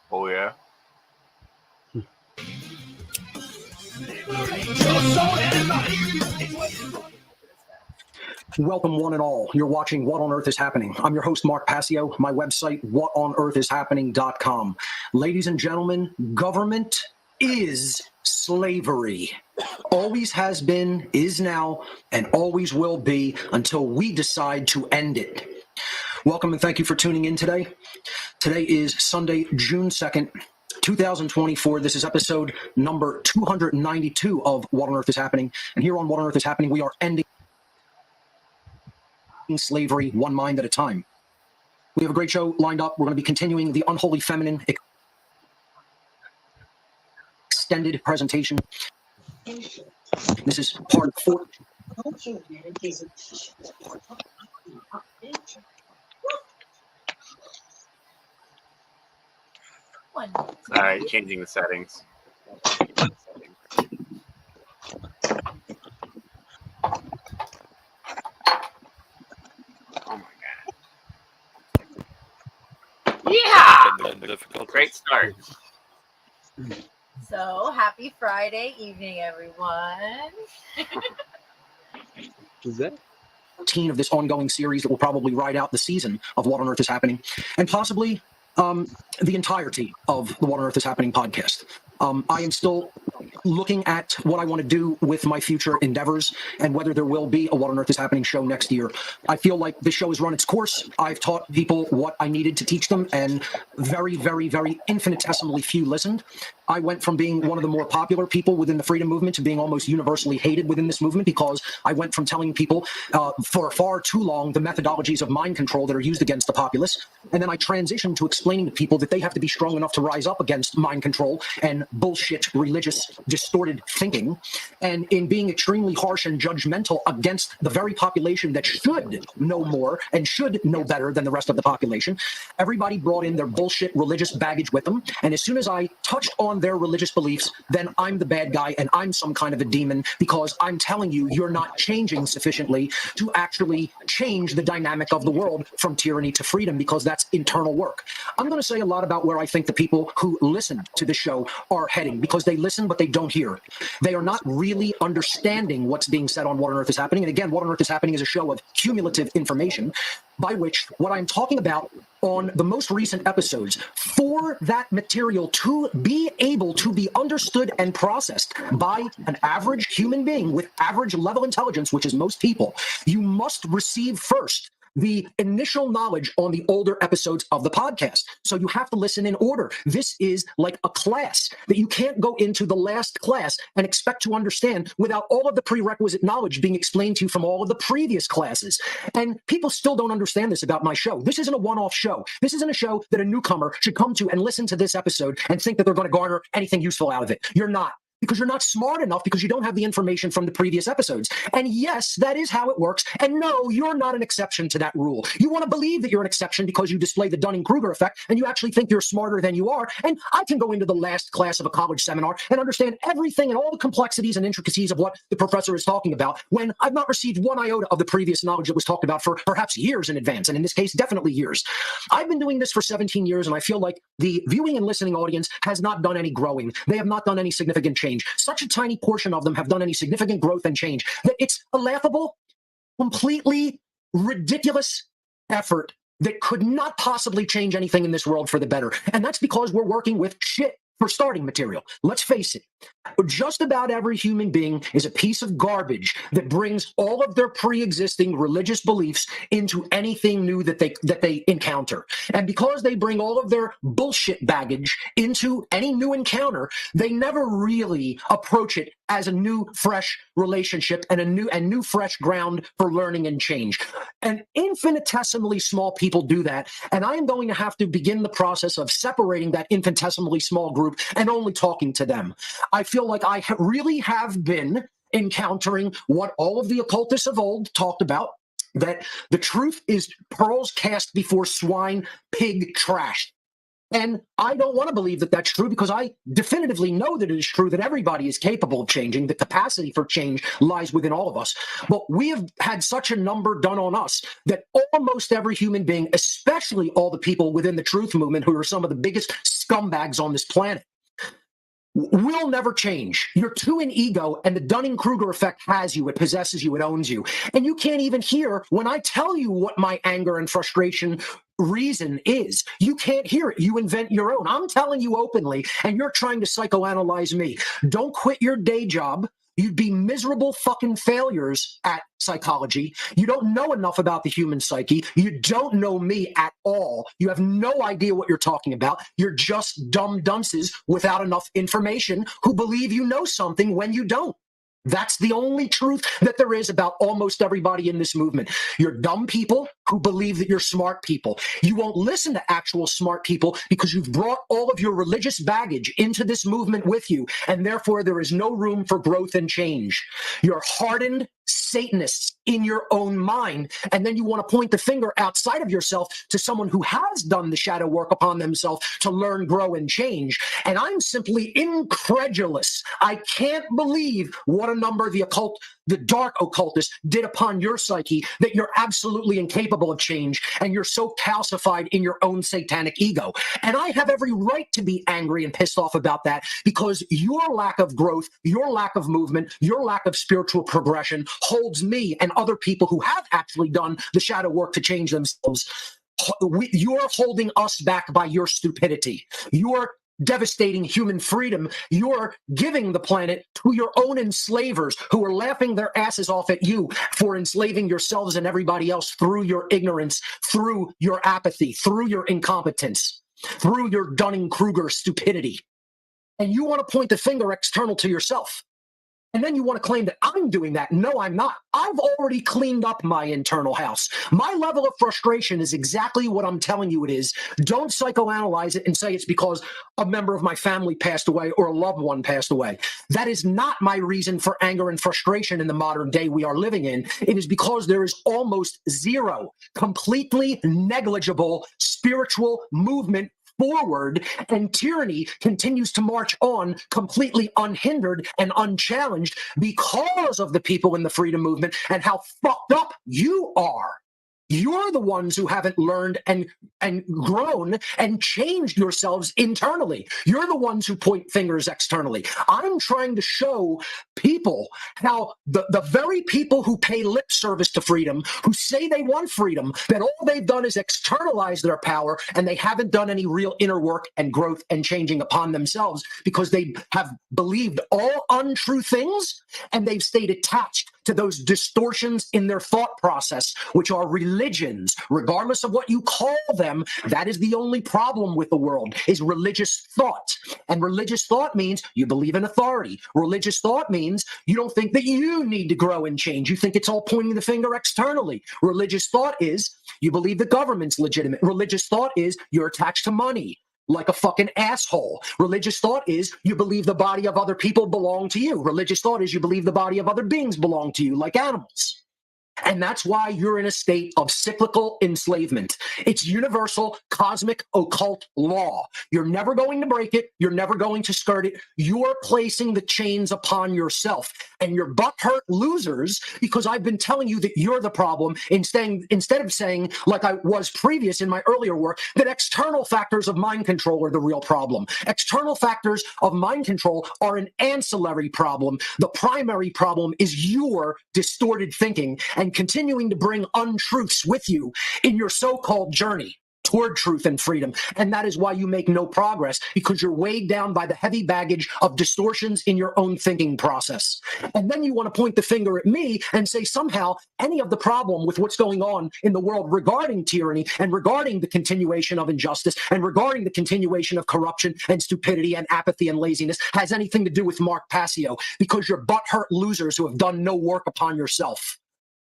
Oh, yeah. Welcome, one and all. You're watching What on Earth is Happening. I'm your host, Mark Passio. My website, whatonearthishappening.com. Ladies and gentlemen, government is slavery. Always has been, is now, and always will be until we decide to end it. Welcome and thank you for tuning in today. Today is Sunday, June 2nd, 2024. This is episode number 292 of What on Earth is Happening. And here on What on Earth is Happening, we are ending slavery one mind at a time. We have a great show lined up. We're going to be continuing the Unholy Feminine extended presentation. This is part 4. Alright, changing the settings. Oh my god. Yeah! Great start. So, happy Friday evening, everyone. Is that? Of this ongoing series that will probably ride out the season of What on Earth is Happening, and possibly the entirety of the What on Earth is Happening podcast. I am still looking at what I want to do with my future endeavors and whether there will be a What on Earth is Happening show next year. I feel like this show has run its course. I've taught people what I needed to teach them, and very, very, very infinitesimally few listened. I went from being one of the more popular people within the freedom movement to being almost universally hated within this movement, because I went from telling people for far too long the methodologies of mind control that are used against the populace, and then I transitioned to explaining to people that they have to be strong enough to rise up against mind control and bullshit religious distorted thinking, and in being extremely harsh and judgmental against the very population that should know more and should know better than the rest of the population. Everybody brought in their bullshit religious baggage with them, and as soon as I touched on their religious beliefs, then I'm the bad guy and I'm some kind of a demon, because I'm telling you, you're not changing sufficiently to actually change the dynamic of the world from tyranny to freedom, because that's internal work. I'm going to say a lot about where I think the people who listened to the show are heading, because they listen but they don't hear. They are not really understanding what's being said on What on Earth is Happening. And again, What on Earth is Happening is a show of cumulative information, by which what I'm talking about on the most recent episodes, for that material to be able to be understood and processed by an average human being with average level intelligence, which is most people, you must receive first the initial knowledge on the older episodes of the podcast. So you have to listen in order. This is like a class that you can't go into the last class and expect to understand without all of the prerequisite knowledge being explained to you from all of the previous classes. And people still don't understand this about my show. This isn't a one-off show. This isn't a show that a newcomer should come to and listen to this episode and think that they're going to garner anything useful out of it. You're not. Because you're not smart enough, because you don't have the information from the previous episodes. And yes, that is how it works. And no, you're not an exception to that rule. You want to believe that you're an exception because you display the Dunning-Kruger effect, and you actually think you're smarter than you are. And I can go into the last class of a college seminar and understand everything and all the complexities and intricacies of what the professor is talking about, when I've not received one iota of the previous knowledge that was talked about for perhaps years in advance. And in this case, definitely years. I've been doing this for 17 years, and I feel like the viewing and listening audience has not done any growing. They have not done any significant change. Such a tiny portion of them have done any significant growth and change that it's a laughable, completely ridiculous effort that could not possibly change anything in this world for the better. And that's because we're working with shit for starting material. Let's face it. Just about every human being is a piece of garbage that brings all of their pre-existing religious beliefs into anything new that they encounter. And because they bring all of their bullshit baggage into any new encounter, they never really approach it as a new, fresh relationship and a new, fresh ground for learning and change. And infinitesimally small people do that. And I am going to have to begin the process of separating that infinitesimally small group and only talking to them. I feel like I really have been encountering what all of the occultists of old talked about, that the truth is pearls cast before swine, pig trash. And I don't want to believe that that's true because I definitively know that it is true that everybody is capable of changing. The capacity for change lies within all of us. But we have had such a number done on us that almost every human being, especially all the people within the truth movement who are some of the biggest scumbags on this planet, will never change. You're too in ego, and the Dunning-Kruger effect has you. It possesses you. It owns you. And you can't even hear when I tell you what my anger and frustration reason is. You can't hear it. You invent your own. I'm telling you openly, and you're trying to psychoanalyze me. Don't quit your day job. You'd be miserable fucking failures at psychology. You don't know enough about the human psyche. You don't know me at all. You have no idea what you're talking about. You're just dumb dunces without enough information who believe you know something when you don't. That's the only truth that there is about almost everybody in this movement. You're dumb people who believe that you're smart people. You won't listen to actual smart people because you've brought all of your religious baggage into this movement with you, and therefore there is no room for growth and change. You're hardened Satanists in your own mind, and then you want to point the finger outside of yourself to someone who has done the shadow work upon themselves to learn, grow, and change. And I'm simply incredulous. I can't believe what a number of the dark occultists did upon your psyche, that you're absolutely incapable of change, and you're so calcified in your own satanic ego. And I have every right to be angry and pissed off about that, because your lack of growth, your lack of movement, your lack of spiritual progression holds me and other people who have actually done the shadow work to change themselves. You're holding us back by your stupidity. You're devastating human freedom. You're giving the planet to your own enslavers who are laughing their asses off at you for enslaving yourselves and everybody else through your ignorance, through your apathy, through your incompetence, through your Dunning-Kruger stupidity. And you want to point the finger external to yourself. And then you want to claim that I'm doing that. No, I'm not. I've already cleaned up my internal house. My level of frustration is exactly what I'm telling you it is. Don't psychoanalyze it and say it's because a member of my family passed away or a loved one passed away. That is not my reason for anger and frustration in the modern day we are living in. It is because there is almost zero, completely negligible spiritual movement forward, and tyranny continues to march on completely unhindered and unchallenged because of the people in the freedom movement and how fucked up you are. You're the ones who haven't learned and grown and changed yourselves internally. You're the ones who point fingers externally. I'm trying to show people how the very people who pay lip service to freedom, who say they want freedom, that all they've done is externalize their power, and they haven't done any real inner work and growth and changing upon themselves because they have believed all untrue things, and they've stayed attached to those distortions in their thought process, which are religions, regardless of what you call them. That is the only problem with the world, is religious thought. And religious thought means you believe in authority. Religious thought means you don't think that you need to grow and change. You think it's all pointing the finger externally. Religious thought is you believe the government's legitimate. Religious thought is you're attached to money like a fucking asshole. Religious thought is you believe the body of other people belong to you. Religious thought is you believe the body of other beings belong to you, like animals. And that's why you're in a state of cyclical enslavement. It's universal, cosmic, occult law. You're never going to break it. You're never going to skirt it. You're placing the chains upon yourself. And you're butthurt losers because I've been telling you that you're the problem instead of saying, like I was previous in my earlier work, that external factors of mind control are the real problem. External factors of mind control are an ancillary problem. The primary problem is your distorted thinking and continuing to bring untruths with you in your so-called journey toward truth and freedom. And that is why you make no progress, because you're weighed down by the heavy baggage of distortions in your own thinking process. And then you want to point the finger at me and say somehow any of the problem with what's going on in the world regarding tyranny and regarding the continuation of injustice and regarding the continuation of corruption and stupidity and apathy and laziness has anything to do with Mark Passio, because you're butthurt losers who have done no work upon yourself.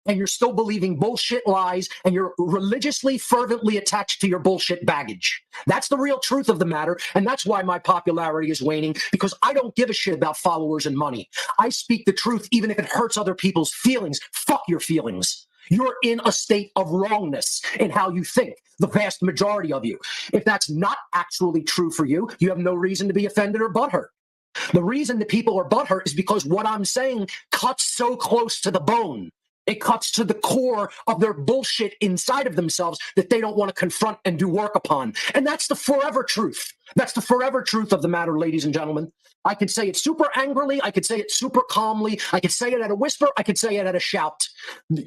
And you're still believing bullshit lies, and you're religiously, fervently attached to your bullshit baggage. That's the real truth of the matter, and that's why my popularity is waning, because I don't give a shit about followers and money. I speak the truth even if it hurts other people's feelings. Fuck your feelings. You're in a state of wrongness in how you think, the vast majority of you. If that's not actually true for you, you have no reason to be offended or butthurt. The reason that people are butthurt is because what I'm saying cuts so close to the bone. It cuts to the core of their bullshit inside of themselves that they don't want to confront and do work upon. And that's the forever truth. That's the forever truth of the matter, ladies and gentlemen. I could say it super angrily. I could say it super calmly. I could say it at a whisper. I could say it at a shout.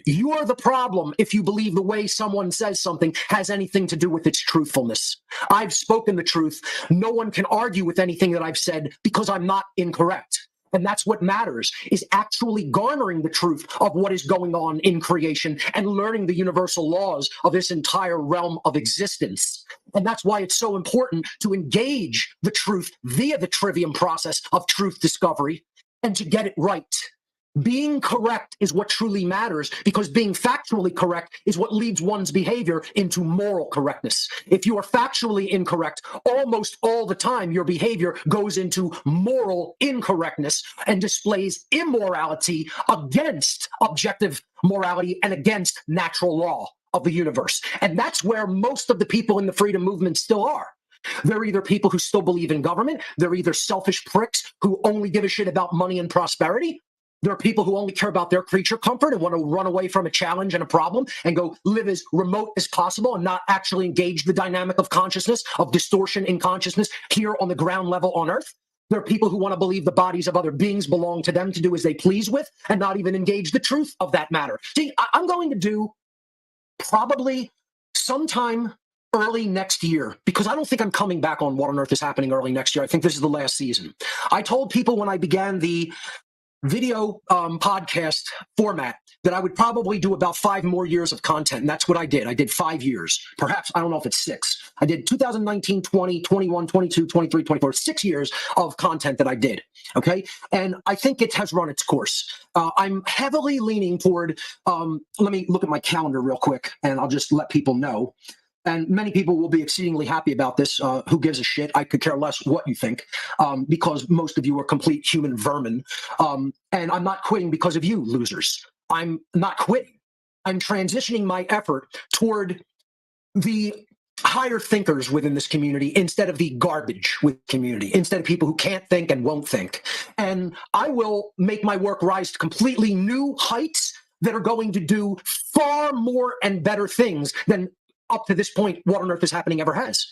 You're the problem if you believe the way someone says something has anything to do with its truthfulness. I've spoken the truth. No one can argue with anything that I've said because I'm not incorrect. And that's what matters, is actually garnering the truth of what is going on in creation and learning the universal laws of this entire realm of existence. And that's why it's so important to engage the truth via the trivium process of truth discovery and to get it right. Being correct is what truly matters, because being factually correct is what leads one's behavior into moral correctness. If you are factually incorrect, almost all the time your behavior goes into moral incorrectness and displays immorality against objective morality and against natural law of the universe. And that's where most of the people in the freedom movement still are. They're either people who still believe in government, they're either selfish pricks who only give a shit about money and prosperity. There are people who only care about their creature comfort and want to run away from a challenge and a problem and go live as remote as possible and not actually engage the dynamic of consciousness, of distortion in consciousness here on the ground level on Earth. There are people who want to believe the bodies of other beings belong to them to do as they please with and not even engage the truth of that matter. See, I'm going to do probably sometime early next year, because I don't think I'm coming back on What on Earth is Happening early next year. I think this is the last season. I told people when I began the video podcast format that I would probably do about 5 more years of content. And that's what I did. I did 5 years, perhaps. I don't know if it's 6. I did 2019, 20, 21, 22, 23, 24, 6 years of content that I did. Okay. And I think it has run its course. I'm heavily leaning toward, let me look at my calendar real quick and I'll just let people know. And many people will be exceedingly happy about this. Who gives a shit? I could care less what you think, because most of you are complete human vermin. And I'm not quitting because of you, losers. I'm not quitting. I'm transitioning my effort toward the higher thinkers within this community instead of the garbage with the community, instead of people who can't think and won't think. And I will make my work rise to completely new heights that are going to do far more and better things than up to this point, What on Earth is Happening ever has.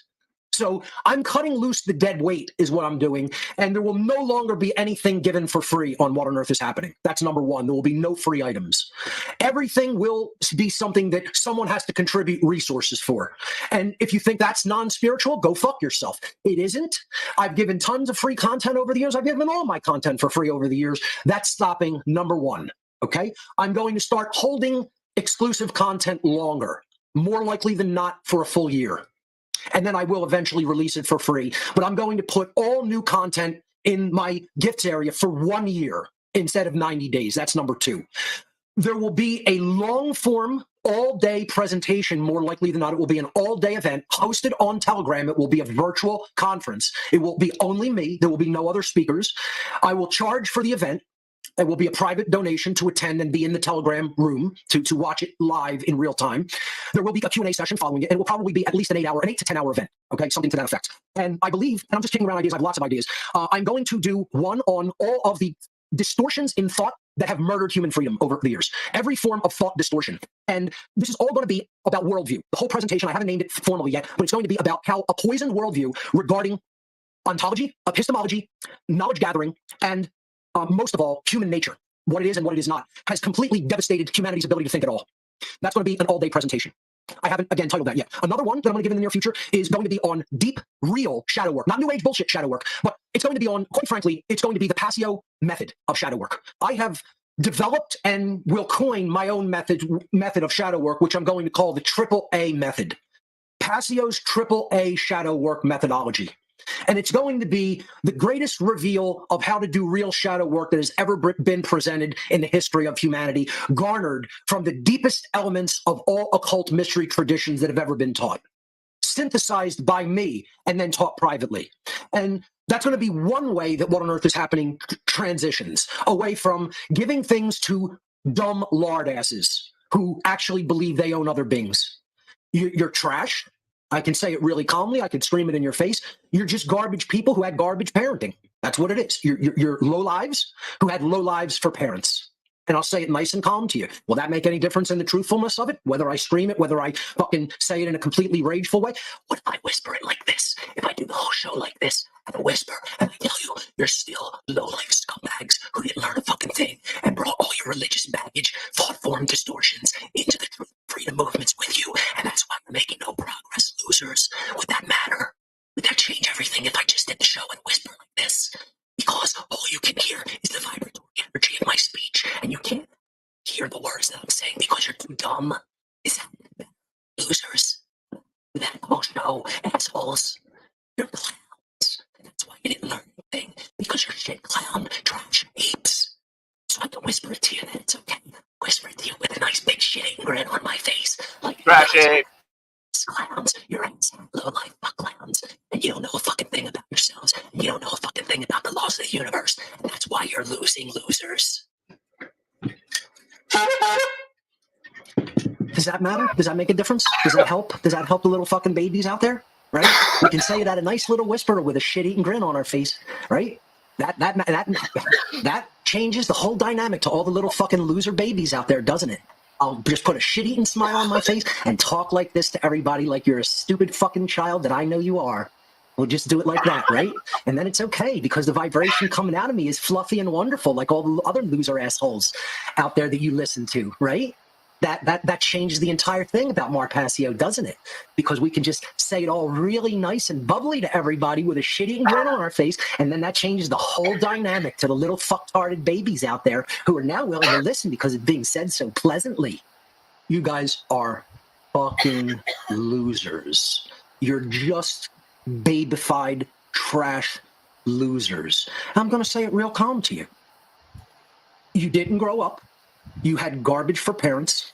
So I'm cutting loose the dead weight is what I'm doing. And there will no longer be anything given for free on What on Earth is Happening. That's number one. There will be no free items. Everything will be something that someone has to contribute resources for. And if you think that's non-spiritual, go fuck yourself. It isn't. I've given tons of free content over the years. I've given all my content for free over the years. That's stopping, number one. Okay? I'm going to start holding exclusive content longer. More likely than not for a full year. And then I will eventually release it for free. But I'm going to put all new content in my gifts area for 1 year instead of 90 days. That's number two. There will be a long form, all-day presentation. More likely than not, it will be an all-day event hosted on Telegram. It will be a virtual conference. It will be only me. There will be no other speakers. I will charge for the event. It will be a private donation to attend and be in the Telegram room to watch it live in real time. There will be a Q&A session following it, and it will probably be at least an 8 to 10 hour event, okay, something to that effect. And I believe, and I'm just kicking around ideas, I have lots of ideas, I'm going to do one on all of the distortions in thought that have murdered human freedom over the years. Every form of thought distortion. And this is all going to be about worldview. The whole presentation, I haven't named it formally yet, but it's going to be about how a poisoned worldview regarding ontology, epistemology, knowledge gathering, and most of all, human nature, what it is and what it is not, has completely devastated humanity's ability to think at all. That's going to be an all-day presentation. I haven't, again, titled that yet. Another one that I'm going to give in the near future is going to be on deep, real shadow work. Not new age bullshit shadow work, but it's going to be on, quite frankly, it's going to be the Passio method of shadow work. I have developed and will coin my own method of shadow work, which I'm going to call the AAA method. Passio's AAA shadow work methodology. And it's going to be the greatest reveal of how to do real shadow work that has ever been presented in the history of humanity, garnered from the deepest elements of all occult mystery traditions that have ever been taught, synthesized by me and then taught privately. And that's going to be one way that What on Earth is Happening transitions away from giving things to dumb lard asses who actually believe they own other beings. You're trash. I can say it really calmly. I can scream it in your face. You're just garbage people who had garbage parenting. That's what it is. You're low lives who had low lives for parents. And I'll say it nice and calm to you. Will that make any difference in the truthfulness of it? Whether I scream it, whether I fucking say it in a completely rageful way? What if I whisper it like this? If I do the whole show like this and I whisper and I tell you you're still low-life scumbags who didn't learn a fucking thing and brought all your religious baggage, thought-form distortions into the truth freedom movements with you, and that's why you're making no progress, losers. Would that matter? Would that change everything if I just did the show and whisper like this? Because all you can hear is the vibratory energy of my speech, and you can't hear the words that I'm saying because you're too dumb. Is that losers? Would that no assholes? You're clowns. That's why you didn't learn anything, because you're shit clown trash apes. So I can whisper it to you, and it's okay. Whisper it to you with a nice big shitting grin on my face. Like Trash ape. Clowns, you're low-life fuck clowns, and you don't know a fucking thing about yourselves, and you don't know a fucking thing about the laws of the universe, and that's why you're losing, losers. Does that matter? Does that make a difference? Does that help? Does that help the little fucking babies out there? Right? We can say it at a nice little whisper with a shit-eating grin on our face, right? That changes the whole dynamic to all the little fucking loser babies out there, doesn't it? I'll just put a shit-eating smile on my face and talk like this to everybody like you're a stupid fucking child that I know you are. We'll just do it like that, right? And then it's okay because the vibration coming out of me is fluffy and wonderful like all the other loser assholes out there that you listen to, right? That changes the entire thing about Mark Passio, doesn't it? Because we can just say it all really nice and bubbly to everybody with a shitty grin on our face, and then that changes the whole dynamic to the little fucktarded babies out there who are now willing to listen because it's being said so pleasantly. You guys are fucking losers. You're just babified trash losers. I'm going to say it real calm to you. You didn't grow up. You had garbage for parents.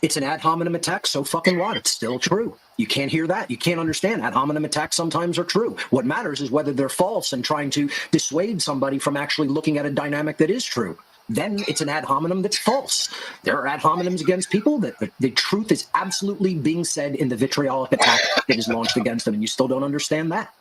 It's an ad hominem attack, so fucking what? It's still true. You can't hear that. You can't understand. Ad hominem attacks sometimes are true. What matters is whether they're false and trying to dissuade somebody from actually looking at a dynamic that is true. Then it's an ad hominem that's false. There are ad hominems against people that the truth is absolutely being said in the vitriolic attack that is launched against them, and you still don't understand that.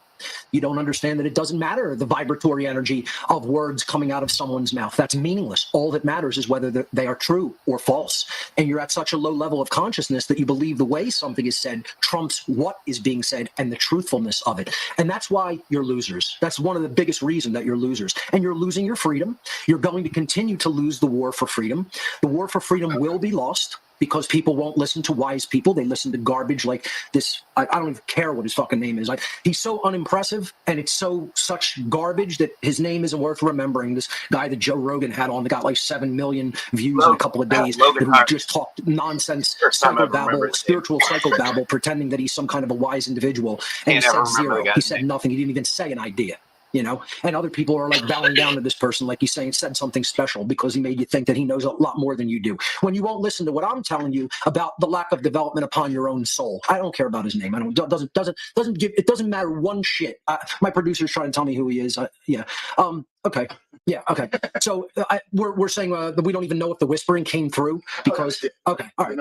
You don't understand that it doesn't matter the vibratory energy of words coming out of someone's mouth. That's meaningless. All that matters is whether they are true or false. And you're at such a low level of consciousness that you believe the way something is said trumps what is being said and the truthfulness of it. And that's why you're losers. That's one of the biggest reasons that you're losers. And you're losing your freedom. You're going to continue to lose the war for freedom. The war for freedom will be lost, because people won't listen to wise people. They listen to garbage like this. I don't even care what his fucking name is. He's so unimpressive, and it's such garbage that his name isn't worth remembering. This guy that Joe Rogan had on that got like 7 million views in a couple of days, who just talked nonsense, psychobabble, spiritual psychobabble, pretending that he's some kind of a wise individual. And he said zero. He said nothing. He didn't even say an idea. You know, and other people are like bowing down to this person, like he's saying said something special because he made you think that he knows a lot more than you do. When you won't listen to what I'm telling you about the lack of development upon your own soul. I don't care about his name. It doesn't matter one shit. My producer's trying to tell me who he is. Okay. Yeah. Okay. So we're saying that we don't even know if the whispering came through because. Okay. All right.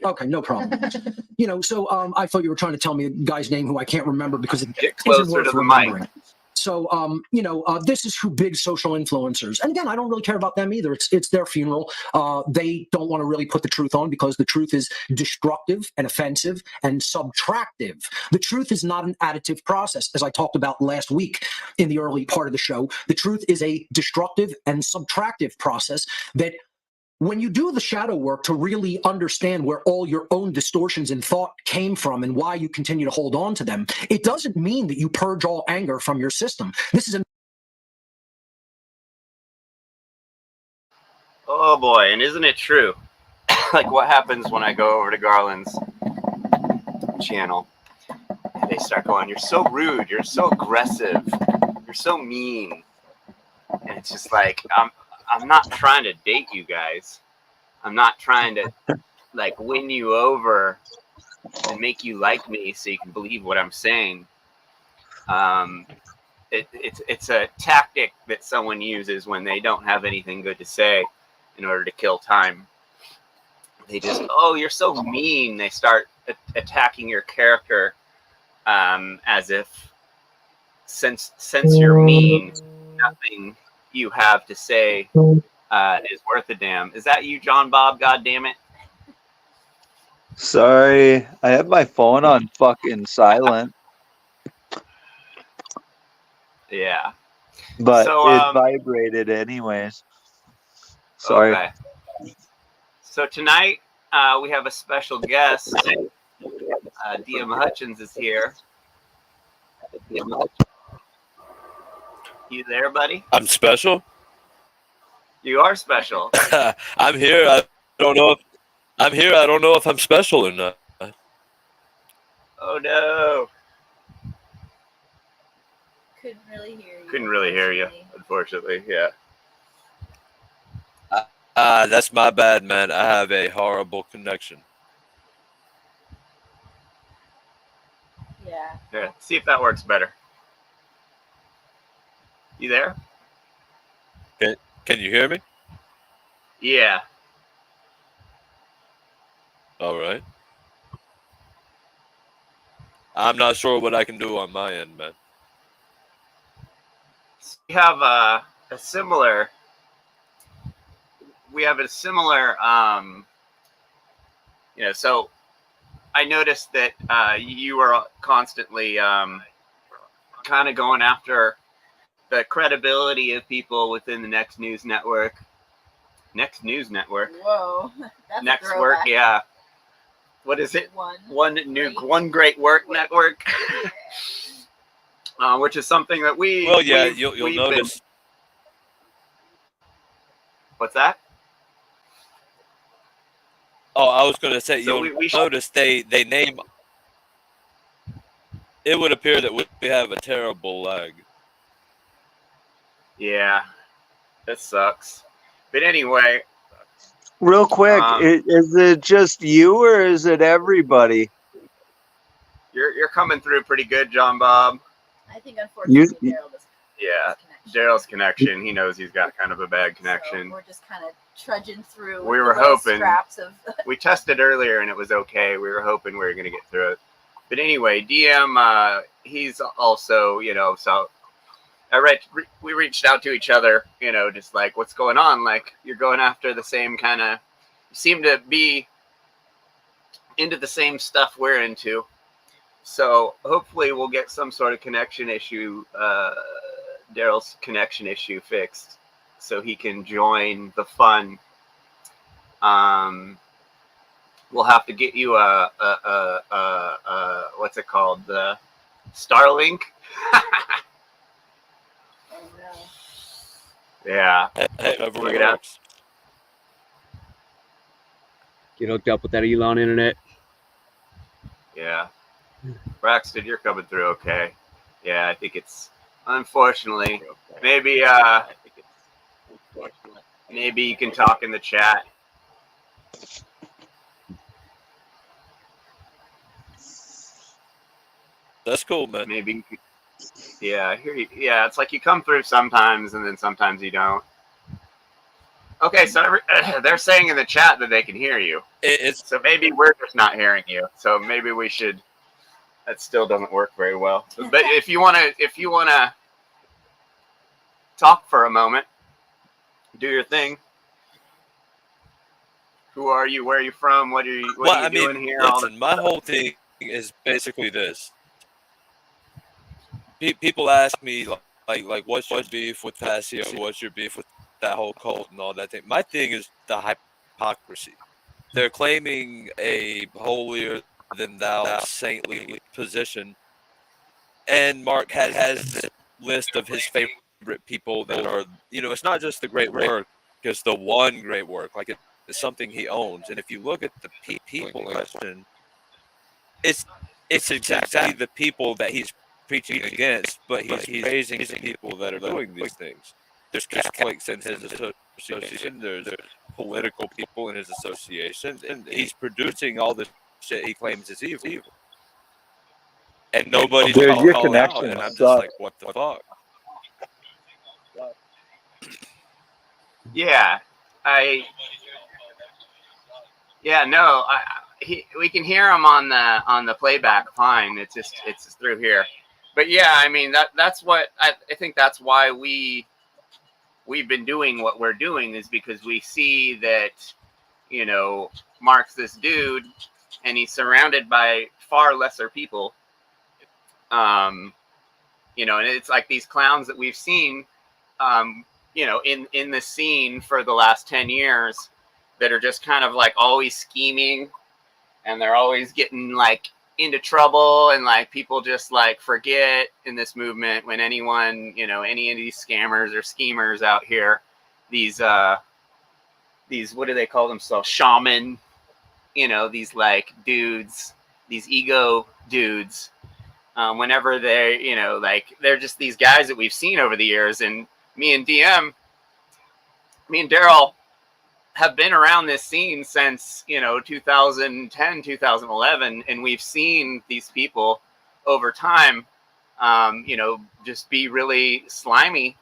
Okay. No problem. You know. So I thought you were trying to tell me a guy's name who I can't remember because it Get closer to the mic. So, this is who big social influencers. And again, I don't really care about them either. It's their funeral. They don't want to really put the truth on because the truth is destructive and offensive and subtractive. The truth is not an additive process, as I talked about last week in the early part of the show. The truth is a destructive and subtractive process that when you do the shadow work to really understand where all your own distortions in thought came from and why you continue to hold on to them, it doesn't mean that you purge all anger from your system. This is Oh boy, and isn't it true? Like what happens when I go over to Garland's channel and they start going, "You're so rude, you're so aggressive, you're so mean." And it's just like, I'm not trying to date you guys. I'm not trying to like win you over and make you like me so you can believe what I'm saying. It's a tactic that someone uses when they don't have anything good to say in order to kill time. they just, oh, you're so mean. They start attacking your character as if since you're mean, nothing you have to say is worth a damn. Is that you, John Bob? God damn it. Sorry, I have my phone on fucking silent, Yeah. but So, it vibrated anyways. Sorry. okay. So tonight we have a special guest. DM Hutchins is here. You there, buddy? I'm special. You are special. I'm here. I don't know if I'm here. I don't know if I'm special or not. Oh no. Couldn't really hear you. Couldn't really hear you, unfortunately. Yeah. That's my bad, man. I have a horrible connection. Yeah. Yeah. See if that works better. You there? Can you hear me? Yeah. All right. I'm not sure what I can do on my end, man. We have a similar. So I noticed that you are constantly kind of going after the credibility of people within the Next News Network. Next News Network. Whoa. That's Next a Work, throwback. yeah. What is it? One Great Work Network. Which is something that you'll notice. What's that? Oh, I was going to say, So you'll notice they name. It would appear that we have a terrible lag. Yeah, that sucks. But anyway, Real quick, is it just you or is it everybody? you're coming through pretty good, John Bob. I think unfortunately Daryl doesn't. Yeah, Daryl's connection. He knows he's got kind of a bad connection. So we're just kind of trudging through. We with were the little hoping. Scraps of. We tested earlier and it was okay. We were hoping we were going to get through it. But anyway, DM, he's also, so we reached out to each other, just like, what's going on? Like, you're going after the same kind of, you seem to be into the same stuff we're into. So hopefully we'll get some sort of connection issue, Daryl's connection issue fixed so he can join the fun. We'll have to get you what's it called? The Starlink. Oh no. Yeah. Whatever it out. works. Get hooked up with that Elon internet. Yeah. Braxton, you're coming through okay. Yeah, I think it's unfortunately maybe you can talk in the chat. That's cool, man. Maybe. Yeah, I hear you. Yeah, it's like you come through sometimes and then sometimes you don't. Okay, so they're saying in the chat that they can hear you. So maybe we're just not hearing you. So maybe we should. That still doesn't work very well. But if you wanna talk for a moment, do your thing. Who are you? Where are you from? What are you doing here? Listen, my whole thing is basically this. People ask me like, what's your beef with Passio? What's your beef with that whole cult and all that thing? My thing is the hypocrisy. They're claiming a holier than thou saintly position, and Mark has this list of his favorite people that are, it's not just the great work, it's the one great work. Like it's something he owns. And if you look at the people in question, it's exactly the people that he's preaching against, but he's raising the people that are doing these things. There's Catholics in his association, there's political people in his association, and he's producing all the shit he claims is evil. And nobody's Dude, your calling out, connection and I'm just sucks. like, what the fuck? Yeah, Yeah, no, we can hear him on the playback fine. It's just through here. But yeah, I mean that's what I think that's why we've been doing what we're doing, is because we see that, you know, Mark's this dude and he's surrounded by far lesser people. You know, and it's like these clowns that we've seen, you know, in the scene for the last 10 years that are just kind of like always scheming, and they're always getting like into trouble, and like people just like forget in this movement when anyone, you know, any of these scammers or schemers out here, these what do they call themselves, shaman, you know, these like dudes, these ego dudes, whenever they're, you know, like they're just these guys that we've seen over the years. And me and Daryl have been around this scene since, you know, 2010, 2011, and we've seen these people over time, you know, just be really slimy.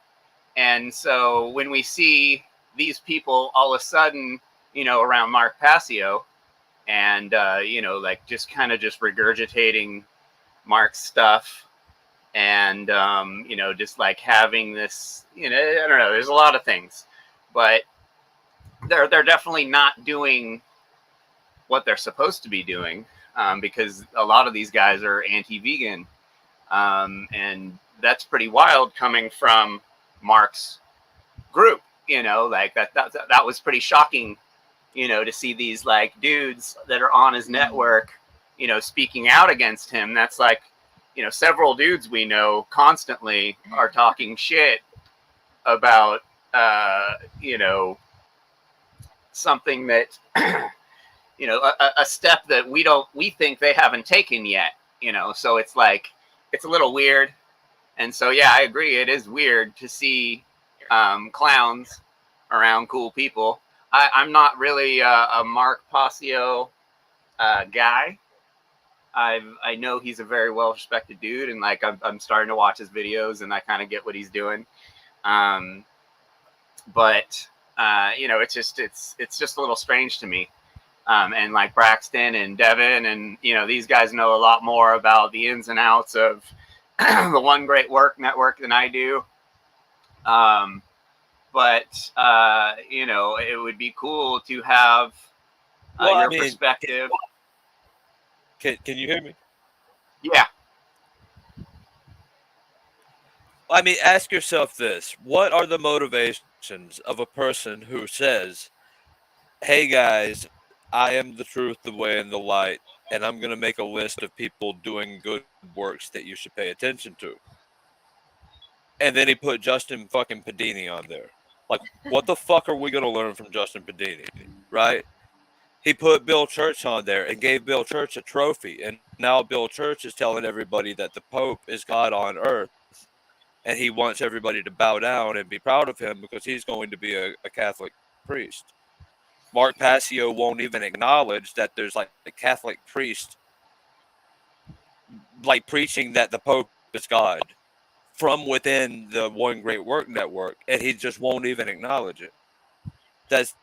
And so when we see these people all of a sudden, you know, around Mark Passio, and you know, like just kind of just regurgitating Mark's stuff, and you know, just like having this, you know, I don't know, there's a lot of things, but they're definitely not doing what they're supposed to be doing, because a lot of these guys are anti-vegan, and that's pretty wild coming from Mark's group. You know, like that was pretty shocking, you know, to see these like dudes that are on his network, you know, speaking out against him. That's like, you know, several dudes we know constantly are talking shit about, you know, something that, you know, a step that we think they haven't taken yet, you know. So it's like, it's a little weird. And so, yeah, I agree. It is weird to see clowns around cool people. I'm not really a Mark Passio guy. I know he's a very well respected dude, and like I'm starting to watch his videos, and I kind of get what he's doing. But you know, it's just a little strange to me. And like Braxton and Devin, and you know, these guys know a lot more about the ins and outs of the One Great Work Network than I do. But you know, it would be cool to have your perspective. Can you hear me? Yeah. I mean, ask yourself this: what are the motivations of a person who says, "Hey guys, I am the truth, the way, and the light, and I'm going to make a list of people doing good works that you should pay attention to," and then he put Justin fucking Padini on there? Like, what the fuck are we going to learn from Justin Padini, right? He put Bill Church on there and gave Bill Church a trophy, and now Bill Church is telling everybody that the Pope is God on earth, and he wants everybody to bow down and be proud of him because he's going to be a Catholic priest. Mark Passio won't even acknowledge that there's like a Catholic priest like preaching that the Pope is God from within the One Great Work Network, and he just won't even acknowledge it. That's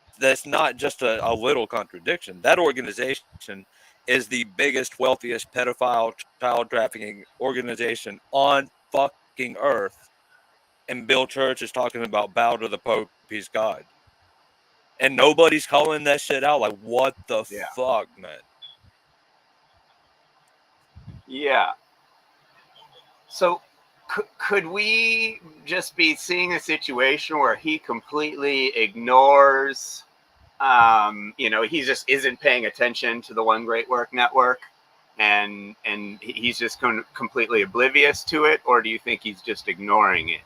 not just a little contradiction. That organization is the biggest, wealthiest pedophile child trafficking organization on fucking earth. And Bill Church is talking about bow to the Pope, he's God. And nobody's calling that shit out. Like, what the fuck, man? Yeah. So could we just be seeing a situation where he completely ignores, you know, he just isn't paying attention to the One Great Work Network, and he's just completely oblivious to it? Or do you think he's just ignoring it?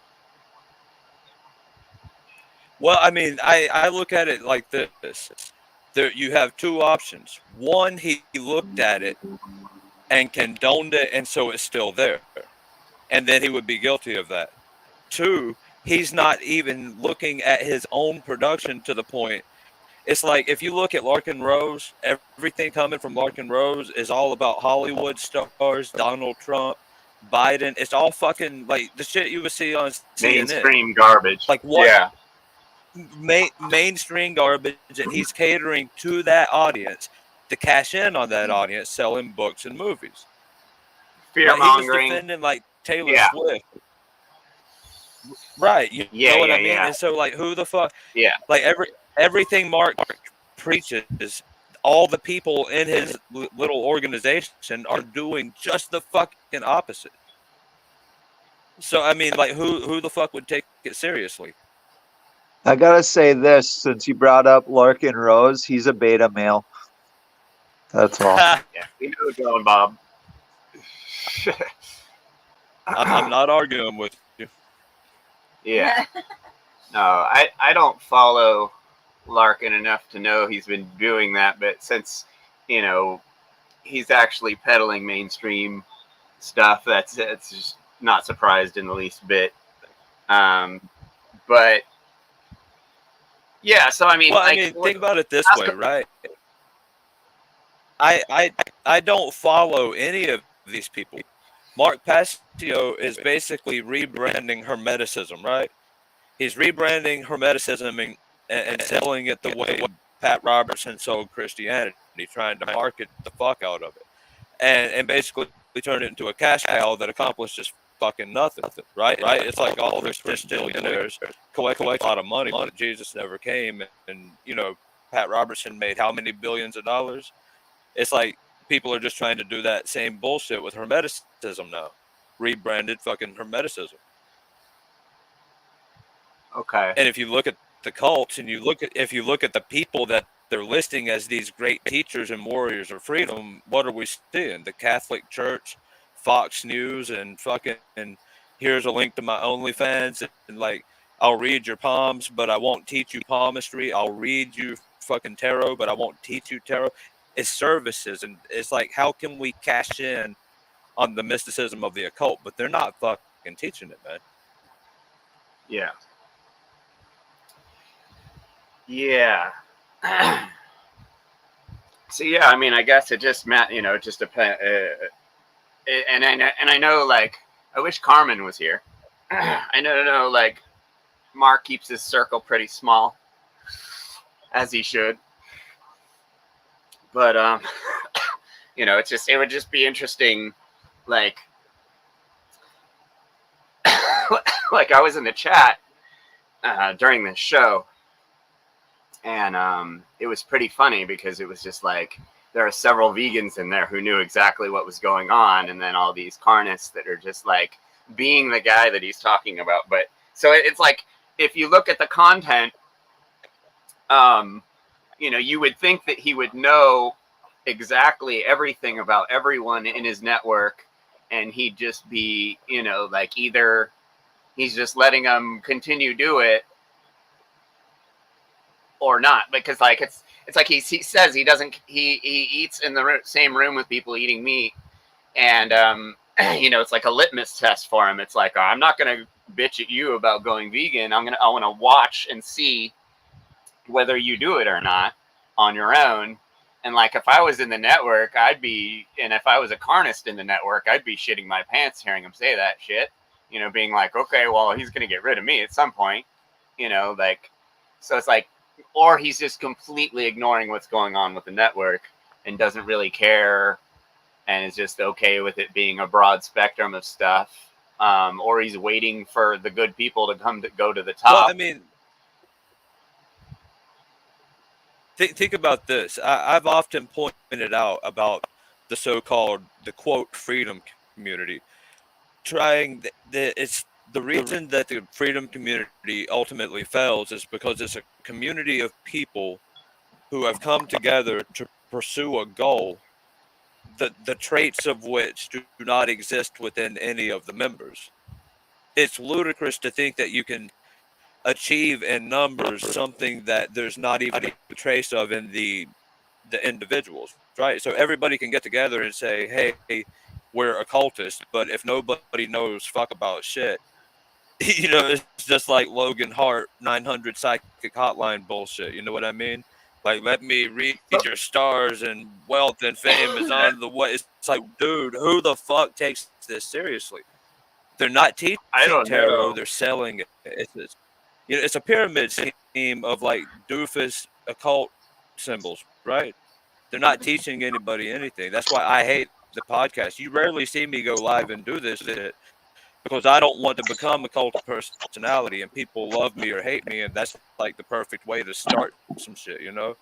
Well, I mean, I look at it like this. There, you have two options. One, he looked at it and condoned it, and so it's still there. And then he would be guilty of that. Two, he's not even looking at his own production to the point. It's like if you look at Larkin Rose, everything coming from Larkin Rose is all about Hollywood stars, Donald Trump, Biden. It's all fucking like the shit you would see on CNN. Mainstream garbage. Like what? Yeah. mainstream garbage, and he's catering to that audience to cash in on that audience, selling books and movies. Fear Like, he was mongering. defending like Taylor Yeah. Swift, right? You Yeah, know what yeah, I mean? yeah. And so, like, who the fuck? Yeah. Like, everything Mark preaches, all the people in his little organization are doing just the fucking opposite. So, I mean, like, who the fuck would take it seriously? I gotta say this, since you brought up Larkin Rose, he's a beta male. That's all. Yeah, we know what's going, Bob. I'm not arguing with you. Yeah. No, I don't follow Larkin enough to know he's been doing that, but since, you know, he's actually peddling mainstream stuff, it's just not surprised in the least bit. But yeah, so I mean, Well, I like, mean, think about it this way, Oscar- right? I don't follow any of these people. Mark Passio is basically rebranding Hermeticism, right? He's rebranding Hermeticism and selling it the way Pat Robertson sold Christianity, trying to market the fuck out of it, and basically turn it into a cash cow that accomplishes fucking nothing, right? It's like all the Christian billionaires collect a lot of money, but Jesus never came, and you know, Pat Robertson made how many billions of dollars? It's like people are just trying to do that same bullshit with Hermeticism now, rebranded fucking Hermeticism. okay. And if you look at the cults and if you look at the people that they're listing as these great teachers and warriors of freedom, what are we seeing? The Catholic Church, Fox News, and fucking, and here's a link to my OnlyFans, and like, I'll read your palms, but I won't teach you palmistry. I'll read you fucking tarot, but I won't teach you tarot. It's services, and it's like, how can we cash in on the mysticism of the occult? But they're not fucking teaching it, man. Yeah. Yeah. So yeah, I mean, I guess it just it just depends. And I know, like, I wish Carmen was here. I know, like, Mark keeps his circle pretty small, as he should. But it would just be interesting, like, like I was in the chat during this show, and it was pretty funny because it was just like there are several vegans in there who knew exactly what was going on, and then all these carnists that are just like being the guy that he's talking about. But so it's like, if you look at the content, you would think that he would know exactly everything about everyone in his network, and he'd just be, like, either he's just letting them continue do it or not, because like it's like he says he doesn't, he eats in the same room with people eating meat, and it's like a litmus test for him. It's like, I'm not gonna bitch at you about going vegan. I want to watch and see whether you do it or not on your own. And like, if I was in the network, and if I was a carnist in the network, I'd be shitting my pants hearing him say that shit, being like, okay, well, he's gonna get rid of me at some point, like, so it's like, or he's just completely ignoring what's going on with the network and doesn't really care, and is just okay with it being a broad spectrum of stuff, or he's waiting for the good people to go to the top. Well, I mean, think about this. I've often pointed out about the so-called, the quote, freedom community. It's the reason that the freedom community ultimately fails is because it's a community of people who have come together to pursue a goal, the traits of which do not exist within any of the members. It's ludicrous to think that you can achieve in numbers something that there's not even a trace of in the individuals, right? So everybody can get together and say, hey, we're occultists, but if nobody knows fuck about shit, it's just like Logan Hart 900 psychic hotline bullshit. You know what I mean? Like, let me read your stars, and wealth and fame is on the way. It's like, dude, who the fuck takes this seriously? They're not teaching I don't tarot. know. They're selling it. it's a pyramid scheme of like doofus occult symbols, right? They're not teaching anybody anything. That's why I hate the podcast. You rarely see me go live and do this shit because I don't want to become a cult of personality and people love me or hate me, and that's like the perfect way to start some shit, you know?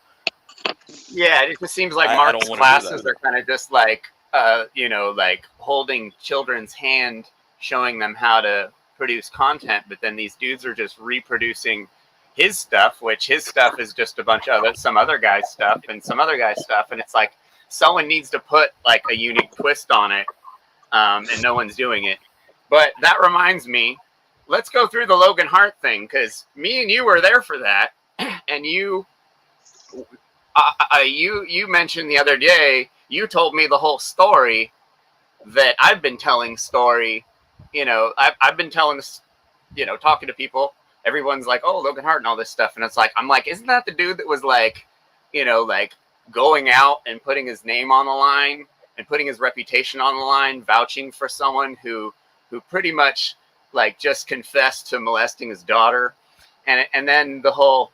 Yeah, it just seems like I don't Mark's want to do classes that. are kind of just like, like holding children's hand, showing them how to produce content, but then these dudes are just reproducing his stuff, which his stuff is just a bunch of some other guy's stuff and some other guy's stuff, and it's like someone needs to put like a unique twist on it, and no one's doing it. But that reminds me, let's go through the Logan Hart thing, because me and you were there for that, and you mentioned the other day, you told me the whole story that I've been telling story. I've been telling this, talking to people. Everyone's like, oh, Logan Hart and all this stuff. And it's like, I'm like, isn't that the dude that was like, like going out and putting his name on the line and putting his reputation on the line, vouching for someone who pretty much like just confessed to molesting his daughter. And then the whole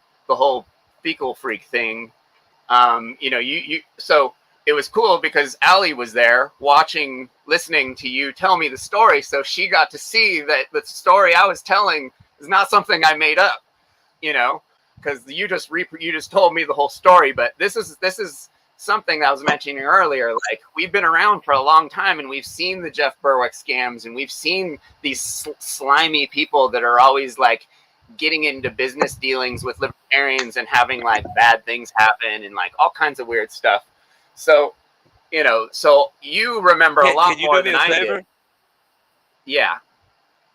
fecal freak thing. So it was cool because Allie was there watching, listening to you tell me the story. So she got to see that the story I was telling is not something I made up, because you just told me the whole story. But this is something that I was mentioning earlier. Like, we've been around for a long time and we've seen the Jeff Berwick scams, and we've seen these slimy people that are always like getting into business dealings with libertarians and having like bad things happen and like all kinds of weird stuff. So, so you remember a lot more than I did. Yeah.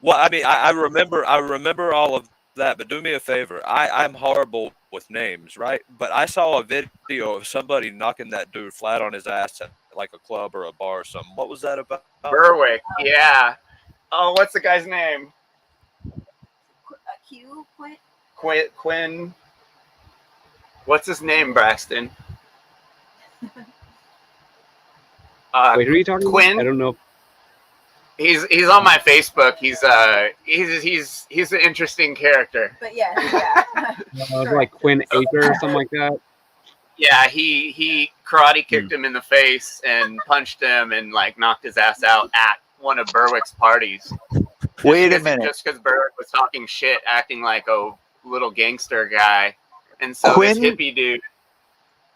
Well, I mean, I remember all of that, but do me a favor. I'm horrible with names, right? But I saw a video of somebody knocking that dude flat on his ass at like a club or a bar or something. What was that about? Berwick. Yeah. Oh, what's the guy's name? Quinn. What's his name, Braxton? Wait, who are you talking Quinn? about? I don't know. He's on my Facebook. He's an interesting character. But yeah. Like Quinn Aker or something like that. Yeah, he karate kicked him in the face and punched him and like knocked his ass out at one of Berwick's parties. Wait a minute. Just because Berwick was talking shit, acting like a little gangster guy, and so this hippie dude,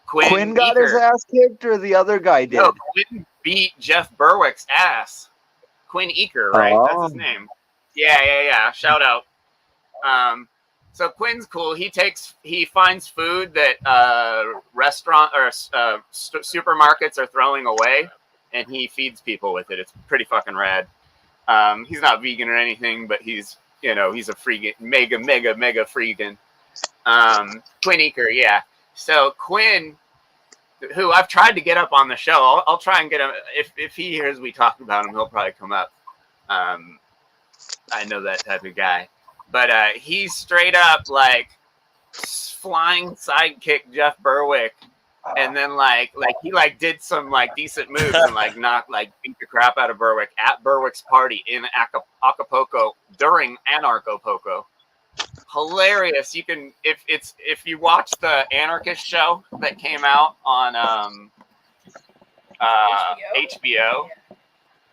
Quinn got his ass kicked, or the other guy did? No, Quinn beat Jeff Berwick's ass. Quinn Eaker, right? Oh. That's his name. Yeah. Shout out. So Quinn's cool. He finds food that restaurant or supermarkets are throwing away, and he feeds people with it. It's pretty fucking rad. He's not vegan or anything, but he's a freaking mega freaking Quinn Eaker, yeah. So Quinn, who I've tried to get up on the show, I'll try and get him. If he hears we talk about him, he'll probably come up. I know that type of guy, but he's straight up like flying sidekick Jeff Berwick, and then like he like did some like decent moves and like beat the crap out of Berwick at Berwick's party in Acapulco during Anarcho-Poco. Hilarious. You can if you watch the Anarchist show that came out on HBO,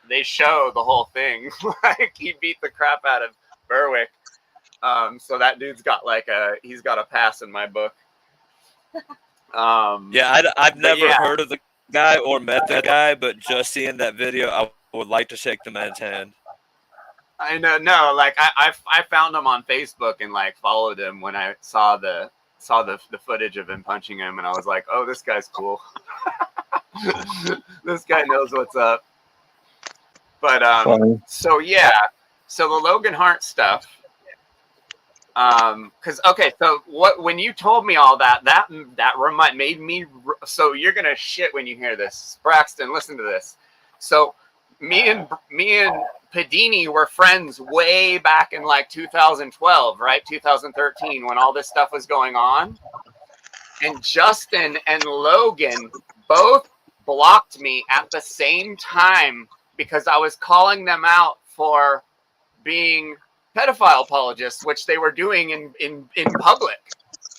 they show the whole thing. Like, he beat the crap out of Berwick. So that dude's got he's got a pass in my book. I've never heard of the guy or met the guy, but just seeing that video, I would like to shake the man's hand. I know, no, like I found him on Facebook and like followed him when I saw the footage of him punching him, and I was like, oh, this guy's cool. This guy knows what's up. But so the Logan Hart stuff. When you told me all that made me. So you're gonna shit when you hear this, Braxton. Listen to this. So me and Padini were friends way back in like 2012, right? 2013, when all this stuff was going on. And Justin and Logan both blocked me at the same time because I was calling them out for being pedophile apologists, which they were doing in public,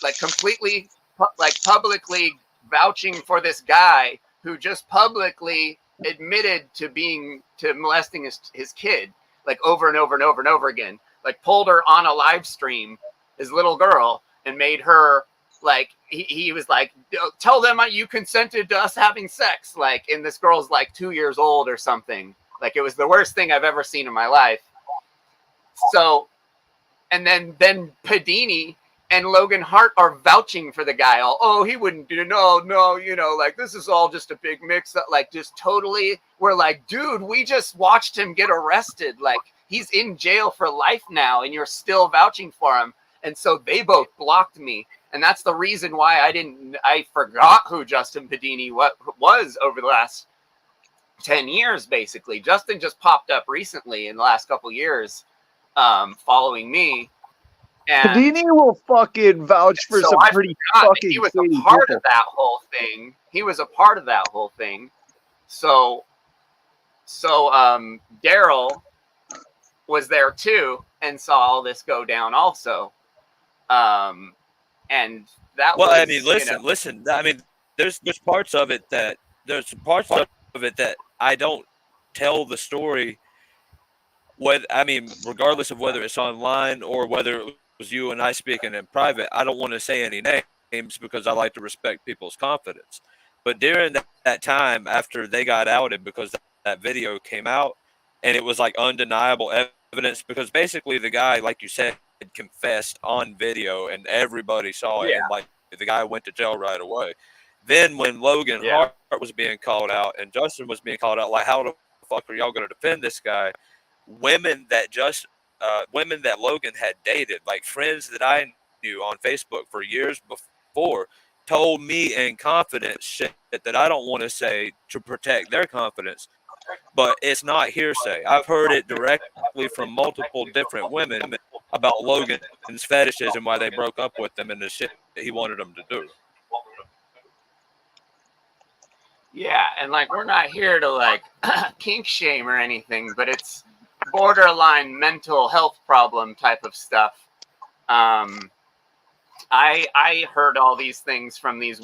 like completely like publicly vouching for this guy who just publicly admitted to molesting his kid, like over and over and over and over again, like pulled her on a live stream, his little girl, and made her like he was like, tell them you consented to us having sex, like, and this girl's like 2 years old or something. Like, it was the worst thing I've ever seen in my life. So, and then Padini and Logan Hart are vouching for the guy. Oh, he wouldn't do, no, you know, like, this is all just a big mix up. Like, just totally, we're like, dude, we just watched him get arrested. Like, he's in jail for life now, and you're still vouching for him. And so they both blocked me. And that's the reason why I forgot who Justin Padini was over the last 10 years, basically. Justin just popped up recently in the last couple years, following me. And Padini will fucking vouch for so some I pretty forgot fucking he was shady a part people. of that whole thing. He was a part of that whole thing. So Daryl was there too and saw all this go down also. And that Well, was, I mean, listen. I mean, there's parts of it that I don't tell the story. Regardless of whether it's online or whether it was you and I speaking in private, I don't want to say any names because I like to respect people's confidence. But during that time, after they got outed, because that video came out, and it was like undeniable evidence, because basically the guy, like you said, confessed on video and everybody saw it, and like the guy went to jail right away. Then when Logan Hart was being called out and Justin was being called out, like, how the fuck are y'all going to defend this guy? Women that Logan had dated, like friends that I knew on Facebook for years before, told me in confidence shit that I don't want to say to protect their confidence, but it's not hearsay. I've heard it directly from multiple different women about Logan's fetishes and why they broke up with him and the shit that he wanted them to do. Yeah, and like, we're not here to like kink shame or anything, but it's borderline mental health problem type of stuff. I heard all these things from these,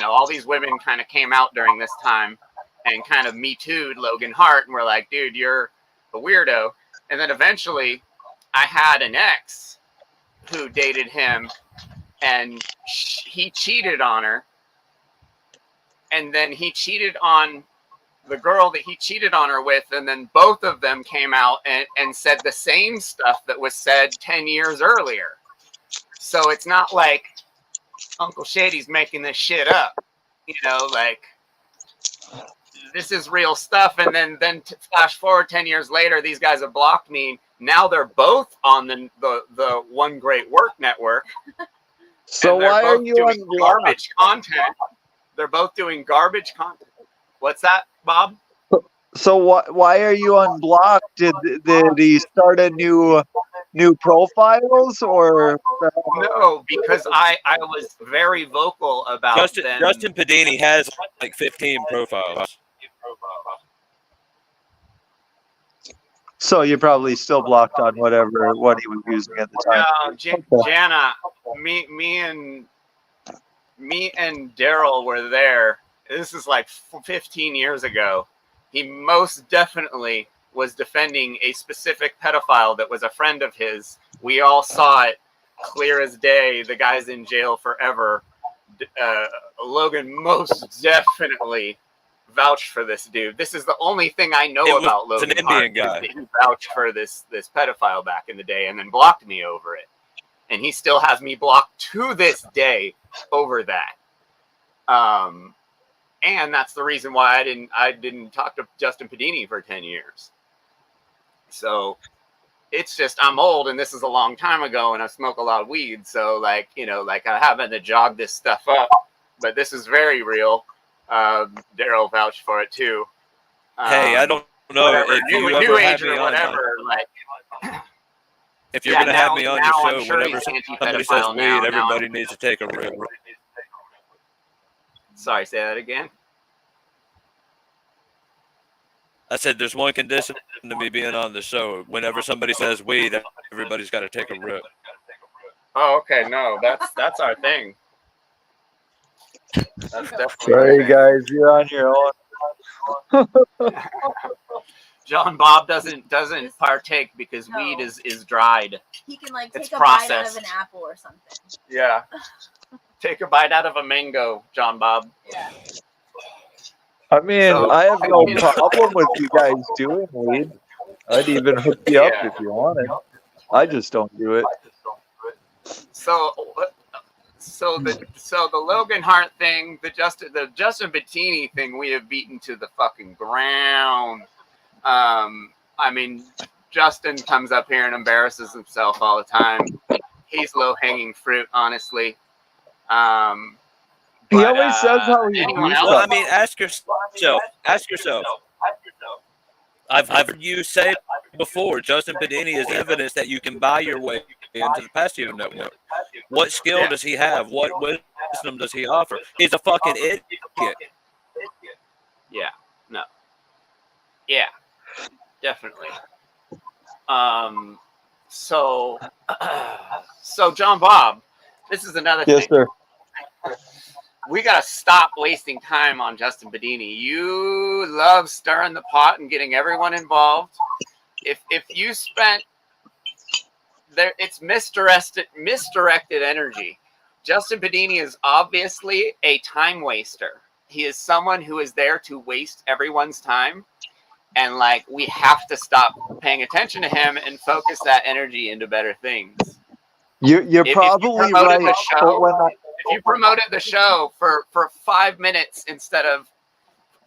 all these women kind of came out during this time and kind of Me Too'd Logan Hart and were like, dude, you're a weirdo. And then eventually I had an ex who dated him, and he cheated on her. And then he cheated on the girl that he cheated on her with, and then both of them came out and said the same stuff that was said 10 years earlier. So it's not like Uncle Shady's making this shit up, like, this is real stuff. And then flash forward 10 years later, these guys have blocked me. Now they're both on the One Great Work Network. So why are you on garbage content? They're both doing garbage content. What's that, Bob? So why are you unblocked? Did he start a new profiles or? No, because I was very vocal about Justin Padini has like 15 profiles. So you're probably still blocked on what he was using at the time. No, Jana, me and Daryl were there. This is like 15 years ago. He most definitely was defending a specific pedophile that was a friend of his. We all saw it clear as day. The guy's in jail forever. Logan most definitely vouched for this dude. This is the only thing I know about Logan. An Indian guy. He vouched for this pedophile back in the day and then blocked me over it. And he still has me blocked to this day over that. And that's the reason why I didn't talk to Justin Padini for 10 years. So it's just, I'm old and this is a long time ago and I smoke a lot of weed. So like I haven't to jog this stuff up, but this is very real. Daryl vouched for it too. Hey, I don't know if you new ever age have me or on. whatever. If you're going to have me on your I'm show, sure whenever he's somebody says anti-pedophile weed, now. everybody needs to take a rip. Sorry, say that again. I said there's one condition to me being on the show. Whenever somebody says we, that everybody's got to take a rip. Oh, okay. No, that's our thing. That's definitely Sorry, our thing. guys, you're on your own. John Bob doesn't partake because weed is dried. He can like It's take a bite out of processed. an apple or something. Yeah. Take a bite out of a mango, John Bob. Yeah. I mean, So- I have no problem with you guys doing weed. I'd even hook you up Yeah. if you wanted. I just don't do it. So the Logan Hart thing, the Justin Bettini thing, we have beaten to the fucking ground. I mean, Justin comes up here and embarrasses himself all the time. He's low hanging fruit, honestly. He always says how he anyone beats else? Well, I us. mean, ask yourself. I've heard you say before, Justin Bedini is evidence that you can buy your way into the Passio network. What skill does he have? What wisdom does he offer? He's a fucking idiot. Yeah, no. Yeah, definitely. So John Bob, this is another Yes, thing. sir. We gotta stop wasting time on Justin Bedini. You love stirring the pot and getting everyone involved. If you spent there, it's misdirected energy. Justin Bedini is obviously a time waster. He is someone who is there to waste everyone's time, and like we have to stop paying attention to him and focus that energy into better things. You're If you probably promoted right. the show- But when If you promoted the show for 5 minutes instead of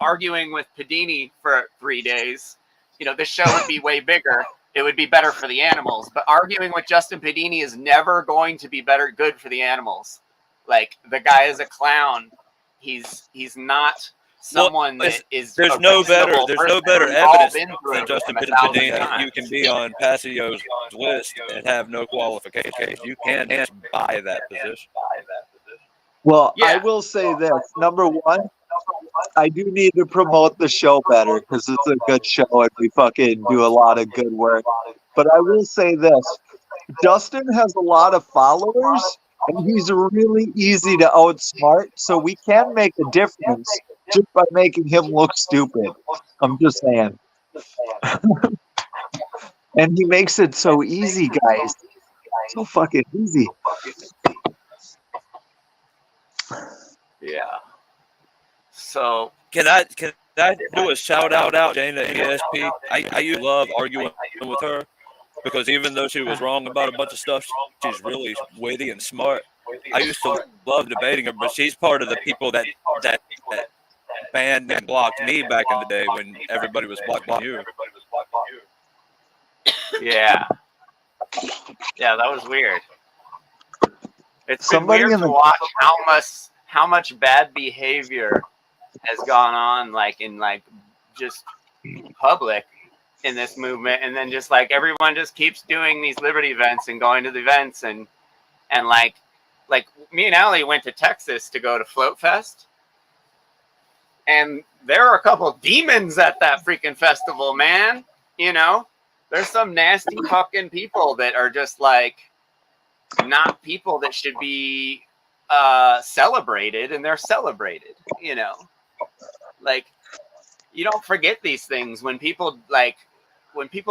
arguing with Pedini for 3 days, the show would be way bigger. It would be better for the animals. But arguing with Justin Pedini is never going to be good for the animals. Like, the guy is a clown. He's not someone that is. There's a no better reasonable person. We've all evidence been through than it Justin with him 1,000 Bedini that times. you can be on Passio's list and have no qualifications. You can't buy that position. Well, I Yeah. will say this. Number one, I do need to promote the show better because it's a good show and we fucking do a lot of good work. But I will say this. Justin has a lot of followers and he's really easy to outsmart, so we can make a difference just by making him look stupid. I'm just saying. And he makes it so easy, guys. So fucking easy. Yeah. So Can I do a shout out, Jane at ESP? I used to love arguing with her because even though she was wrong about a bunch of stuff, she's really witty and smart. I used to love debating her, but she's part of the people that banned and blocked me back in the day when everybody was blocking you. yeah, that was weird. It's been Somebody weird in to the- watch how much bad behavior has gone on, like in like just public in this movement, and then just like everyone just keeps doing these liberty events and going to the events and like me and Allie went to Texas to go to Float Fest, and there are a couple of demons at that freaking festival, man. There's some nasty fucking people that are just like not people that should be celebrated, and they're celebrated. Like, you don't forget these things when people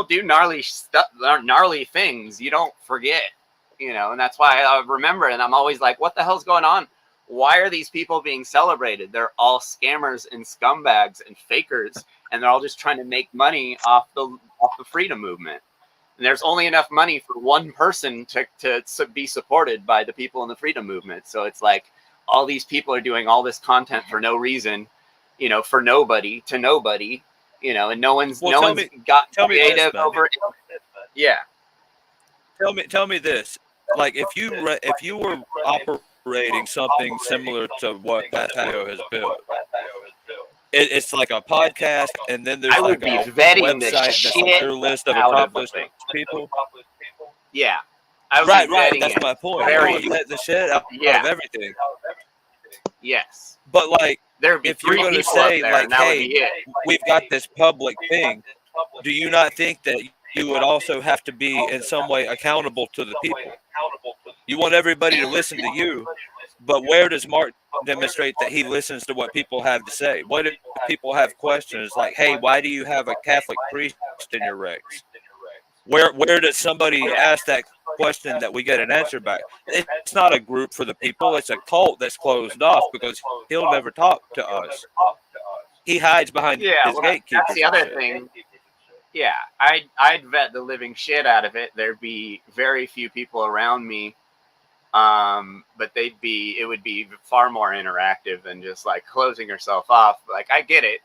do gnarly things. You don't forget, and that's why I remember. And I'm always like, what the hell's going on? Why are these people being celebrated? They're all scammers and scumbags and fakers, and they're all just trying to make money off the freedom movement. And there's only enough money for one person to be supported by the people in the freedom movement. So it's like all these people are doing all this content for no reason, for nobody to nobody, and no one's got creative over it. Yeah. Tell me this: like if you were operating something similar to what Passio has built. It's like a podcast, and then there's I would like be a vetting the website that's shit your list of a out top of the list of thing. people. Yeah. I would Right. be vetting That's it. my point. Very- I would vet the shit out Yeah. of everything. Yes. But like there'd be if you're 3 going to people up say there, like, and that would hey, be it. we've got this public thing, do you not think that you would also have to be in some way accountable to the people? You want everybody to listen to you, but where does Mark demonstrate that he listens to what people have to say? What if people have questions like, hey, why do you have a Catholic priest in your regs? Where does somebody ask that question that we get an answer back? It's not a group for the people. It's a cult that's closed off because he'll never talk to us. He hides behind Yeah, his well, gatekeepers. that's the and other shit. thing. Yeah, I'd vet the living shit out of it. There'd be very few people around me, but it would be far more interactive than just like closing yourself off. Like, I get it,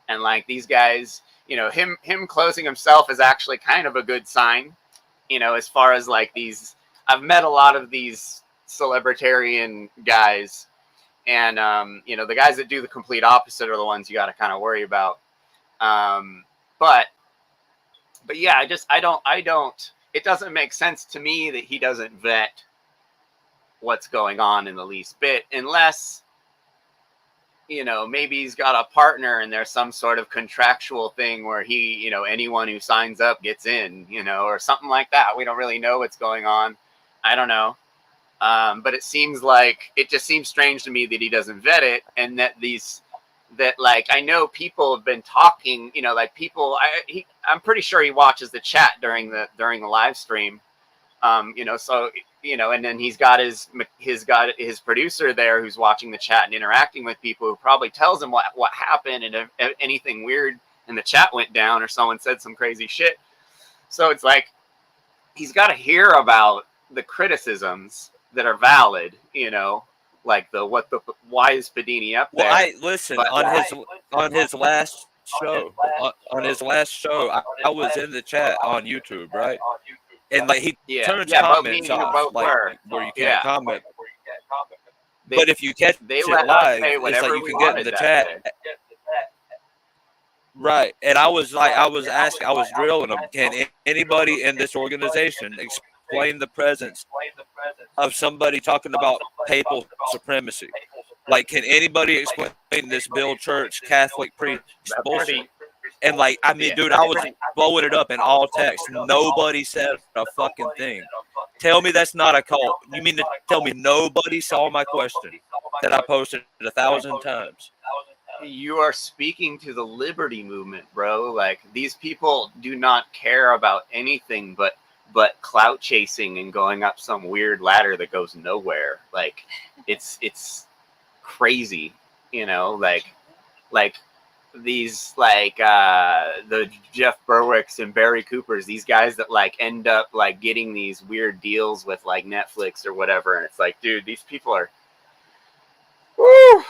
and like these guys, you know, him closing himself is actually kind of a good sign, you know, as far as like these. I've met a lot of these celebritarian guys, and you know, the guys that do the complete opposite are the ones you got to kind of worry about. But yeah, I don't. It doesn't make sense to me that he doesn't vet what's going on in the least bit, unless, you know, maybe he's got a partner and there's some sort of contractual thing where he, you know, anyone who signs up gets in, you know, or something like that. We don't really know what's going on. I don't know. But it just seems strange to me that he doesn't vet it, and that like, I know people have been talking, you know, like people, I'm pretty sure he watches the chat during the live stream. You know, so, you know, and then he's got his producer there who's watching the chat and interacting with people, who probably tells him what happened, and if anything weird in the chat went down or someone said some crazy shit. So it's like, he's got to hear about the criticisms that are valid, you know, like why is Padini up there? Well, listen, on his last show, I was in the chat on YouTube, right? And like he turns comments off, like where you can't comment. But if you catch they it let us live, say it's whatever like you we can get in wanted the that chat. day. Right. And I was drilling them. Can anybody in this organization explain the presence of somebody talking about papal supremacy? Like, can anybody explain this Bill Church Catholic priest bullshit? And like, I mean, dude, I was blowing it up in all text. Nobody said a fucking thing. Tell me that's not a cult. You mean to tell me nobody saw my question that I posted 1,000 times? You are speaking to the liberty movement, bro. Like, these people do not care about anything but clout chasing and going up some weird ladder that goes nowhere. Like, it's crazy, you know, like these, like, the Jeff Berwicks and Barry Coopers, these guys that like end up like getting these weird deals with like Netflix or whatever, and it's like, dude, these people are. Woo!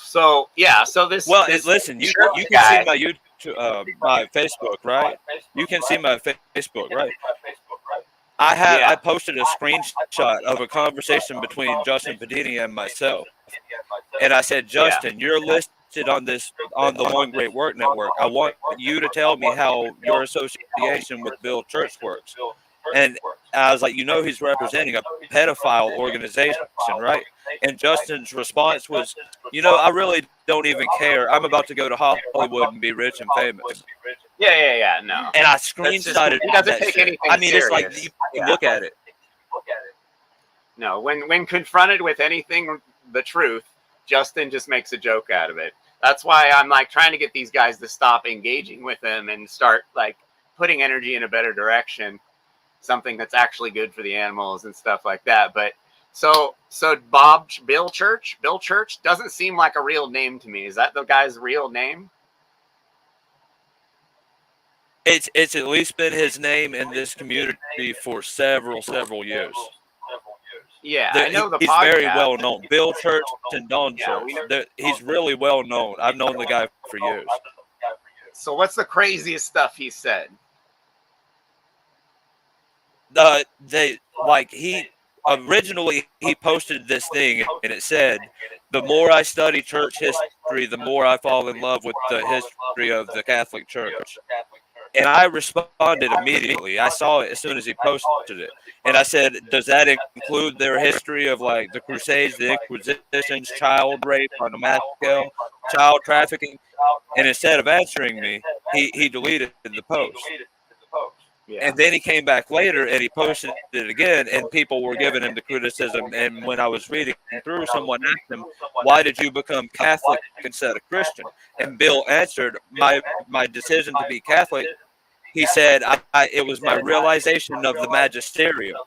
So yeah, so listen, you can see my YouTube, my Facebook, right? You can see my Facebook, right? I posted a screenshot of a conversation between Justin Padini and myself, and I said, Justin, you're listed on the One Great Work Network. I want you to tell me how your association with Bill Church works. And I was like, you know, he's representing a pedophile organization, right? And Justin's response was, you know, I really don't even care. I'm about to go to Hollywood and be rich and famous. Yeah, no. And I screenshotted. He doesn't take anything I mean, serious. it's like, you can look at it. No, when confronted with anything, the truth, Justin just makes a joke out of it. That's why I'm like trying to get these guys to stop engaging with him and start like putting energy in a better direction, something that's actually good for the animals and stuff like that. But so Bill Church doesn't seem like a real name to me. Is that the guy's real name? It's at least been his name in this community for several years. Yeah, I know he's podcast. very well known. Bill Church and Don Church. He's really well known. I've known the guy for years. So what's the craziest stuff he said? He originally posted this thing and it said, the more I study church history, the more I fall in love with the history of the Catholic Church. And I responded immediately. I saw it as soon as he posted it. And I said, does that include their history of like the Crusades, the Inquisitions, child rape on a mass scale, child trafficking? And instead of answering me, he deleted the post. Yeah. And then he came back later and he posted it again, and people were giving him the criticism. And when I was reading through, someone asked him, why did you become Catholic instead of Christian? And Bill answered, my decision to be Catholic, he said, it was my realization of the magisterium.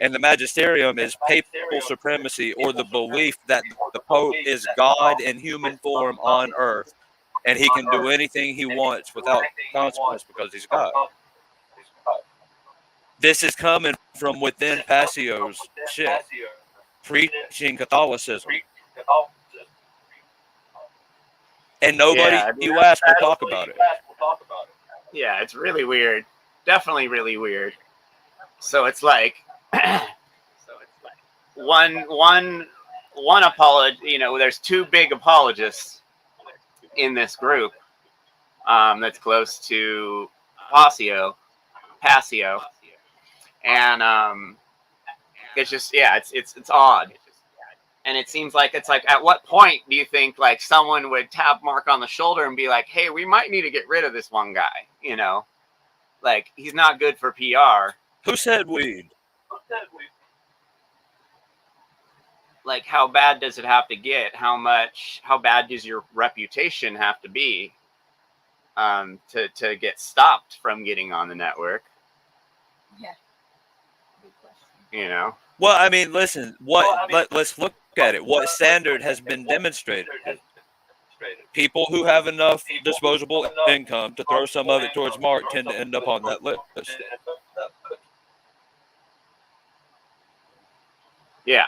And the magisterium is papal supremacy, or the belief that the Pope is God in human form on earth, and he can do anything he wants without consequence because he's God. This is coming from within Passio's shit, preaching Catholicism. And nobody you ask will talk about it. Yeah, it's really weird. Definitely really weird. So it's like one apologist, you know, there's two big apologists in this group that's close to Passio. And it's just, yeah, it's odd. And it seems like it's like, at what point do you think like someone would tap Mark on the shoulder and be like, hey, we might need to get rid of this one guy, you know? Like, he's not good for PR. Who said weed? Like, how bad does it have to get? How bad does your reputation have to be to get stopped from getting on the network? Yeah. Good question. You know? Well, I mean, listen, let's look at it. What standard has been demonstrated? People who have enough disposable income to throw some of it towards Mark tend to end up on that list. Yeah.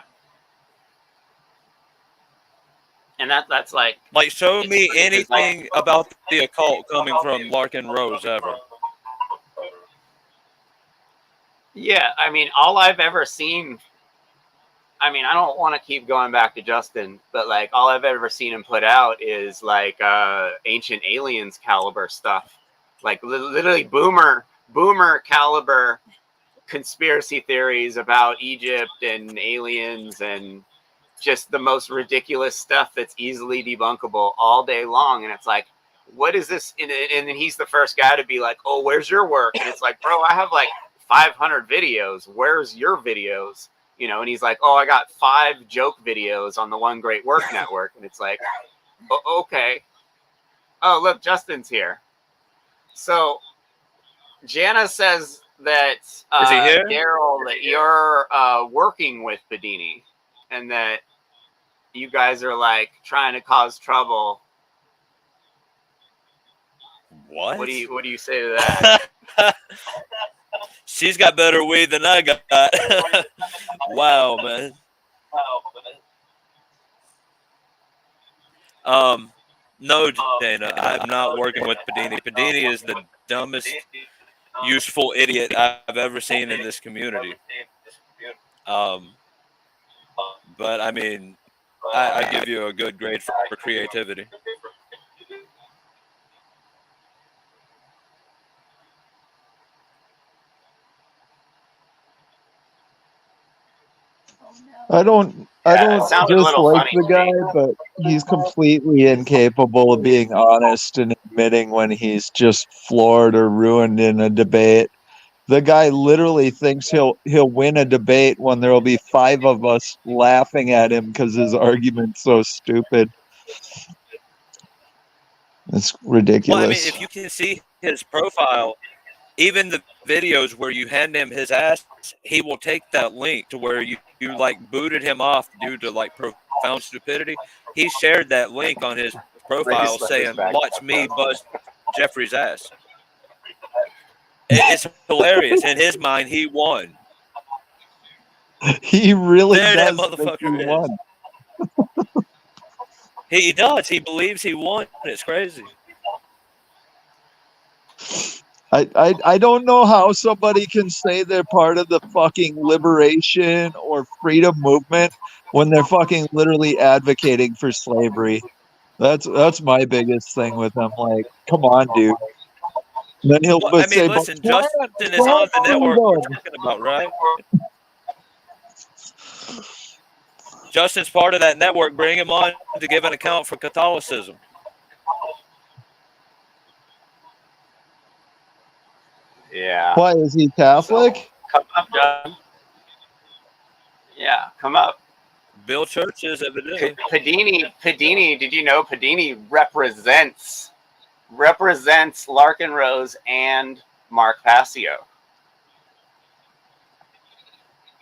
And that's like show me anything about the occult coming from Larkin Rose ever. Yeah, I mean, all I've ever seen, I mean, I don't want to keep going back to Justin, but like all I've ever seen him put out is like Ancient Aliens caliber stuff. Like literally boomer caliber conspiracy theories about Egypt and aliens and just the most ridiculous stuff that's easily debunkable all day long. And it's like, what is this? And then he's the first guy to be like, oh, where's your work? And it's like, bro, I have like 500 videos. Where's your videos? You know, and he's like, oh, I got 5 joke videos on the One Great Work Network. And it's like, okay. Oh, look, Justin's here. So Jana says that, is he here? Daryl, that you're working with Bedini and that you guys are like trying to cause trouble. What? What do you say to that? She's got better weed than I got. Wow, man. No, Dana, I'm not working with Bedini. Bedini is the dumbest, useful idiot I've ever seen in this community. But I mean, I give you a good grade for creativity. I don't sounded a just little like funny the to guy, me. but he's completely incapable of being honest and admitting when he's just floored or ruined in a debate. The guy literally thinks he'll win a debate when there'll be 5 of us laughing at him because his argument's so stupid. It's ridiculous. Well, I mean, if you can see his profile, even the videos where you hand him his ass, he will take that link to where you like booted him off due to like profound stupidity. He shared that link on his profile saying, watch me bust Jeffrey's ass. It's hilarious. In his mind, he won. He really There that does think motherfucker he is. won. He does. He believes he won. It's crazy. I don't know how somebody can say they're part of the fucking liberation or freedom movement when they're fucking literally advocating for slavery. That's my biggest thing with them. Like, come on, dude. Then he'll Well, I say, mean, listen, "But Justin is on the network we're talking about, right? Justin's part of that network. Bring him on to give an account for Catholicism. Yeah. Why is he Catholic? Come up, John. Yeah, come up. Bill Churches, evidently. Padini, did you know Padini represents Larkin Rose and Mark Passio?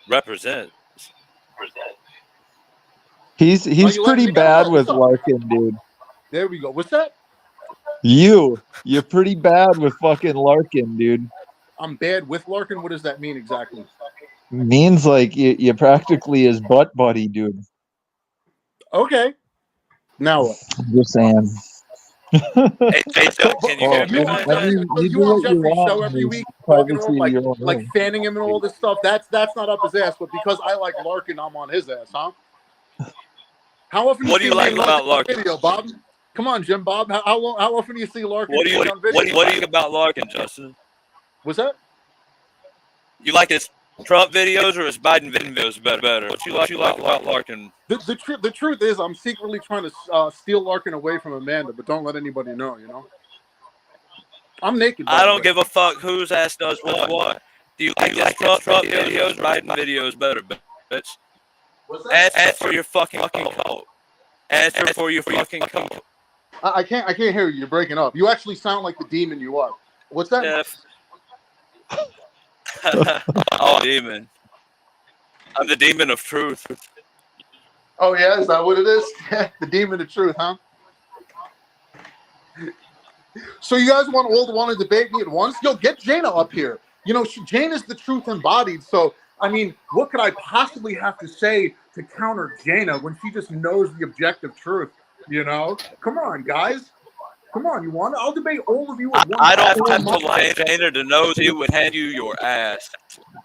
Represent. He's pretty bad with Larkin, dude. There we go. What's that? You're pretty bad with fucking Larkin, dude. I'm bad with Larkin. What does that mean exactly? Means like you practically his butt buddy, dude. Okay. Now what? I'm just saying. Hey, Doug, can you hear me? You on Jeffrey's show every week, talking to him, like fanning him and all this stuff. That's not up his ass. But because I like Larkin, I'm on his ass, huh? How often? What do you like about Larkin? Video, Bob? Come on, Jim Bob. How often do you see Larkin? What do you like about Larkin, Justin? What's that? You like his Trump videos or his Biden videos better? What you like about Larkin? The truth is, I'm secretly trying to steal Larkin away from Amanda, but don't let anybody know. You know, I'm naked. I don't give a fuck whose ass does what. Do you like his Trump videos, Biden videos better, bitch? Ask for your fucking cult. Answer for your fucking cult. I can't hear you. You're breaking up. You actually sound like the demon you are. What's that? Oh, demon. I'm the demon of truth. Oh, yeah? Is that what it is? The demon of truth, huh? So you guys want to debate me at once? Yo, get Jaina up here. You know, Jane is the truth embodied. So, I mean, what could I possibly have to say to counter Jaina when she just knows the objective truth? You know? Come on, guys. Come on, you want it? I'll debate all of you at once. I don't have to like Jaina to know she would hand you your ass.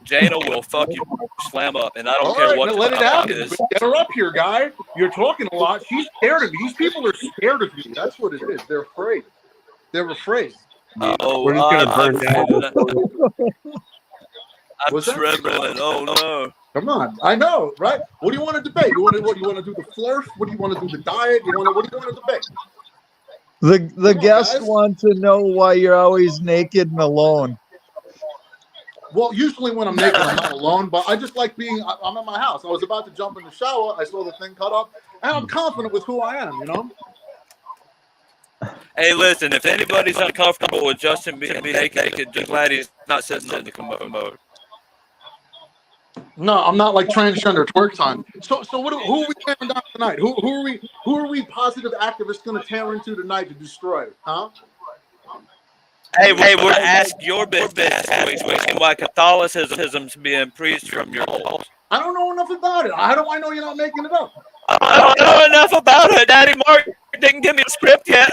Jaina will fuck you, slam up, and I don't care what. Let it happen. Get her up here, guy. You're talking a lot. She's scared of me. These people are scared of me. That's what it is. They're afraid. They're afraid. We're just gonna burn down. I'm trembling. Oh no. Come on. I know, right? What do you want to debate? You want to do the flirt? What do you want to do the diet? What do you want to debate? The guest wants to know why you're always naked and alone. Well, usually when I'm naked, I'm not alone, but I just like I'm at my house. I was about to jump in the shower. I saw the thing cut up, and I'm confident with who I am, you know? Hey, listen, if anybody's uncomfortable with Justin being naked, just glad he's not sitting in the commode. No, I'm not like transgender twerk time. So who are we tearing down tonight? Who are we positive activists going to tear into tonight to destroy? Huh? Hey, we're asking your business why Catholicism's being preached from your homes. I don't know enough about it. How do I know you're not making it up? I don't know enough about it. Daddy Mark didn't give me a script yet.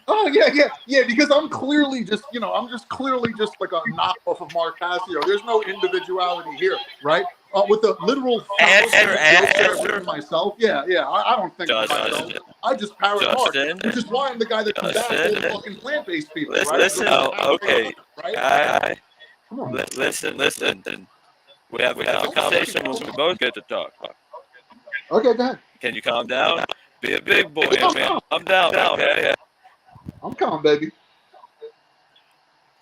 Oh yeah. Because I'm clearly just, I'm just clearly just like a knockoff of Mark Passio. There's no individuality here, right? With the literal answer myself. Yeah. I don't think of myself. I just parrot Mark, which is why I'm the guy that comes back all the fucking plant-based people. Right? Listen, okay. Right? Come on. Listen. We have a conversation when we both get to talk. Okay, go ahead. Can you calm down? Be a big boy, man. I'm down, okay? I'm calm, baby.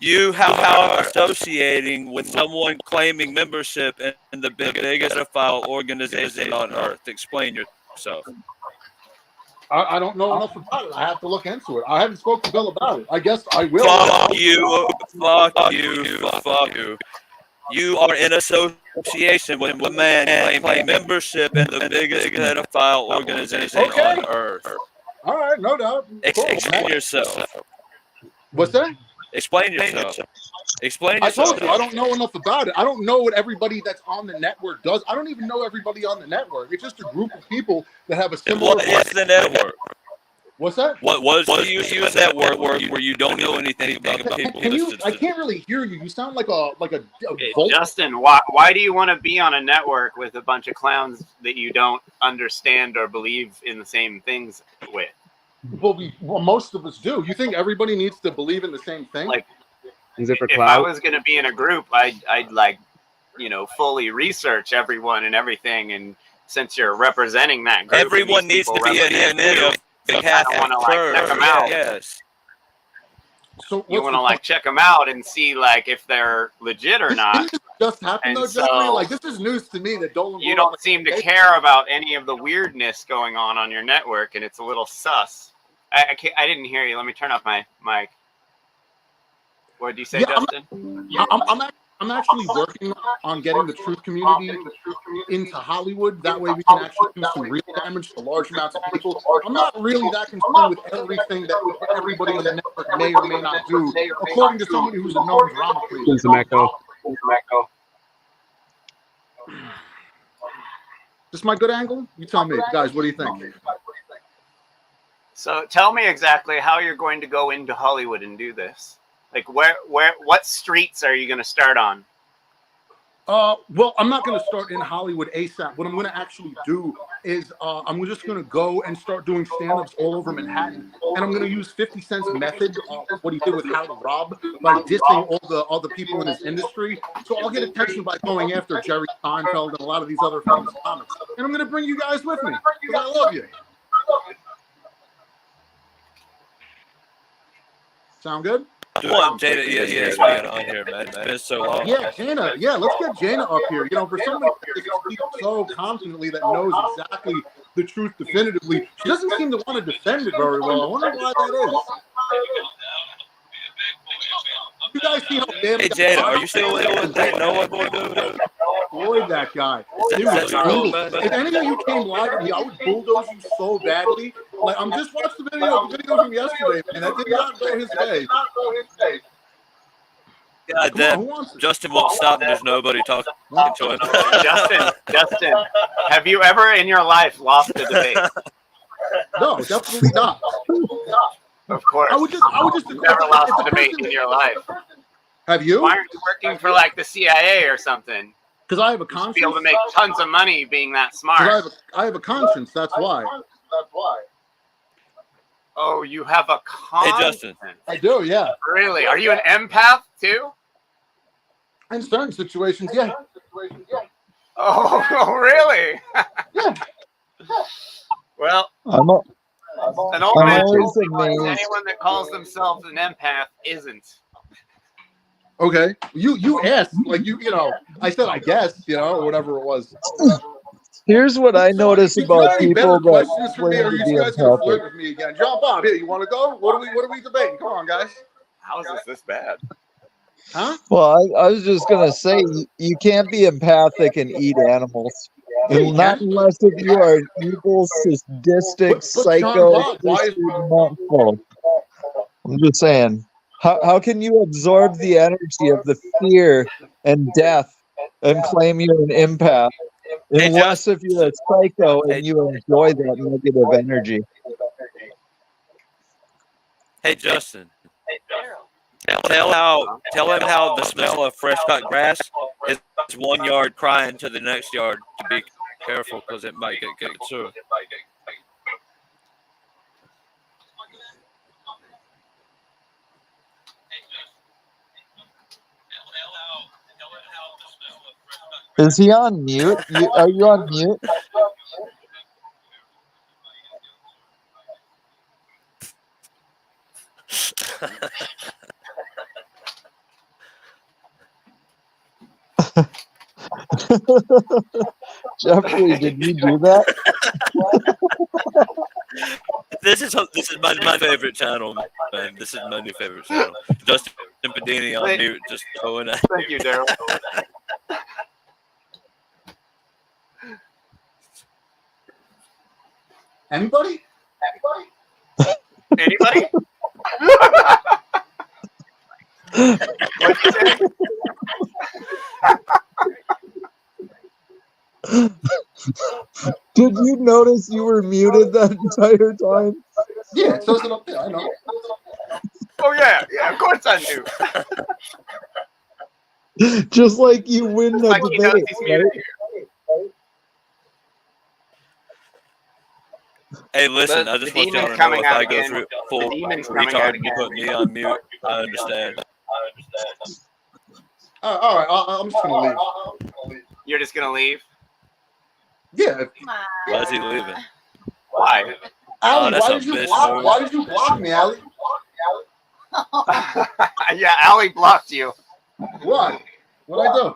You are associating with someone claiming membership in the biggest pedophile organization on earth. Explain yourself. I don't know enough about it. I have to look into it. I haven't spoken to Bill about it. I guess I will. Fuck you. You are in association with a man claiming membership in the biggest pedophile organization on earth. All right, no doubt. Explain yourself. What's that? Explain yourself. I told you, I don't know enough about it. I don't know what everybody that's on the network does. I don't even know everybody on the network. It's just a group of people that have a similar... What is the network? What's that? What was the use network where you don't know anything about the people? I can't really hear you. You sound like a Justin, why do you want to be on a network with a bunch of clowns that you don't understand or believe in the same things with? Well, most of us do. You think everybody needs to believe in the same thing? Like, Is it for if I clout? was going to be in a group, I'd like, fully research everyone and everything. And since you're representing that group, Everyone needs to be in DNA of the I don't want to like check them out. Yes. So You want to like check them out and see like if they're legit or not. Didn't this just happened though, And Jeffrey? so- Like this is news to me that Dolan. You don't seem to care about any of the weirdness going on your network, and it's a little sus. I didn't hear you. Let me turn off my mic. What did you say, Yeah, Justin? I'm actually working on getting the truth community into Hollywood. That way we can actually do some real damage to large amounts of people. I'm not really that concerned with everything that everybody on the network may or may not do, according to somebody who's a known drama queen. There's some echo. This my good angle? You tell me, guys. What do you think? So tell me exactly how you're going to go into Hollywood and do this. Like what streets are you going to start on? Well, I'm not going to start in Hollywood ASAP. What I'm going to actually do is I'm just going to go and start doing stand-ups all over Manhattan, and I'm going to use 50 Cent's method, what he did with How to Rob, by dissing all the people in his industry. So I'll get attention by going after Jerry Seinfeld and a lot of these other famous comics, and I'm going to bring you guys with me because I love you. Sound good? Jada, yes, being on here, man. It's been so long. Yeah, Jana. Yeah, let's get Jana up here. You know, for somebody that speaks so confidently that knows exactly the truth definitively, she doesn't seem to want to defend it very well. I wonder why that is. You guys see how bad? Hey, Jada, are you still with that No One Boy dude? Boy, that guy. He That's was your brutal. man. If any of you came live with me, I would bulldoze you so badly. Like, I'm just watching the video from yesterday, and that did not go his way. God Come on, damn. who wants it? Justin won't stop, and there's nobody talking to him. Justin, have you ever in your life lost a debate? No, definitely not. Of course. I would just You've never lost it's a debate in your life. Have you? Why aren't you working for like the CIA or something? Because I have a You should conscience. be able to make tons of money being that smart. I have a conscience. That's why. Oh, you have a Hey, conscience. Justin. I do. Yeah. Really? Are you an empath too? In certain situations, yeah. Oh, really? Yeah. Well, I'm an old I'm man always told me once, amazed. anyone that calls themselves an empath isn't. Okay. You asked, like you know. I said I guess, or whatever it was. Here's what I notice Do you about have any better people that questions for me, or claim are to be you guys gonna empathic. flirt with me again? Jump on here. You want to go? What are we debating? Come on, guys. How is this bad? Huh? Well, I was just gonna say you can't be empathic and eat animals. You Not can. unless if you are an evil, sadistic, But John psycho, Bob, why is- monthful. I'm just saying. How can you absorb the energy of the fear and death and claim you're an empath? Hey, Unless if you're a psycho and you enjoy that negative energy. Hey, Justin. Tell him how the smell of fresh cut grass is 1 yard crying to the next yard to be careful because it might get too. Is he on mute? Are you on mute? Jeffrey, did you do that? This is my favorite channel, man. This is my new favorite channel. Justin Padini on mute, just going at. Thank you, Daryl. Anybody? Anybody? What'd you say? Did you notice you were muted that entire time? Yeah, it says it up there. I know. Oh yeah, of course I knew. Just like you win the Like he knows debate, he's right? muted here. Hey, listen, The I just want y'all demon's to know coming if out I go again. through The full demon's coming out retard and you again. put me on mute, I understand. All right, I'm just gonna leave. You're just gonna leave? Yeah. Why is he leaving? Why? Allie, that's why a did you bitch block? move. Why did you block me, Allie? Yeah, Allie blocked you. What? What'd I do?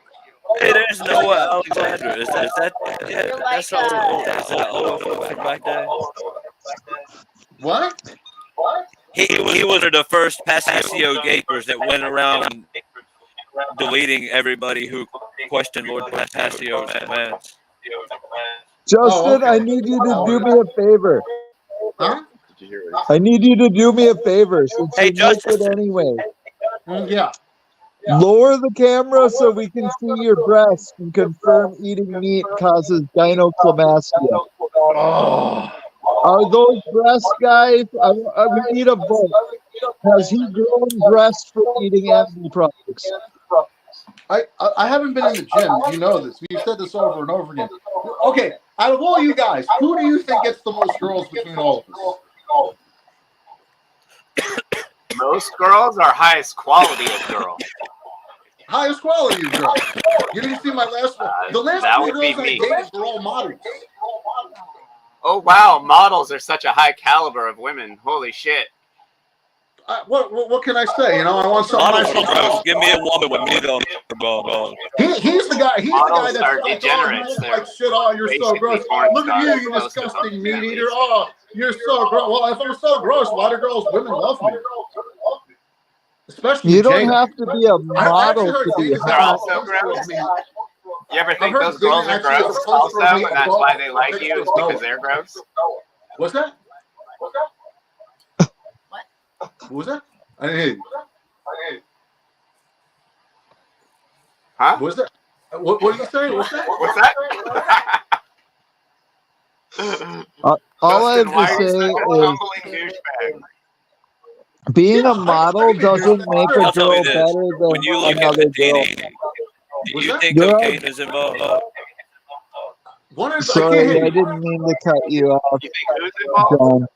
Hey, there's Noah Alexander. Is that yeah, You're that's like, old. Is that old from back then? What? He was one of the first Passio gapers that went around deleting everybody who questioned Lord Passio's commands. Justin, okay. I need you to do me a favor. Huh? I need you to do me a favor since Hey, you're naked Justin. anyway. Yeah. Lower the camera so we can see your breasts and confirm eating meat causes gynecomastia. Oh. Are those breasts, guys? We need a vote. Has he grown breasts from eating animal products? I haven't been in the gym. You know this. We've said this over and over again. Okay, out of all you guys, who do you think gets the most girls between all of us? Most girls are highest quality of girls. Highest quality of girls. You didn't see my last one. The last That three would be girls I me. dated were all models. Oh wow, models are such a high caliber of women. Holy shit. What can I say? You know, I want something Models nice. are gross. Give me a woman with meat on her bone. He's the guy. He's the guy Models that's are like, oh, you degenerates. look They're like shit. Oh, you're so basically gross. porn Look at stars, you, you most of them, disgusting at meat least. eater. Oh, you're so gross. Well, if I'm so gross, why do women love me? Especially You don't Jada. have to be a I actually model heard to be Jada's They're hot. also gross. You ever think heard those Jada girls are actually has a gross poster of also, me and that's above why they a like picture you, of is because Noah. they're gross? What's that? What? What was that? I didn't hear you. Huh? What was that? What did you say? What's that? What's that? All I have Justin, why to are you say such a is tumbling douchebag? being Yeah, a model doesn't make a I'll tell you girl this. better than When you look at another the girl. dating, do What's you that? think You're cocaine is involved? I can't Sorry, hear I you. didn't mean to cut you off, You think who's involved? John.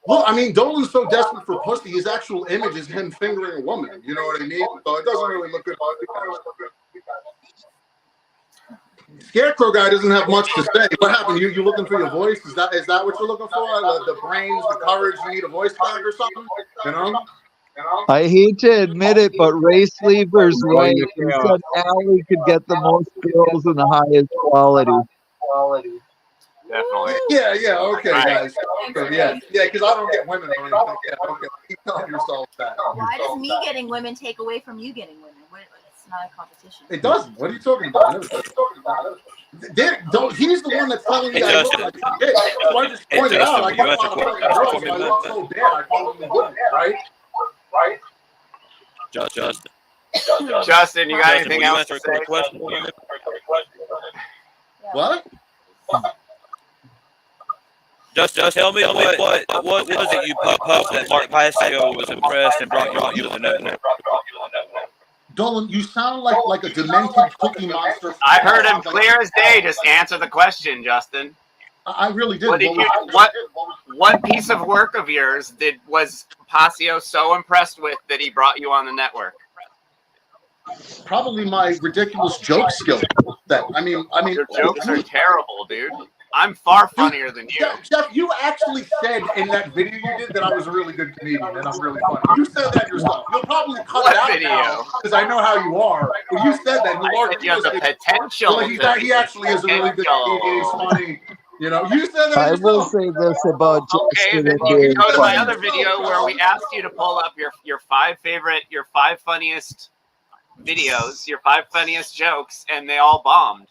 Well, I mean, Dolan's so desperate for pussy, his actual image is him fingering a woman. You know what I mean? So it doesn't really look good. Scarecrow guy doesn't have much to say. What happened? You looking for your voice? Is that what you're looking for? The brains, the courage, you need a voice back or something? You know? I hate to admit it, but Ray Sleeper's Oh, right. you He missed said Allie could get the most girls and the highest quality. Definitely. Yeah, okay, Right. guys. Okay, yeah, because I don't get women or anything. Yeah, okay. Keep telling yourself that. Why does me getting women take away from you getting women? It's not a competition. It doesn't. What are you talking about? He's the one that's telling me Hey, I look Justin. like shit. So I just Hey, pointed out Justin, I will you got a answer lot of fucking answer girls. for If me, I man? look so bad, I probably wouldn't, right? Justin. Justin, you got Justin, anything will you else answer to a quick say? question? What? Just tell me what was it you posted that Mark Passio was impressed and brought you on to the network? Dolan, you sound like a demented cookie monster. I heard him clear as day. Just answer the question, Justin. I really did. What did you? What piece of work of yours was Passio so impressed with that he brought you on the network? Probably my ridiculous joke skill. I mean, Your jokes are terrible, dude. I'm far funnier than you. Jeff, you actually said in that video you did that I was a really good comedian and I'm really funny. You said that yourself. You'll probably cut it out now because I know how you are. But you said that. I said you have the potential. He actually is a really good comedian. He's funny. You know, you said that I will yourself. say this about Okay, Justin then and you being can go to my funny. other video where we asked you to pull up your five funniest videos, your 5 funniest jokes, and they all bombed.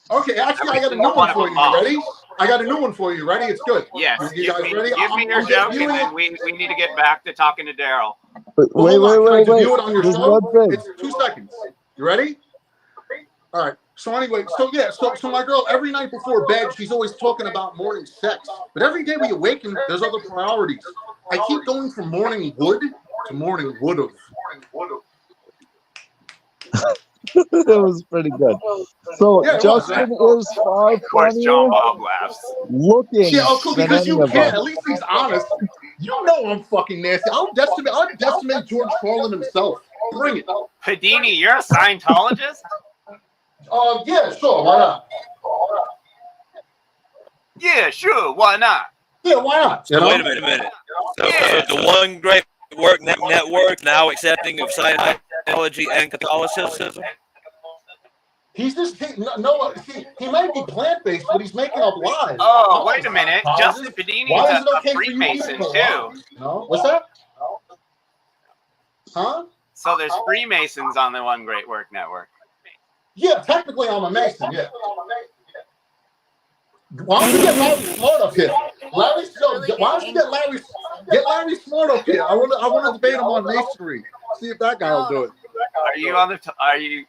Okay, actually, I got a new one for you. You ready? I got a new one for you. Ready? It's good. Yes. You guys ready? Give me your joke, and then we need to get back to talking to Daryl. Wait. Debut it on your There's show? one thing. It's 2 seconds. You ready? All right. So anyway, so my girl, every night before bed, she's always talking about morning sex. But every day we awaken, there's other priorities. I keep going from morning wood to morning wood of. It was pretty good. So Yeah, it was, Justin man. is far Of course, funnier John Bob laughs. looking Shit, oh, cool, than because any you of can't. us. At least he's honest. You know I'm fucking nasty. I'll decimate George Carlin himself. Bring it. Padini, you're a Scientologist? Yeah, sure, why not? Yeah, sure. Why not? Yeah, why not? You So know? wait a minute. So the One Great Work Network now accepting of Scientology and Catholicism. He's just he might be plant-based, but he's making up lies. Oh, wait a minute. Justin Padini Why is is it okay a for you Freemason, people to too. lie? No, what's that? Huh? So there's Freemasons on the One Great Work Network. Yeah, technically I'm a Mason. Yeah. Why don't we get Larry Smart up here? Why don't you get Larry Smart up here? I want to debate him on masonry. See if that guy will do it. Are you on the? Are you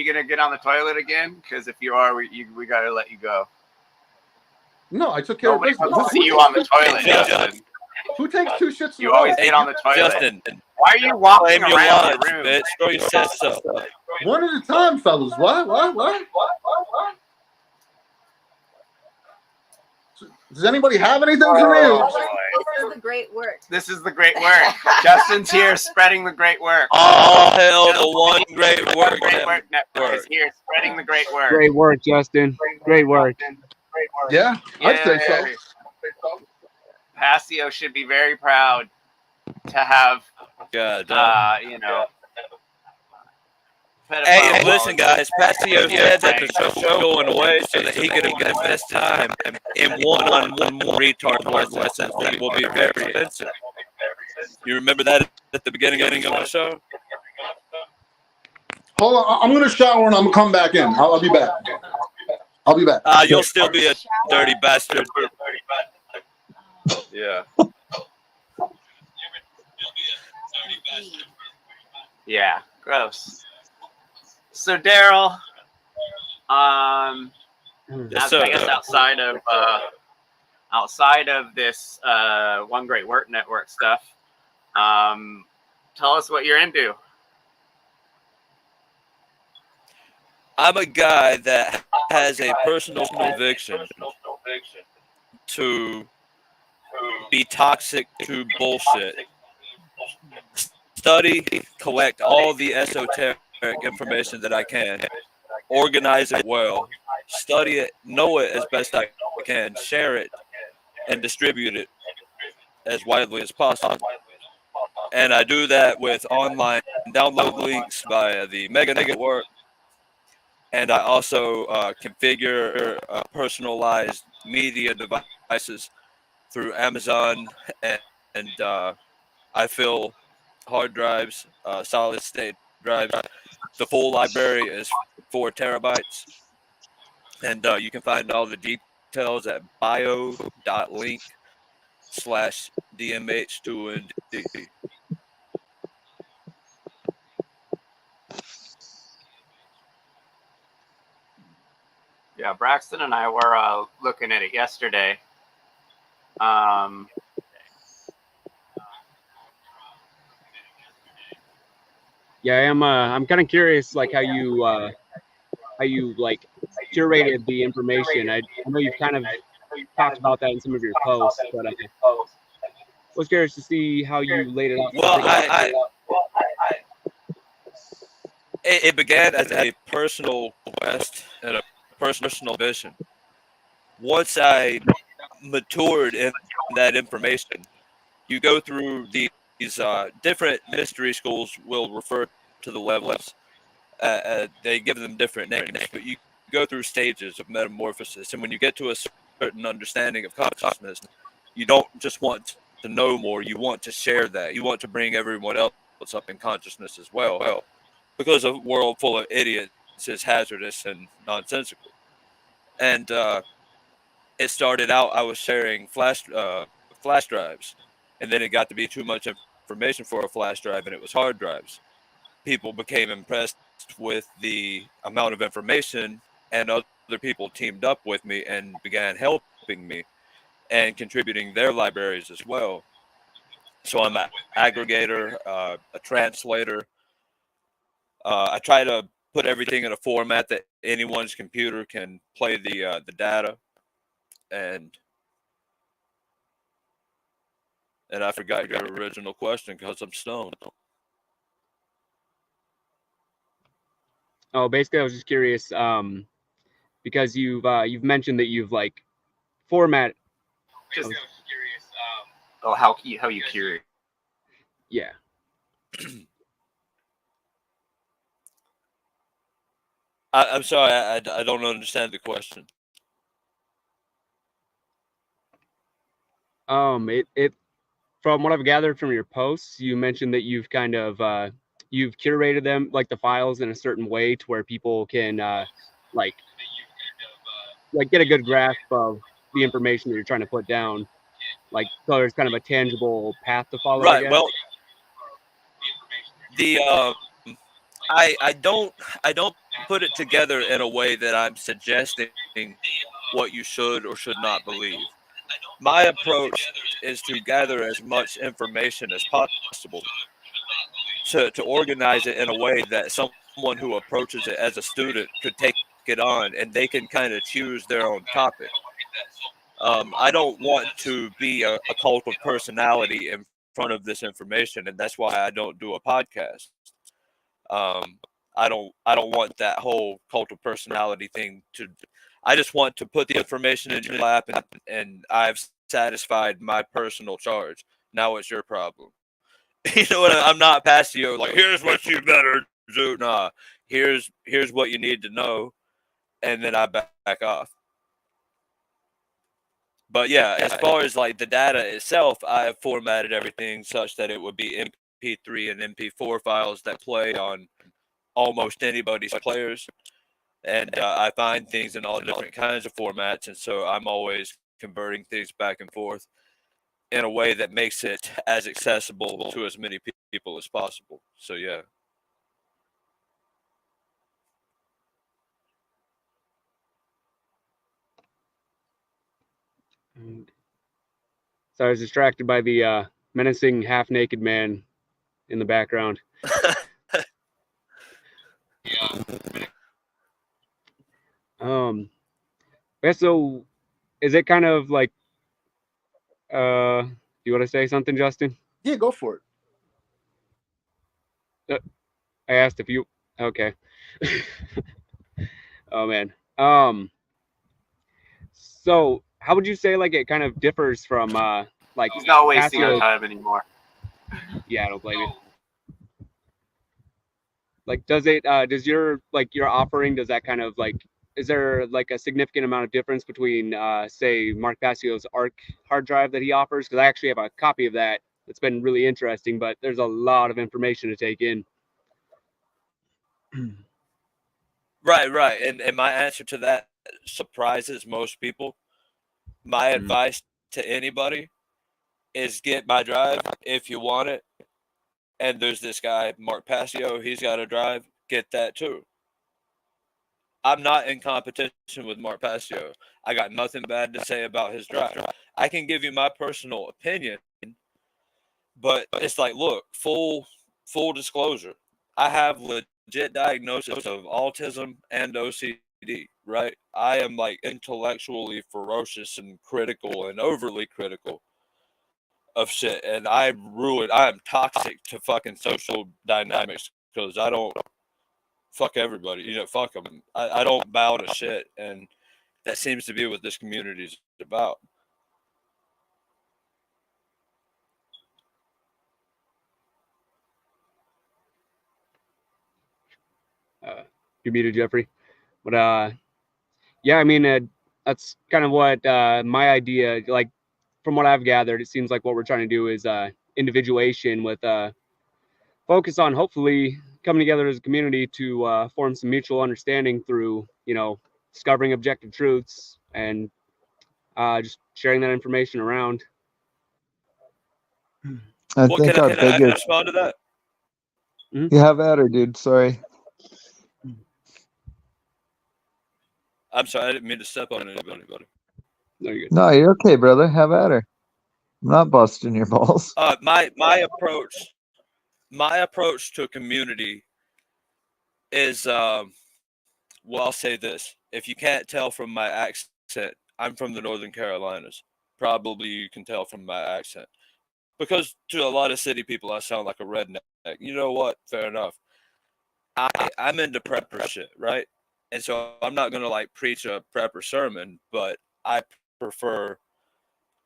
gonna get on the toilet again? Because if you are, we gotta let you go. No, I took care Nobody of business. wants to see you on the toilet, Justin. Who takes 2 shits in You a row? always get on the toilet. Justin, Why are you walking claim your around lunch, the room? bitch. Throw your sets up. One at a time, fellas. What? Does anybody have anything for me? Oh, This is the great work. This is the great work. Justin's here spreading the great work. All hail the One Great Work Great Work Network Network. is here spreading the great work. Great work, Justin. Great work. Yeah, I'd say so. Passio should be very proud to have, God, you know. Hey, listen, guys. Passio said that the show's going away so that he could invest time in one-on-one retard voice lessons that will be very expensive. You remember that at the beginning of the show? Hold on, I'm gonna shower and I'm gonna come back in. I'll be back. I'll be back. You'll still be a dirty bastard. Yeah. Yeah, gross. So Daryl, Yes, sir. I guess outside of this One Great Work Network stuff, tell us what you're into. I'm a guy that has a personal conviction to be toxic to bullshit. Study, collect all the esoteric information that I can, organize it well, study it, know it as best I can, share it, and distribute it as widely as possible. And I do that with online download links via the Mega Network. And I also configure personalized media devices through Amazon, and I fill hard drives, solid state drives. The full library is 4 terabytes, and you can find all the details at bio.link/DMH2ND. Yeah, Braxton and I were looking at it yesterday. Yeah, I'm kind of curious, like how you like curated the information. I know you've kind of talked about that in some of your posts, but I was curious to see how you laid it out. Well, it began as a personal quest and a personal vision. Once I matured in that information, you go through these different mystery schools will refer to the levels. They give them different names, but you go through stages of metamorphosis. And when you get to a certain understanding of consciousness, you don't just want to know more, you want to share that. You want to bring everyone else up in consciousness as well. Because a world full of idiots is hazardous and nonsensical. And it started out, I was sharing flash drives, and then it got to be too much information for a flash drive, and it was hard drives. People became impressed with the amount of information, and other people teamed up with me and began helping me and contributing their libraries as well. So I'm an aggregator, a translator. I try to put everything in a format that anyone's computer can play the data, and I forgot your original question because I'm stoned. Oh, basically, I was just curious, because you've mentioned that you've like format. Just, oh, how you curate? Yeah. I'm sorry, I don't understand the question. It from what I've gathered from your posts, you mentioned that you've kind of you've curated them, like the files, in a certain way to where people can like get a good grasp of the information that you're trying to put down. Like, so there's kind of a tangible path to follow. Right. Well, the I don't put it together in a way that I'm suggesting what you should or should not believe. My approach is to gather as much information as possible to organize it in a way that someone who approaches it as a student could take it on, and they can kind of choose their own topic. I don't want to be a cult of personality in front of this information, and that's why I don't do a podcast. I don't want that whole cult of personality thing to. I just want to put the information in your lap, and I've satisfied my personal charge. Now it's your problem. You know what? I'm not Passio. Like, here's what you better do. Nah, here's what you need to know, and then I back off. But yeah, as far as like the data itself, I have formatted everything such that it would be MP3 and MP4 files that play on almost anybody's players. And I find things in all different kinds of formats, and so I'm always converting things back and forth in a way that makes it as accessible to as many people as possible. So yeah. So I was distracted by the menacing half-naked man in the background. Yeah, so is it kind of like, do you want to say something, Justin? Yeah, go for it. I asked if you, okay. Oh man. So how would you say like it kind of differs from like he's not wasting our time anymore. Yeah, I don't blame you. Like, does it does your offering, does that kind of like, is there like a significant amount of difference between say Mark Passio's ARC hard drive that he offers? Because I actually have a copy of that. It's been really interesting, but there's a lot of information to take in. Right. And my answer to that surprises most people. My advice to anybody is get my drive if you want it. And there's this guy, Mark Passio, he's got a drive, get that too. I'm not in competition with Mark Passio. I got nothing bad to say about his drive. I can give you my personal opinion, but it's like, look, full disclosure. I have legit diagnosis of autism and OCD, right? I am like intellectually ferocious and critical and overly critical of shit, and I am toxic to fucking social dynamics because I don't fuck everybody, you know, fuck them. I don't bow to shit, and that seems to be what this community is about. You're muted, Jeffrey. But yeah, I mean, that's kind of what my idea, like from what I've gathered, it seems like what we're trying to do is individuation with focus on hopefully coming together as a community to form some mutual understanding through, you know, discovering objective truths and just sharing that information around. I think our can I biggest. respond to that? You have at her, dude. Sorry. I'm sorry, I didn't mean to step on anybody. No, you're good. No, you're okay, brother. Have at her. I'm not busting your balls. My approach to a community is well, I'll say this: if you can't tell from my accent, I'm from the Northern Carolinas. Probably you can tell from my accent because to a lot of city people, I sound like a redneck. You know what? Fair enough. I'm into prepper shit, right? And so I'm not gonna like preach a prepper sermon, but I prefer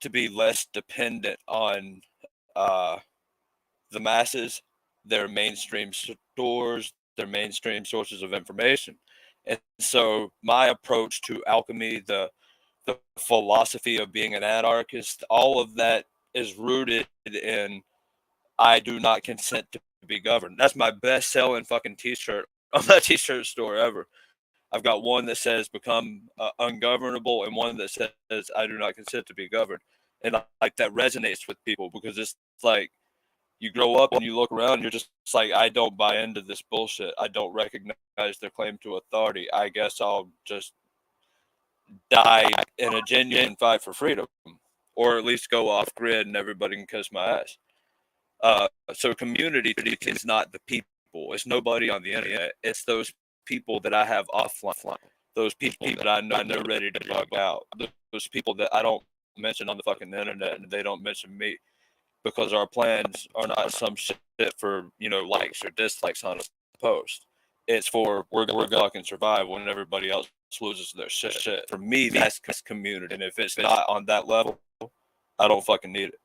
to be less dependent on uh, the masses, their mainstream stores, their mainstream sources of information. And so my approach to alchemy, the philosophy of being an anarchist, all of that is rooted in I do not consent to be governed. That's my best selling fucking t-shirt on that t-shirt store ever. I've got one that says become ungovernable and one that says I do not consent to be governed. And like that resonates with people because it's like you grow up and you look around and you're just like, I don't buy into this bullshit. I don't recognize their claim to authority. I guess I'll just die in a genuine fight for freedom, or at least go off grid and everybody can kiss my ass. So community is not the people. It's nobody on the internet. It's those people that I have offline. Those people that I know they're ready to bug out. Those people that I don't mention on the fucking internet and they don't mention me because our plans are not some shit for, likes or dislikes on a post. It's for we're gonna fucking survive when everybody else loses their shit. For me, that's community. And if it's not on that level, I don't fucking need it.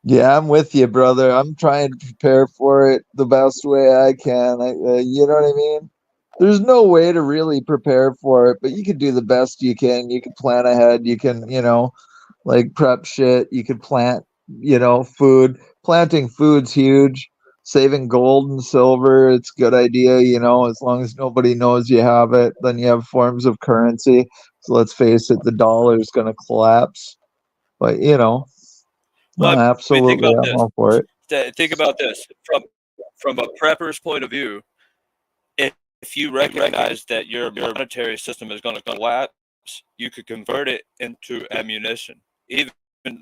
Yeah, I'm with you, brother. I'm trying to prepare for it the best way I can. You know what I mean? There's no way to really prepare for it, but you can do the best you can. You can plan ahead. You can, like prep shit. You could plant, food. Planting food's huge. Saving gold and silver, it's a good idea, as long as nobody knows you have it. Then you have forms of currency. So let's face it, the dollar is going to collapse. But, Well, I mean, think absolutely, about I'm this. all for it. Think about this from a prepper's point of view. If you recognize that your monetary system is going to collapse, you could convert it into ammunition. Even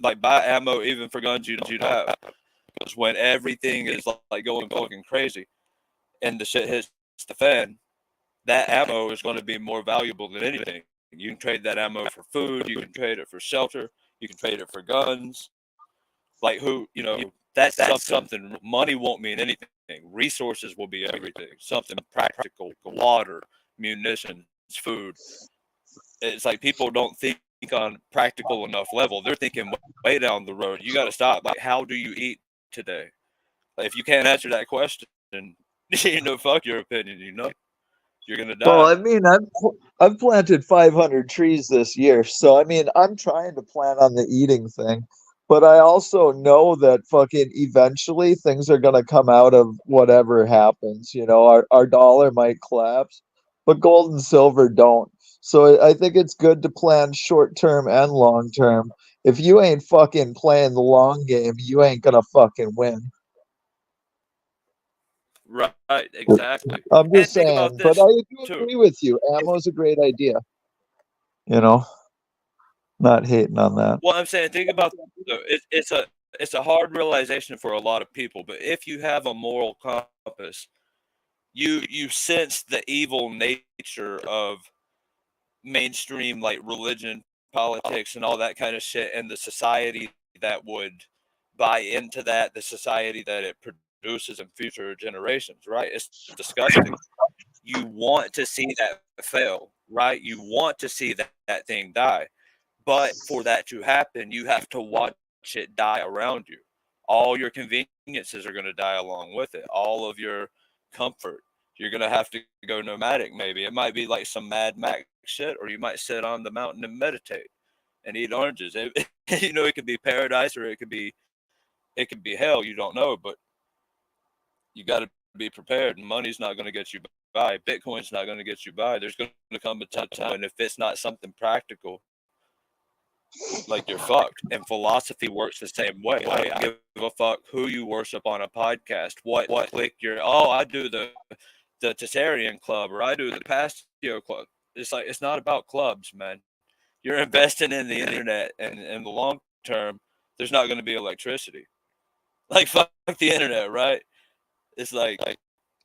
like buy ammo, even for guns you don't have. Because when everything is like going fucking crazy, and the shit hits the fan, that ammo is going to be more valuable than anything. You can trade that ammo for food. You can trade it for shelter. You can trade it for guns. Like that's something. Money won't mean anything. Resources will be everything. Something practical, water, munitions, food. It's like people don't think on practical enough level. They're thinking way down the road. You got to stop. Like, how do you eat today? Like, if you can't answer that question, fuck your opinion. You're gonna Well, die. I mean, I've planted 500 trees this year, so I mean, I'm trying to plan on the eating thing, but I also know that fucking eventually things are gonna come out of whatever happens. Our dollar might collapse, but gold and silver don't. So I think it's good to plan short term and long term. If you ain't fucking playing the long game, you ain't gonna fucking win. Right, exactly. I'm And just think about saying, but this I do too. agree with you. Ammo's a great idea. You know. Not hating on that. Well, I'm saying, think about it's a hard realization for a lot of people. But if you have a moral compass, you sense the evil nature of mainstream like religion, politics, and all that kind of shit, and the society that would buy into that, the society that it produces in future generations. Right? It's disgusting. You want to see that fail, right? You want to see that thing die. But for that to happen, you have to watch it die around you. All your conveniences are going to die along with it. All of your comfort. You're going to have to go nomadic, maybe. It might be like some Mad Max shit, or you might sit on the mountain and meditate and eat oranges. It could be paradise or it could be hell. You don't know, but you got to be prepared. And money's not going to get you by. Bitcoin's not going to get you by. There's going to come a time, and if it's not something practical, like you're fucked. And philosophy works the same way. I don't give a fuck who you worship on a podcast. What click I do the Tessarian Club or I do the Passio Club. It's like it's not about clubs, man. You're investing in the internet, and in the long term, there's not going to be electricity. Like fuck the internet, right? It's like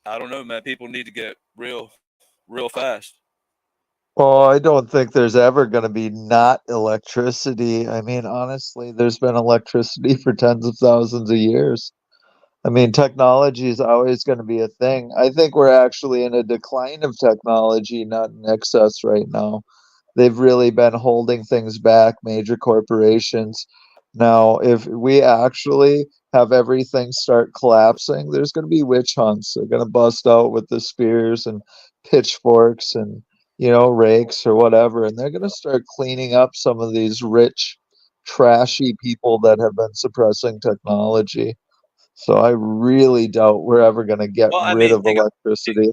I don't know, man. People need to get real fast. Well, I don't think there's ever going to be not electricity. I mean, honestly, there's been electricity for tens of thousands of years. I mean, technology is always going to be a thing. I think we're actually in a decline of technology, not in excess right now. They've really been holding things back, major corporations. Now, if we actually have everything start collapsing, there's going to be witch hunts. They're going to bust out with the spears and pitchforks and, rakes or whatever. And they're going to start cleaning up some of these rich, trashy people that have been suppressing technology. So I really doubt we're ever going to get Well, I rid mean, of electricity.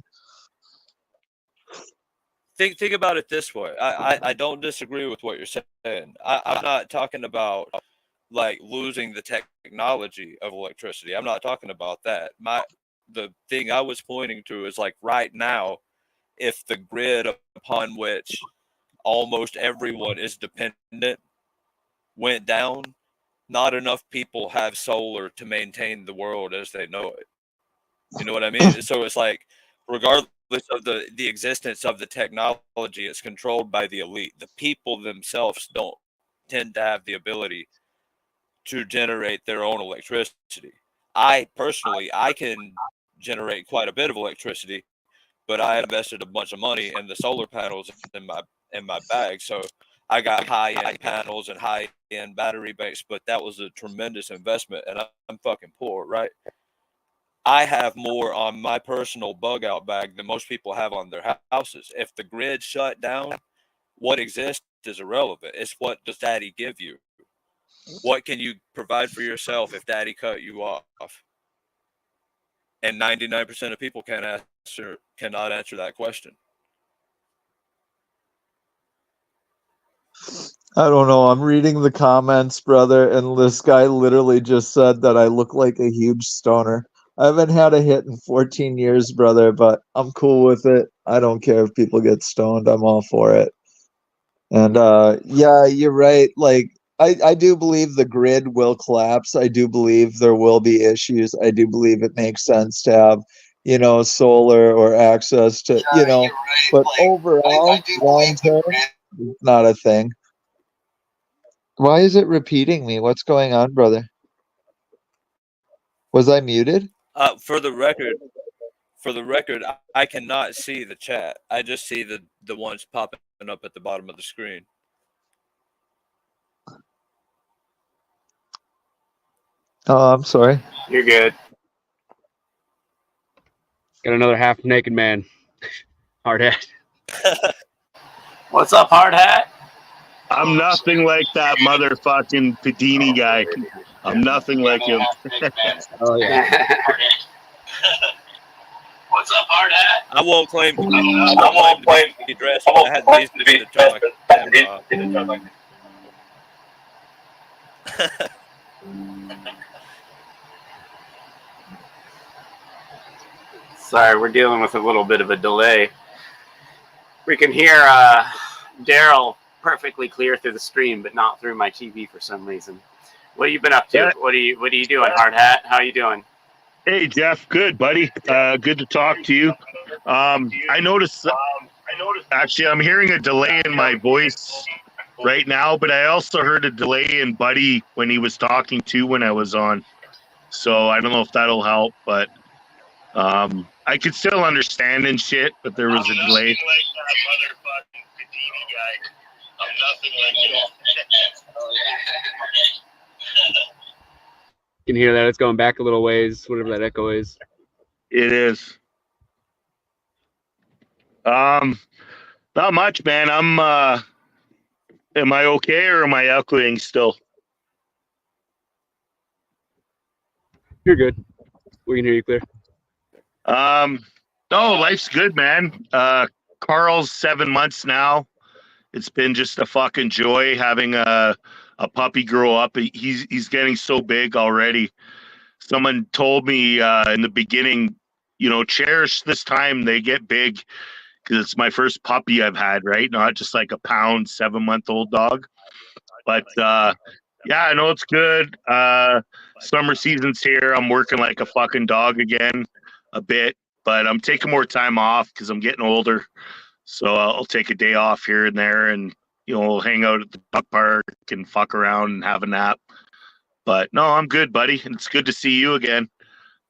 think about it this way. I don't disagree with what you're saying. I'm not talking about like losing the technology of electricity. I'm not talking about that. The thing I was pointing to is like right now, if the grid upon which almost everyone is dependent went down, not enough people have solar to maintain the world as they know it. You know what I mean? So it's like, regardless of the existence of the technology, it's controlled by the elite. The people themselves don't tend to have the ability to generate their own electricity. I can generate quite a bit of electricity, but I invested a bunch of money in the solar panels in my bag. So I got high-end panels and high-end battery banks, but that was a tremendous investment, and I'm fucking poor, right? I have more on my personal bug out bag than most people have on their houses. If the grid shut down, what exists is irrelevant. It's what does daddy give you? What can you provide for yourself if daddy cut you off? And 99% of people cannot answer that question. I don't know. I'm reading the comments, brother, and this guy literally just said that I look like a huge stoner. I haven't had a hit in 14 years, brother, but I'm cool with it. I don't care if people get stoned. I'm all for it. And yeah, you're right. Like, I do believe the grid will collapse. I do believe there will be issues. I do believe it makes sense to have, solar or access to, but overall, long term, not a thing. Why is it repeating me? What's going on, brother? Was I muted? For the record, I cannot see the chat. I just see the ones popping up at the bottom of the screen. Oh, I'm sorry. You're good. Got another half naked man. Hard hat. What's up, hard hat? I'm nothing like that motherfucking Padini guy. I'm nothing like him. Oh yeah. What's up, hard hat? I won't claim to be dressed. I had reason to turn my camera off. Sorry, we're dealing with a little bit of a delay. We can hear Daryl perfectly clear through the stream, but not through my TV for some reason. What have you been up to? Yeah. What are you doing, hard hat? How are you doing? Hey, Jeff. Good, buddy. Good to talk to you. I noticed. Actually, I'm hearing a delay in my voice right now, but I also heard a delay in Buddy when he was talking too when I was on. So I don't know if that'll help, but I could still understand and shit, but there was a delay. Like that motherfucking Padini guy. I'm nothing like him. You can hear that it's going back a little ways, whatever that echo is. It is. Not much, man. Am I okay or am I echoing still? You're good. We can hear you clear. No, life's good, man. Carl's 7 months now. It's been just a fucking joy having a puppy grow up. He's getting so big already. Someone told me in the beginning, cherish this time they get big because it's my first puppy I've had, right? Not just like a pound 7-month-old dog. But yeah, I know it's good. Summer season's here. I'm working like a fucking dog again a bit. but I'm taking more time off because I'm getting older. So I'll take a day off here and there, and we'll hang out at the dog park and fuck around and have a nap. But no, I'm good, buddy. It's good to see you again.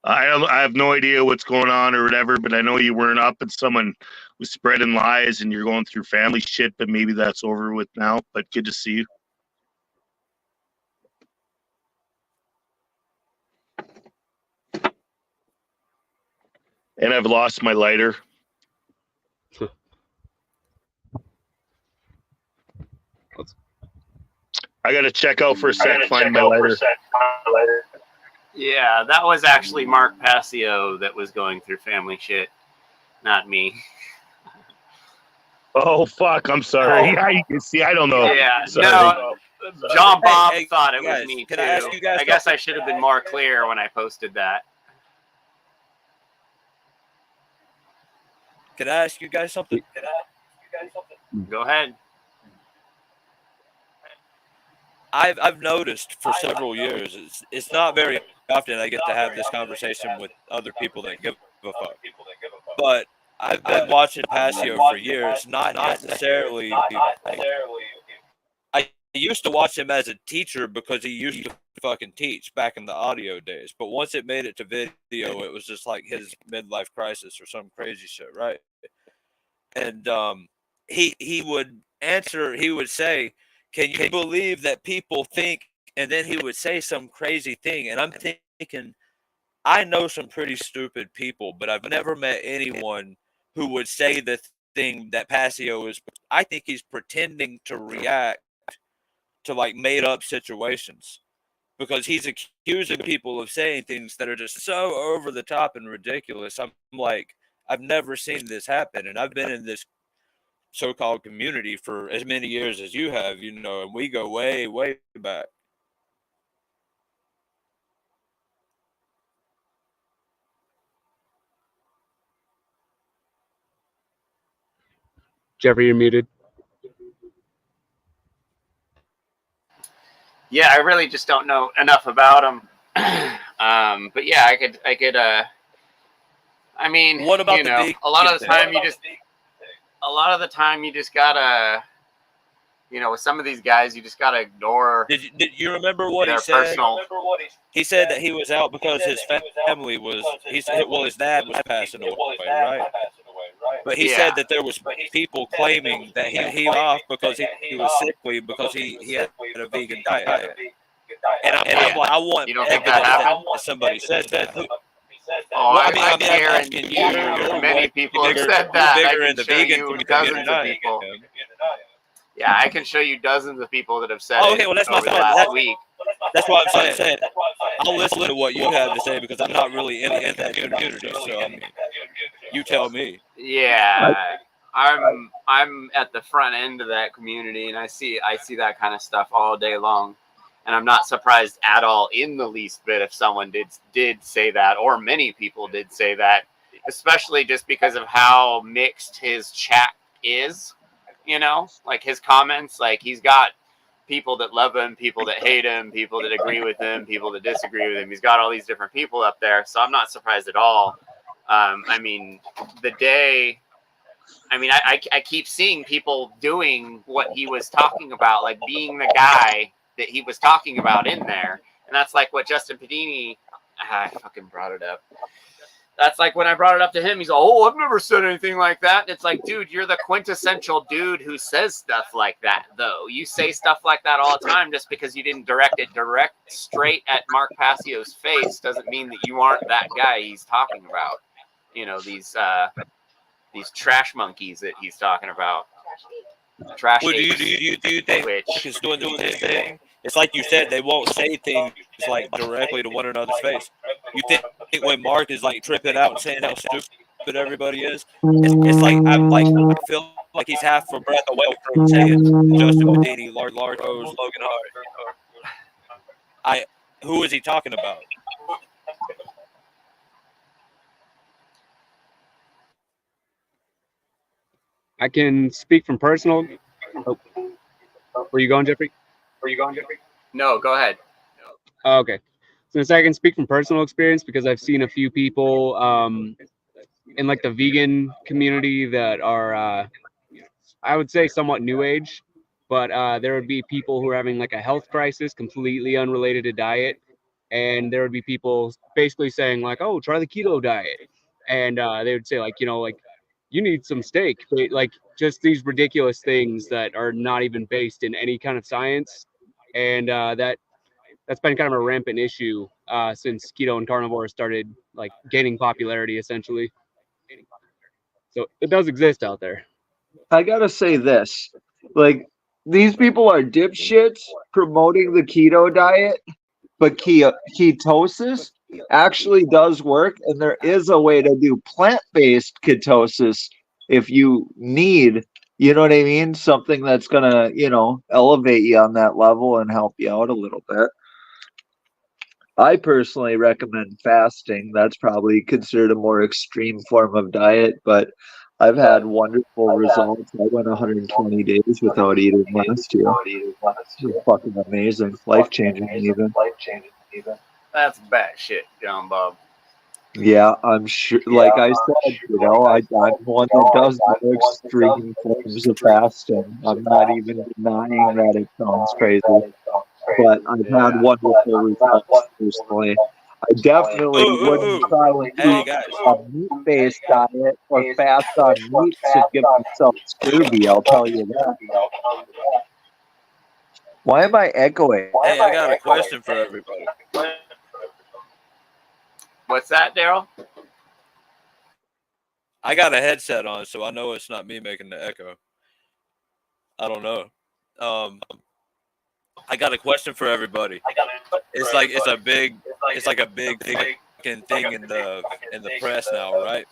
I have no idea what's going on or whatever, but I know you weren't up and someone was spreading lies and you're going through family shit, but maybe that's over with now. But good to see you. And I've lost my lighter. I got to check out for a sec, find my lighter. Yeah, that was actually Mark Passio that was going through family shit, not me. Oh, fuck. I'm sorry. See, I don't know. Yeah, sorry. no, John Bob thought it guys, was me, can too. I ask you guys I guess something? I should have been more clear when I posted that. Can I ask you guys something? Go ahead. I've noticed for several years, it's not very often I get to have this conversation with other people that give a fuck. But I've been watching Passio for years, not necessarily. I used to watch him as a teacher because he used to fucking teach back in the audio days. But once it made it to video, it was just like his midlife crisis or some crazy shit, right? And he would answer. He would say, "Can you believe that people think?" And then he would say some crazy thing, and I'm thinking, I know some pretty stupid people, but I've never met anyone who would say the thing that Passio is. I think he's pretending to react to like made up situations because he's accusing people of saying things that are just so over the top and ridiculous. I'm like, I've never seen this happen, and I've been in this so-called community for as many years as you have, and we go way, way back. Jeffrey, you're muted. Yeah, I really just don't know enough about him. But yeah, I could. I mean, What about the a lot of the time you just gotta, with some of these guys, you just gotta ignore. Did you remember what he said? Personal. He said that he was out because his family was. He said, well, his dad was passing away, right? But he said that there was people claiming that he off because he was sickly because he had a vegan diet. And I'm like, I want You don't think that happened? Somebody said that. Oh, Well, I guarantee you, many people have said that. I Bigger in can the show vegan you community dozens than of I people. am. Yeah, I can show you dozens of people that have said Oh, it okay, well, that's my over the point. last week. That's what I'm saying. I'll listen to what you have to say because I'm not really in that community. So I mean, you tell me. Yeah, I'm at the front end of that community, and I see that kind of stuff all day long, and I'm not surprised at all in the least bit if someone did say that, or many people did say that, especially just because of how mixed his chat is. Like his comments, like he's got people that love him, people that hate him, people that agree with him, people that disagree with him. He's got all these different people up there, so I'm not surprised at all. I mean, I keep seeing people doing what he was talking about, like being the guy that he was talking about in there. And that's like what Justin Pedini, I fucking brought it up. That's like when I brought it up to him, he's like, oh, I've never said anything like that. It's like, dude, you're the quintessential dude who says stuff like that, though. You say stuff like that all the time. Just because you didn't direct straight at Mark Passio's face doesn't mean that you aren't that guy he's talking about. These trash monkeys that he's talking about. Trash Well, do apes, you think Mark is doing this thing? It's like you said, they won't say things like directly to one another's face. You think when Mark is like tripping out and saying how stupid everybody is, it's like I feel like he's half a breath away from saying Justin Medini, Large Rose, Logan Hart. Who is he talking about? I can speak from personal. Oh. Where you going, Jeffrey? No, go ahead. Oh, okay. Since I can speak from personal experience because I've seen a few people, in like the vegan community that are I would say somewhat new age, but there would be people who are having like a health crisis completely unrelated to diet, and there would be people basically saying like, oh, try the keto diet, and they would say like, like you need some steak, like just these ridiculous things that are not even based in any kind of science, and that's been kind of a rampant issue since keto and carnivore started like gaining popularity essentially. So it does exist out there. I gotta say this. Like, these people are dipshits promoting the keto diet, but ketosis actually does work, and there is a way to do plant-based ketosis if you need, you know what I mean? Something that's gonna, elevate you on that level and help you out a little bit. I personally recommend fasting. That's probably considered a more extreme form of diet, but I've had wonderful results. I went 120 days without eating last year. It was fucking amazing, life changing even. That's batshit, John Bob. Yeah, I'm sure. Like I said, I'm one that does more extreme forms of fasting. I'm not even denying that it sounds crazy, but I've had wonderful results personally. I definitely wouldn't try and Hey eat guys, a meat-based diet or fast on meats and give myself scurvy. I'll tell you that. Why am I echoing? hey, I got a question for everybody. What's that, Daryl? I got a headset on, so I know it's not me making the echo. I don't know. I got a question for everybody. It's like a big fucking thing in the press now, right?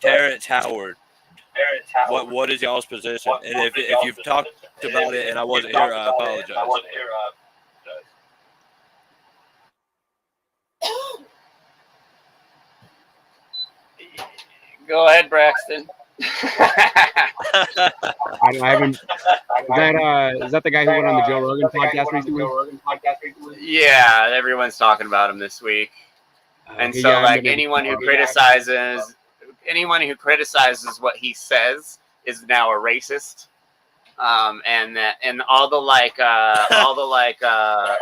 Terrence Howard. What is y'all's position? And if you've talked about it and I wasn't here, I apologize. Go ahead, Braxton. I haven't. Is that the guy who went on the Joe Rogan podcast recently? Yeah, everyone's talking about him this week. And so, yeah, like, anyone who criticizes what he says is now a racist. And all the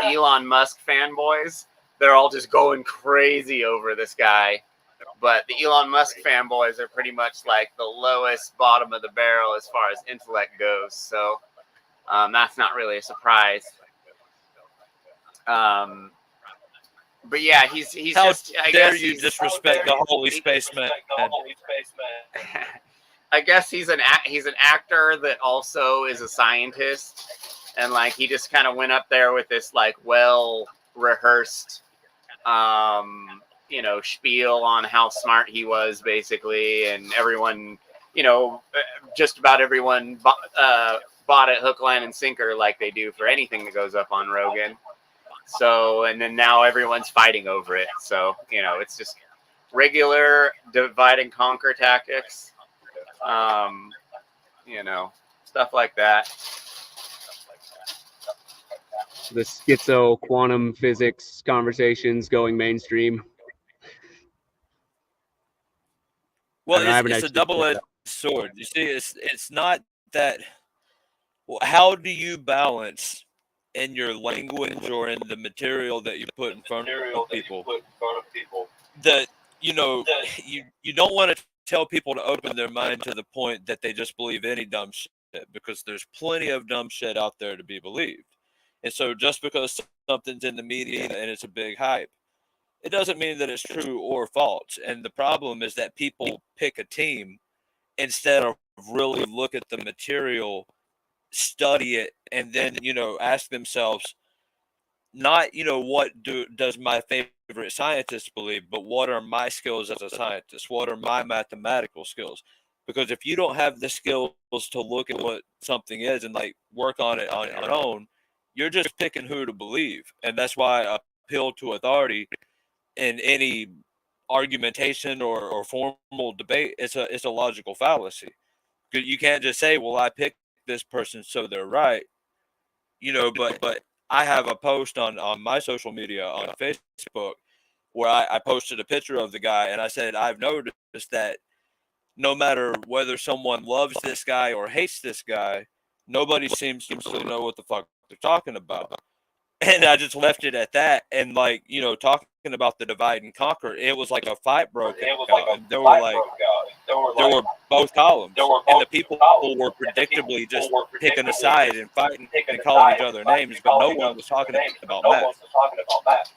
Elon Musk fanboys, they're all just going crazy over this guy. But the Elon Musk fanboys are pretty much like the lowest bottom of the barrel as far as intellect goes. So that's not really a surprise. But yeah, he's How just. I dare guess you disrespect the holy spaceman? I guess he's an actor that also is a scientist, and like he just kind of went up there with this like well rehearsed, spiel on how smart he was basically, and everyone, just about everyone bought it hook, line, and sinker like they do for anything that goes up on Rogan. So, and then now everyone's fighting over it. So, it's just regular divide and conquer tactics. Stuff like that. The schizo quantum physics conversations going mainstream. Well, it's a double-edged sword. You see, it's not that. Well, how do you balance in your language or in the material that you put in front of people that you don't want to tell people to open their mind to the point that they just believe any dumb shit, because there's plenty of dumb shit out there to be believed. And so just because something's in the media and it's a big hype, it doesn't mean that it's true or false. And the problem is that people pick a team instead of really look at the material, study it, and then, ask themselves, not, what does my favorite scientist believe, but what are my skills as a scientist? What are my mathematical skills? Because if you don't have the skills to look at what something is and like work on it on your own, you're just picking who to believe. And that's why I appeal to authority in any argumentation or formal debate. It's a logical fallacy. You can't just say, well, I picked this person so they're right, but I have a post on my social media on Facebook where I posted a picture of the guy and I said, I've noticed that no matter whether someone loves this guy or hates this guy, nobody seems to know what the fuck they're talking about. And I just left it at that. And like, you know, talking about the divide and conquer, it was like a fight broke out. And there were both columns. And the people were predictably just picking a side and fighting and calling each other names, but no one was talking about Matt.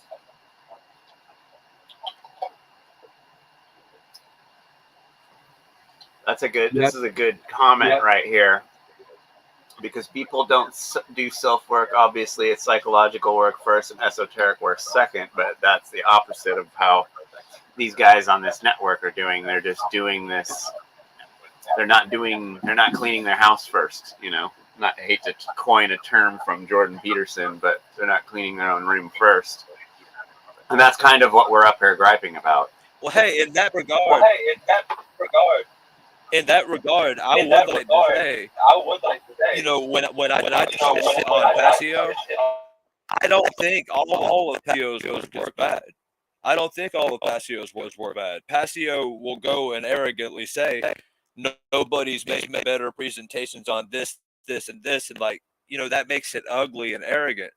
That's a good. This is a good comment right here, because people don't do self work. Obviously, it's psychological work first and esoteric work second. But that's the opposite of how these guys on this network are doing. They're just doing this. They're not cleaning their house first. You know, I hate to coin a term from Jordan Peterson, but they're not cleaning their own room first. And that's kind of what we're up here griping about. Well, hey, in that regard, I would like to say, you know, when I just shit on Passio, I don't think all of Passio's was bad. I don't think all of Passio's were bad. Passio will go and arrogantly say, nobody's made better presentations on this, and this, and like, you know, that makes it ugly and arrogant.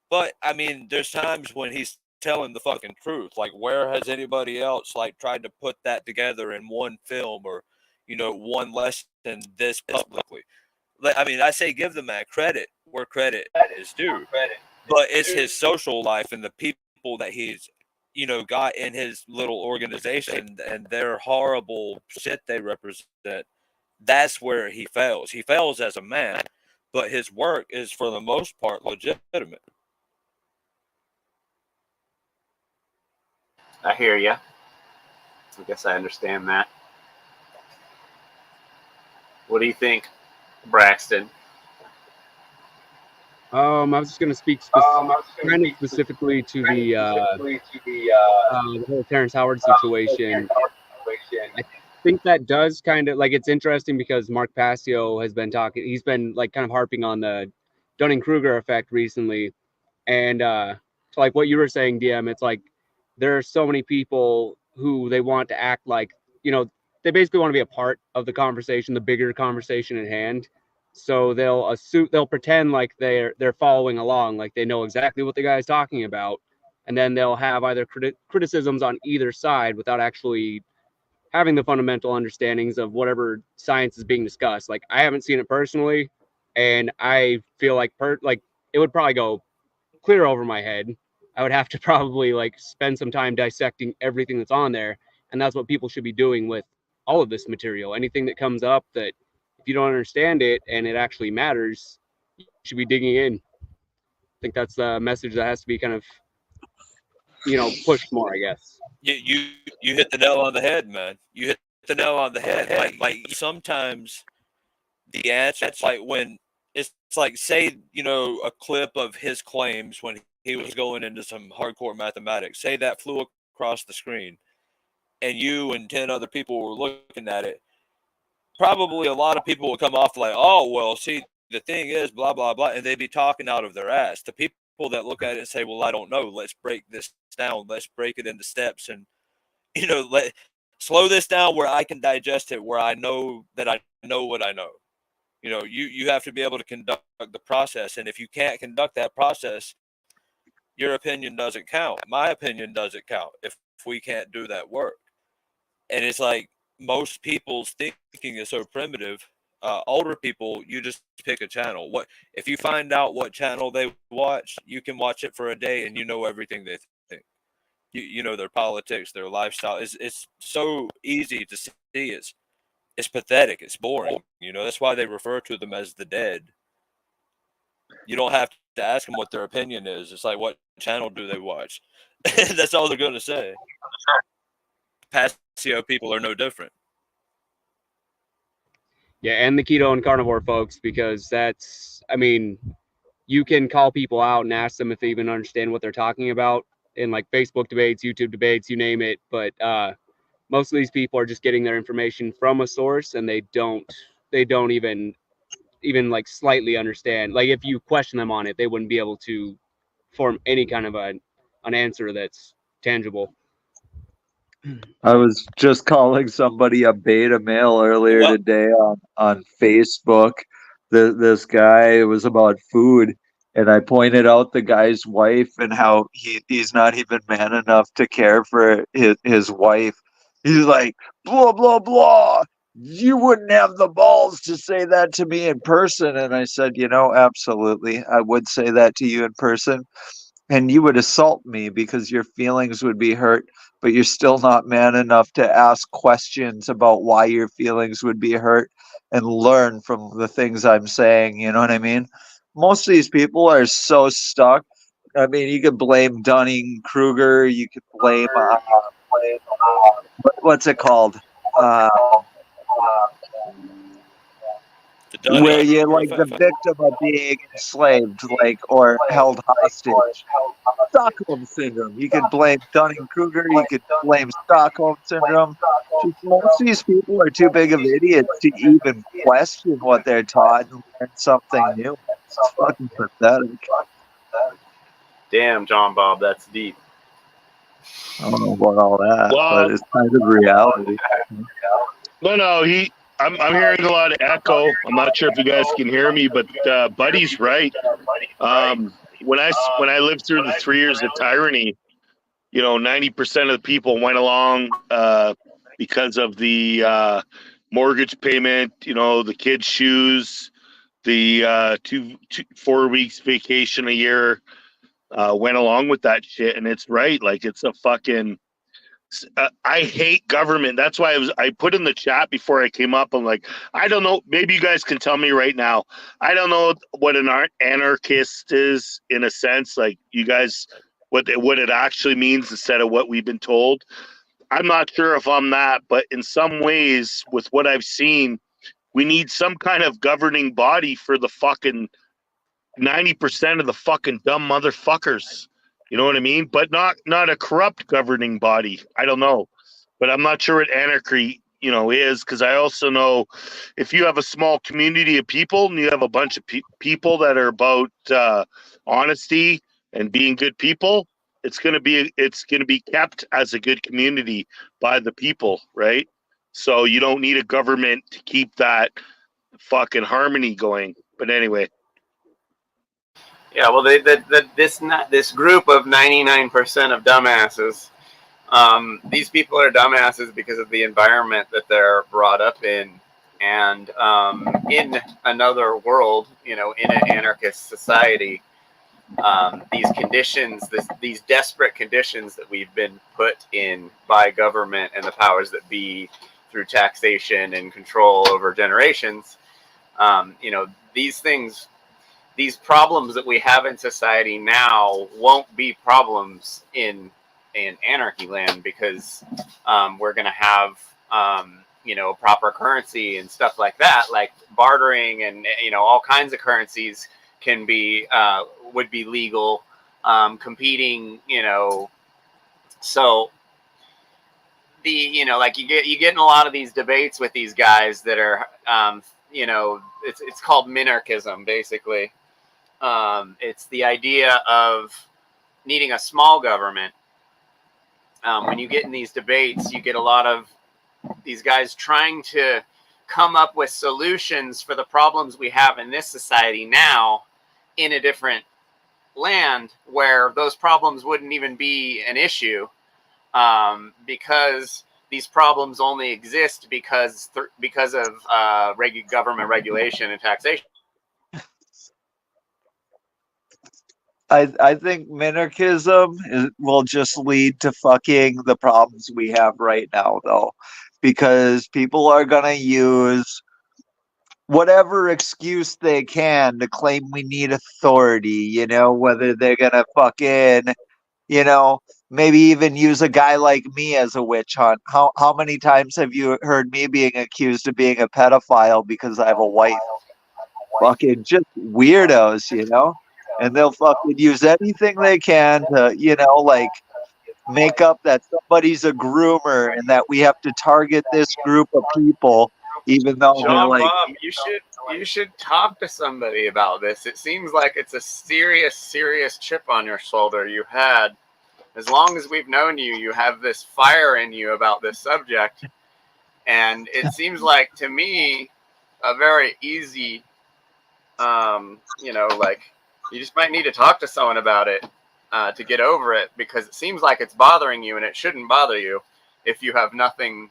But I mean, there's times when he's telling the fucking truth. Like, where has anybody else like tried to put that together in one film or, you know, one lesson this publicly? I mean, I say give the man credit where credit is due, but it's his social life and the people that he's, you know, got in his little organization and their horrible shit they represent. That's where he fails. He fails as a man, but his work is for the most part legitimate. I hear you. I guess I understand that. What do you think, Braxton? I was just going to speak specifically to the whole Terrence Howard situation. I think that does kind of, like, it's interesting because Mark Passio has been talking, he's been like kind of harping on the Dunning-Kruger effect recently. And so like what you were saying, DM, it's like there are so many people who they want to act like, you know, they basically want to be a part of the conversation, the bigger conversation at hand. So they'll pretend like they're following along, like they know exactly what the guy's talking about, and then they'll have either criticisms on either side without actually having the fundamental understandings of whatever science is being discussed. Like, I haven't seen it personally, and I feel like it would probably go clear over my head. I would have to probably like spend some time dissecting everything that's on there, and that's what people should be doing with all of this material. Anything that comes up that if you don't understand it and it actually matters, you should be digging in. I think that's the message that has to be kind of, you know, pushed more, I guess. You hit the nail on the head, man. You hit the nail on the head. Like sometimes the answer, it's like when it's like, say, you know, a clip of his claims when he was going into some hardcore mathematics, say that flew across the screen and you and 10 other people were looking at it. Probably a lot of people would come off like, oh, well, see, the thing is, blah, blah, blah. And they'd be talking out of their ass. The people that look at it and say, well, I don't know. Let's break this down. Let's break it into steps. And, you know, slow this down where I can digest it, where I know that I know what I know. You know, you have to be able to conduct the process. And if you can't conduct that process, your opinion doesn't count. My opinion doesn't count if we can't do that work. And it's like, most people's thinking is so primitive. Older people, you just pick a channel. What if you find out what channel they watch? You can watch it for a day and you know everything they think. You know their politics, their lifestyle. It's so easy to see. It's pathetic. It's boring. You know, that's why they refer to them as the dead. You don't have to ask them what their opinion is. It's like, what channel do they watch? That's all they're going to say. Passio people are no different. Yeah, and the keto and carnivore folks, because that's, I mean, you can call people out and ask them if they even understand what they're talking about in like Facebook debates, YouTube debates, you name it. But most of these people are just getting their information from a source, and they don't even like slightly understand. Like, if you question them on it, they wouldn't be able to form any kind of an answer that's tangible. I was just calling somebody a beta male earlier What? today on Facebook. This guy, it was about food, and I pointed out the guy's wife and how he's not even man enough to care for his wife. He's like, blah, blah, blah. You wouldn't have the balls to say that to me in person. And I said, absolutely. I would say that to you in person. And you would assault me because your feelings would be hurt, but you're still not man enough to ask questions about why your feelings would be hurt and learn from the things I'm saying. You know what I mean? Most of these people are so stuck. I mean, you could blame Dunning Kruger. You could blame what's it called? Uh, The where Dunning you're Kruger like the effect? victim of being enslaved, like or held hostage. Stockholm syndrome. You could blame Dunning Kruger. You could blame Stockholm syndrome. Just most of these people are too big of idiots to even question what they're taught and learn something new. It's fucking pathetic. Damn, John Bob, that's deep. I don't know about all that, Well, but it's kind of reality. no. I'm hearing a lot of echo. I'm not sure if you guys can hear me, but Buddy's right. When I lived through the 3 years of tyranny, 90% of the people went along because of the mortgage payment, the kids' shoes, the 4 weeks vacation a year, went along with that shit. And it's right. Like, it's a fucking. I hate government. That's why I put in the chat before I came up. I'm like, I don't know. Maybe you guys can tell me right now. I don't know what an anarchist is in a sense. Like, you guys, what it actually means instead of what we've been told. I'm not sure if I'm that, but in some ways, with what I've seen, we need some kind of governing body for the fucking 90% of the fucking dumb motherfuckers. You know what I mean? But not a corrupt governing body. I don't know. But I'm not sure what anarchy, is, because I also know if you have a small community of people and you have a bunch of people that are about honesty and being good people, it's gonna be kept as a good community by the people, right? So you don't need a government to keep that fucking harmony going. But anyway. Yeah, well, this group of 99% of dumbasses. These people are dumbasses because of the environment that they're brought up in, and in another world, in an anarchist society, these conditions, these desperate conditions that we've been put in by government and the powers that be through taxation and control over generations. These things. These problems that we have in society now won't be problems in anarchy land, because we're going to have proper currency and stuff like that, like bartering, and all kinds of currencies can be would be legal, competing, so like you get in a lot of these debates with these guys that are it's called minarchism, basically. It's the idea of needing a small government. When you get in these debates, you get a lot of these guys trying to come up with solutions for the problems we have in this society now in a different land where those problems wouldn't even be an issue, because these problems only exist because of government regulation and taxation. I think minarchism will just lead to fucking the problems we have right now, though, because people are gonna use whatever excuse they can to claim we need authority. Whether they're gonna fucking, maybe even use a guy like me as a witch hunt. How many times have you heard me being accused of being a pedophile because I have a wife? Fucking just weirdos. And they'll fucking use anything they can to, like make up that somebody's a groomer and that we have to target this group of people, even though they're John like, Bob, you should talk to somebody about this. It seems like it's a serious chip on your shoulder you had as long as we've known you, you have this fire in you about this subject. And it seems like, to me, a very easy, like, you just might need to talk to someone about it to get over it, because it seems like it's bothering you, and it shouldn't bother you if you have nothing,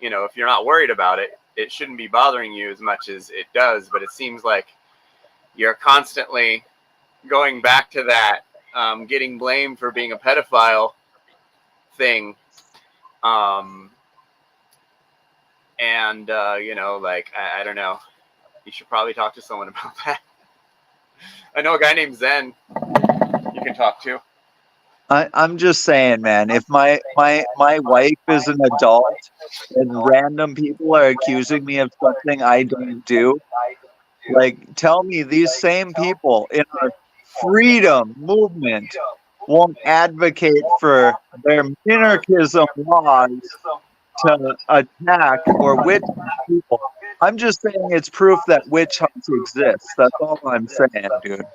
if you're not worried about it. It shouldn't be bothering you as much as it does, but it seems like you're constantly going back to that, getting blamed for being a pedophile thing. Like, I don't know. You should probably talk to someone about that. I know a guy named Zen you can talk to. I'm just saying, man, if my wife is an adult and random people are accusing me of something I don't do, like, tell me these same people in our freedom movement won't advocate for their minarchism laws to attack or witch hunt people. I'm just saying it's proof that witch hunts exist. That's all I'm saying, dude.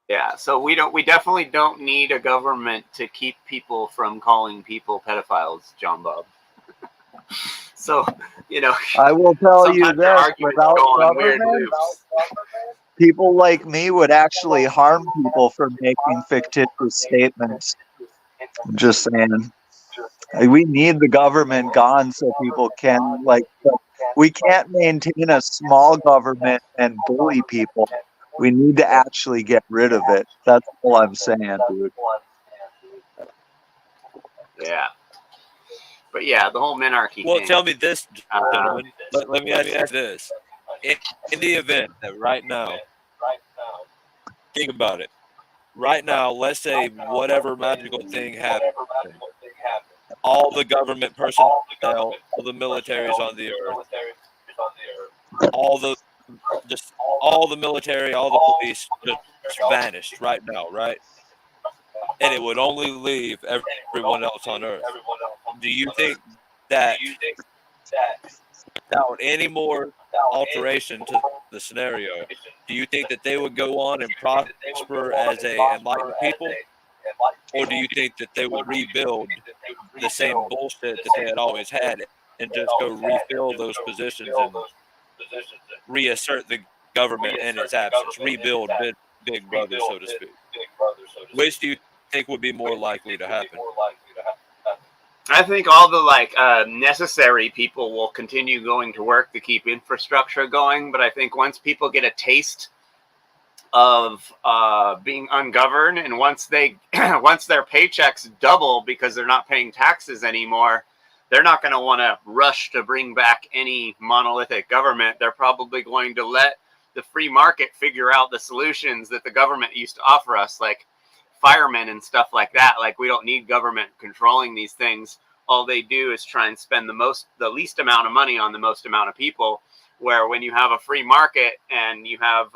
Yeah, so we definitely don't need a government to keep people from calling people pedophiles, John Bob. So, I will tell you sometimes your this, arguments without go on weird government, loops. people like me would actually harm people for making fictitious statements. I'm just saying. We need the government gone so people can, we can't maintain a small government and bully people. We need to actually get rid of it. That's all I'm saying, dude. Yeah. But yeah, the whole minarchy Well, thing. tell me this, gentlemen. Let me ask you this. In the event that right now, think about it. Right now, let's say whatever magical thing happened, all the government personnel, all the militaries on the earth, all the military, all the police just vanished right now, right? And it would only leave everyone else on Earth. Do you think that without any more alteration to the scenario, do you think that they would go on and prosper as a enlightened people? Or do you think that they would rebuild the same bullshit that they had always had and just go refill those positions and reassert the government in its absence, rebuild Big Brother, so to speak? Which do you think would be more likely to happen? I think all the necessary people will continue going to work to keep infrastructure going, but I think once people get a taste of being ungoverned, and once their paychecks double because they're not paying taxes anymore, they're not going to want to rush to bring back any monolithic government. They're probably going to let the free market figure out the solutions that the government used to offer us, like firemen and stuff like that. Like, we don't need government controlling these things. All they do is try and spend the least amount of money on the most amount of people, where when you have a free market and you have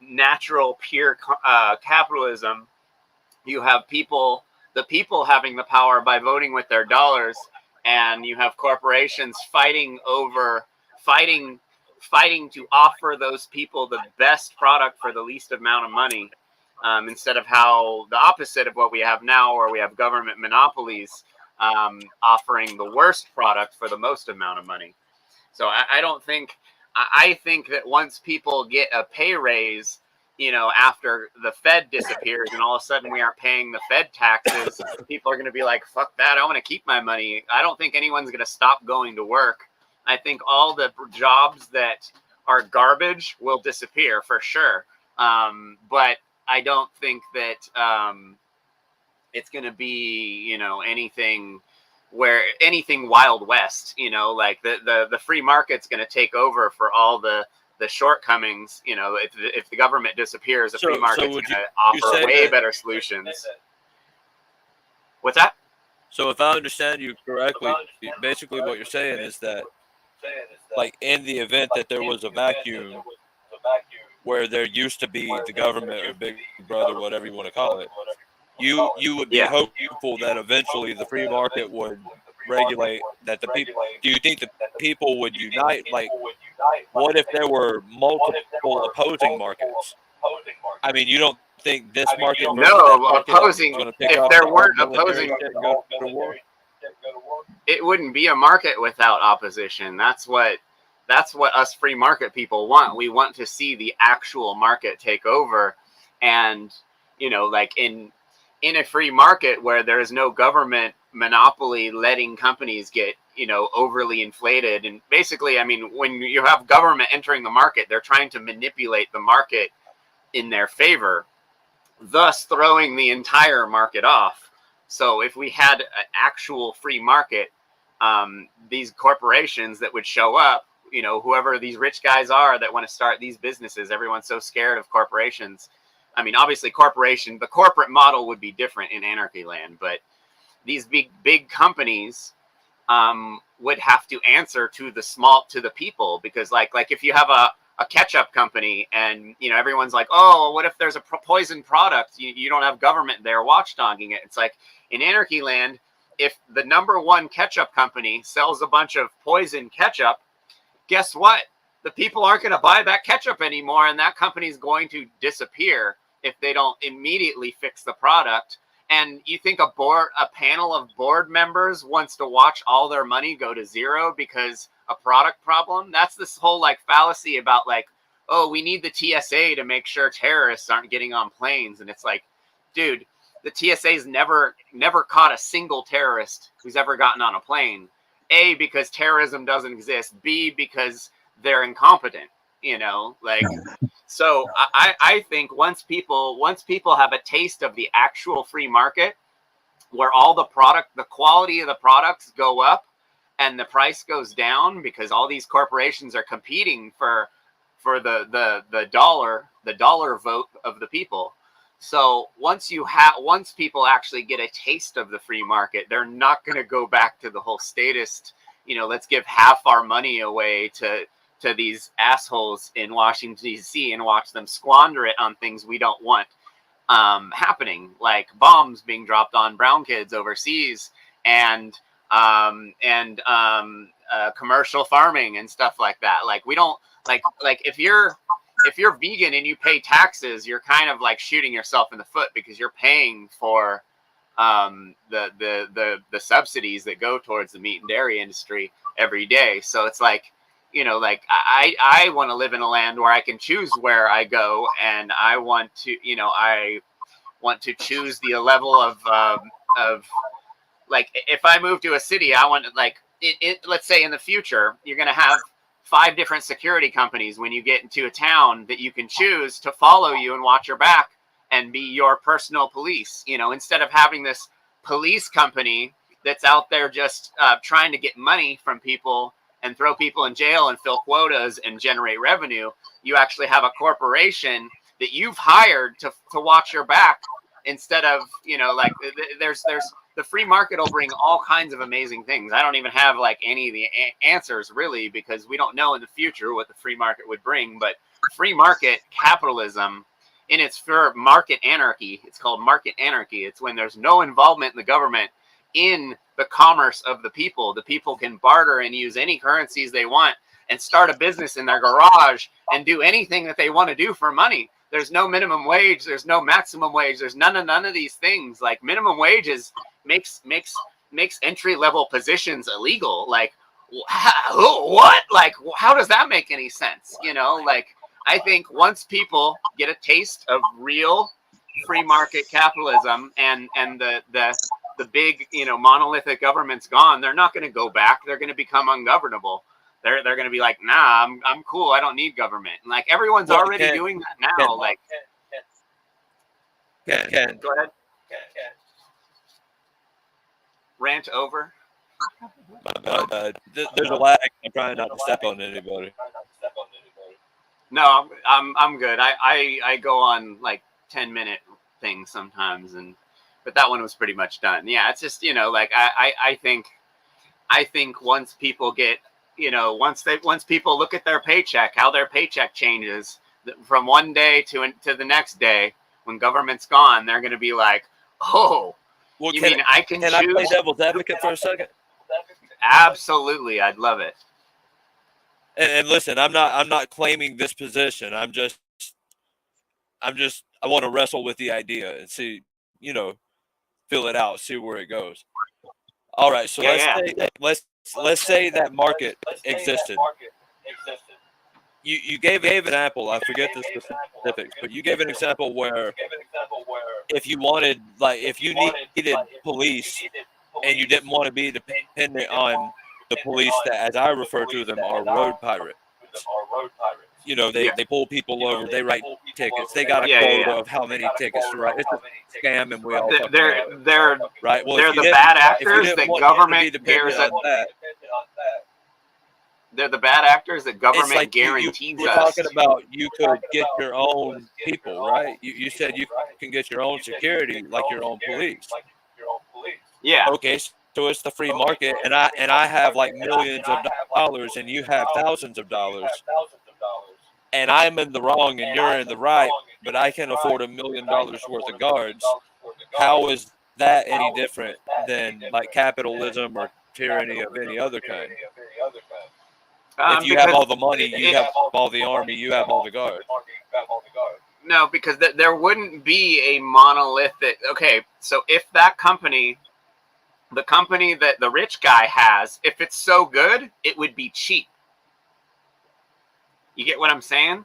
natural pure capitalism, you have the people having the power by voting with their dollars, and you have corporations fighting to offer those people the best product for the least amount of money, instead of how the opposite of what we have now, where we have government monopolies offering the worst product for the most amount of money. So I think that once people get a pay raise, after the Fed disappears and all of a sudden we aren't paying the Fed taxes, people are going to be like, fuck that, I want to keep my money. I don't think anyone's going to stop going to work. I think all the jobs that are garbage will disappear for sure. But I don't think that it's going to be, anything Wild West, like the free market's going to take over for all the shortcomings. If the government disappears, the free market's going to offer way better solutions. What's that? So if I understand you correctly, basically what you're saying is that, like, in the event that there was a vacuum where there used to be the government or Big Brother, whatever you want to call it, you would be hopeful that eventually the free market would regulate that the people. Do you think the people would unite? Like, what if there were multiple opposing markets? I mean, you don't think this market versus No, that market is opposing. going to pick If up there all weren't military opposing, shit and go to war? it wouldn't be a market without opposition. That's what us free market people want. We want to see the actual market take over, and like in a free market where there is no government monopoly letting companies get overly inflated. And basically, I mean, when you have government entering the market, they're trying to manipulate the market in their favor, thus throwing the entire market off. So if we had an actual free market, these corporations that would show up, whoever these rich guys are that want to start these businesses, everyone's so scared of corporations. I mean, obviously the corporate model would be different in anarchy land, but these big companies would have to answer to the people, because like if you have a ketchup company and everyone's like, oh, what if there's a poison product? You don't have government there watchdogging it. It's like in anarchy land, if the number one ketchup company sells a bunch of poison ketchup, guess what? The people aren't going to buy that ketchup anymore, and that company's going to disappear if they don't immediately fix the product. And you think a panel of board members wants to watch all their money go to zero because a product problem? That's this whole like fallacy about like, oh, we need the TSA to make sure terrorists aren't getting on planes. And it's like, dude, the TSA's never caught a single terrorist who's ever gotten on a plane. A, because terrorism doesn't exist. B, because they're incompetent. So I think once people have a taste of the actual free market, where all the quality of the products go up and the price goes down, because all these corporations are competing for the dollar vote of the people. So once people actually get a taste of the free market, they're not going to go back to the whole statist, let's give half our money away to these assholes in Washington, D.C. and watch them squander it on things we don't want happening, like bombs being dropped on brown kids overseas and commercial farming and stuff like that. Like we don't like if you're vegan and you pay taxes, you're kind of like shooting yourself in the foot, because you're paying for the subsidies that go towards the meat and dairy industry every day. So it's like, I want to live in a land where I can choose where I go, and I want to choose the level of like, if I move to a city, I want like let's say in the future, you're going to have 5 different security companies when you get into a town that you can choose to follow you and watch your back and be your personal police, instead of having this police company that's out there just trying to get money from people and throw people in jail and fill quotas and generate revenue. You actually have a corporation that you've hired to watch your back, instead of, like there's the free market will bring all kinds of amazing things. I don't even have like any of the answers really, because we don't know in the future what the free market would bring. But free market capitalism, in its market anarchy, it's called market anarchy. It's when there's no involvement in the government in the commerce of the people. The people can barter and use any currencies they want and start a business in their garage and do anything that they want to do for money. There's no minimum wage. There's no maximum wage. There's none of these things. Like minimum wages makes entry level positions illegal. Like what? Like how does that make any sense? Like I think once people get a taste of real free market capitalism and the big monolithic government's gone, they're not going to go back. They're going to become ungovernable. They're going to be like, nah, I'm cool. I don't need government. And like everyone's already doing that now. Like, Go ahead. Rant over. There's a lag. I'm trying not to step on anybody. No, I'm good. I go on like 10-minute things sometimes, but that one was pretty much done. Yeah, it's just like I think once people get once people look at their paycheck, how their paycheck changes from one day to the next day when government's gone, they're going to be like, oh, well, I can choose? I play devil's advocate for a second? Absolutely, I'd love it. And listen, I'm not claiming this position. I'm just I want to wrestle with the idea and see, fill it out, see where it goes. All right, so let's say that market existed. You gave an example. I forget the specifics, but you gave an example where if you wanted, like, if you needed police and you didn't want to be dependent on the police that, as I refer to them, are road pirates. They pull people over, they write tickets, they got a quota of how many tickets to write. It's a scam, and we all fucking know it. They're right. Well, they're the bad actors that government guarantees. They're the bad actors that government guarantees We're talking about you could get your own people, right? You said you can get your own security, like your own police. Yeah. Okay, so it's the free market, and I have like millions of dollars, and you have thousands of dollars, and I'm in the wrong and you're in the right, but I can afford $1 million worth of guards. How is that any different than like capitalism or tyranny of any other kind? If you have all the money, you have all the army, you have all the guards. No, because there wouldn't be a monolithic. Okay, so if that company, the company that the rich guy has, if it's so good, it would be cheap. You get what I'm saying?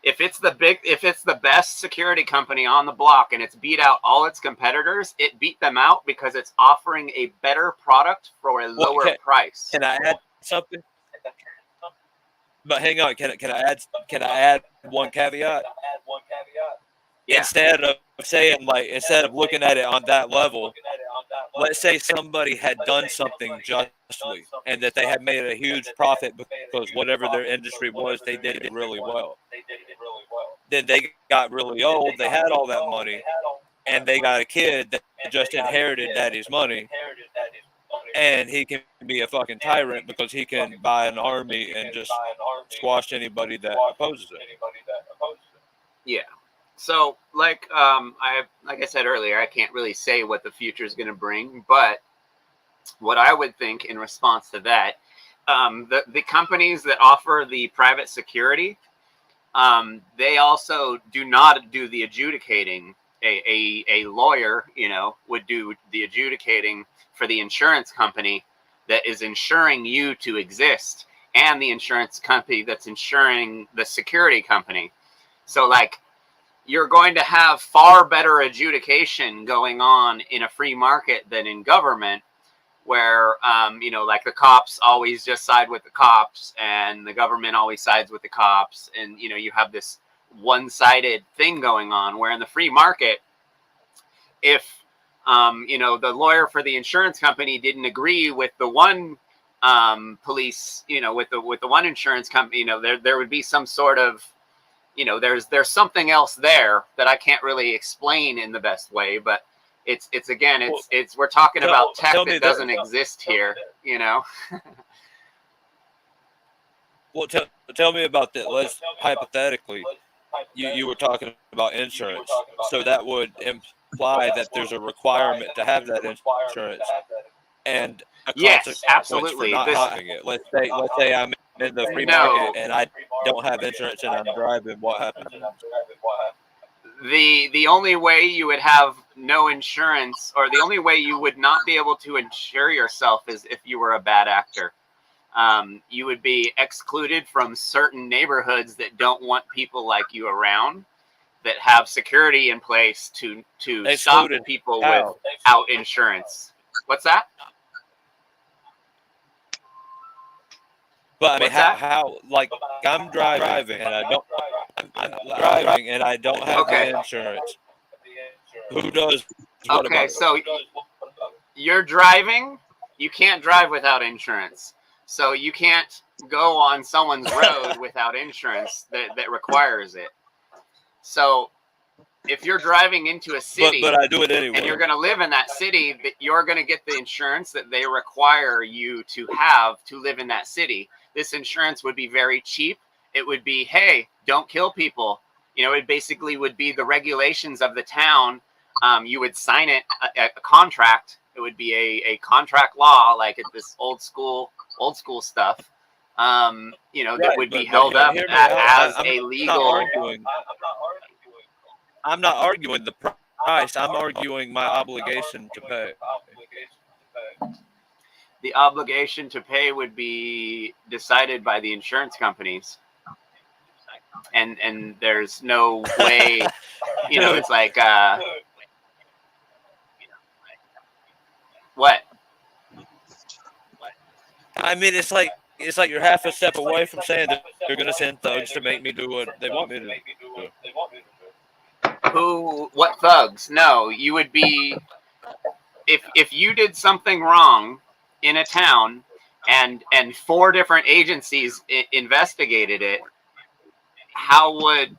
If it's the best security company on the block and it's beat out all its competitors, it beat them out because it's offering a better product for a lower price. Can I add something? But hang on, can I add one caveat? Yeah. Instead of looking at it on that level, let's say somebody had done something justly and that they had made a huge profit because whatever their industry was, they did it really well. Then they got really old, they had all that money, and they got a kid that just inherited daddy's money, and he can be a fucking tyrant because he can buy an army and just squash anybody that opposes it. Yeah. So, like I said earlier, I can't really say what the future is going to bring, but what I would think in response to that, the companies that offer the private security, they also do not do the adjudicating. A lawyer, would do the adjudicating for the insurance company that is insuring you to exist, and the insurance company that's insuring the security company. So, like, you're going to have far better adjudication going on in a free market than in government, where, like the cops always just side with the cops and the government always sides with the cops. And, you have this one-sided thing going on, where in the free market, if, the lawyer for the insurance company didn't agree with the one police, with the one insurance company, there would be some sort of, there's something else there that I can't really explain in the best way, but it's we're talking about tech that doesn't exist here, Well, tell me about that. Let's hypothetically, you were talking about insurance, so that would imply that there's a requirement to have that insurance, and a yes, absolutely. For not having it. Let's say I'm in the free market and I don't have insurance and I'm driving. What happens? The only way you would have no insurance, or the only way you would not be able to insure yourself, is if you were a bad actor. You would be excluded from certain neighborhoods that don't want people like you around, that have security in place to stop people without insurance. What's that? But I mean, how like I'm driving and I don't have the insurance. Who does? Okay, so you're driving. You can't drive without insurance. So you can't go on someone's road without insurance that requires it. So if you're driving into a city, but I do it anyway, and you're going to live in that city, you're going to get the insurance that they require you to have to live in that city. This insurance would be very cheap. It would be, hey, don't kill people. It basically would be the regulations of the town. You would sign it, a contract. It would be a contract law, like this old school stuff. you know, Right, that would be but held up hear me out. as I'm a not legal. arguing. I'm not arguing the price. I'm arguing my obligation to pay. The obligation to pay would be decided by the insurance companies, and there's no way, you know, Dude, it's like what? I mean, it's like you're half a step away from saying that they're going to send thugs to make me do what they want me to do. Who? What thugs? No, you would be if you did something wrong in a town, and 4 different agencies investigated it. How would,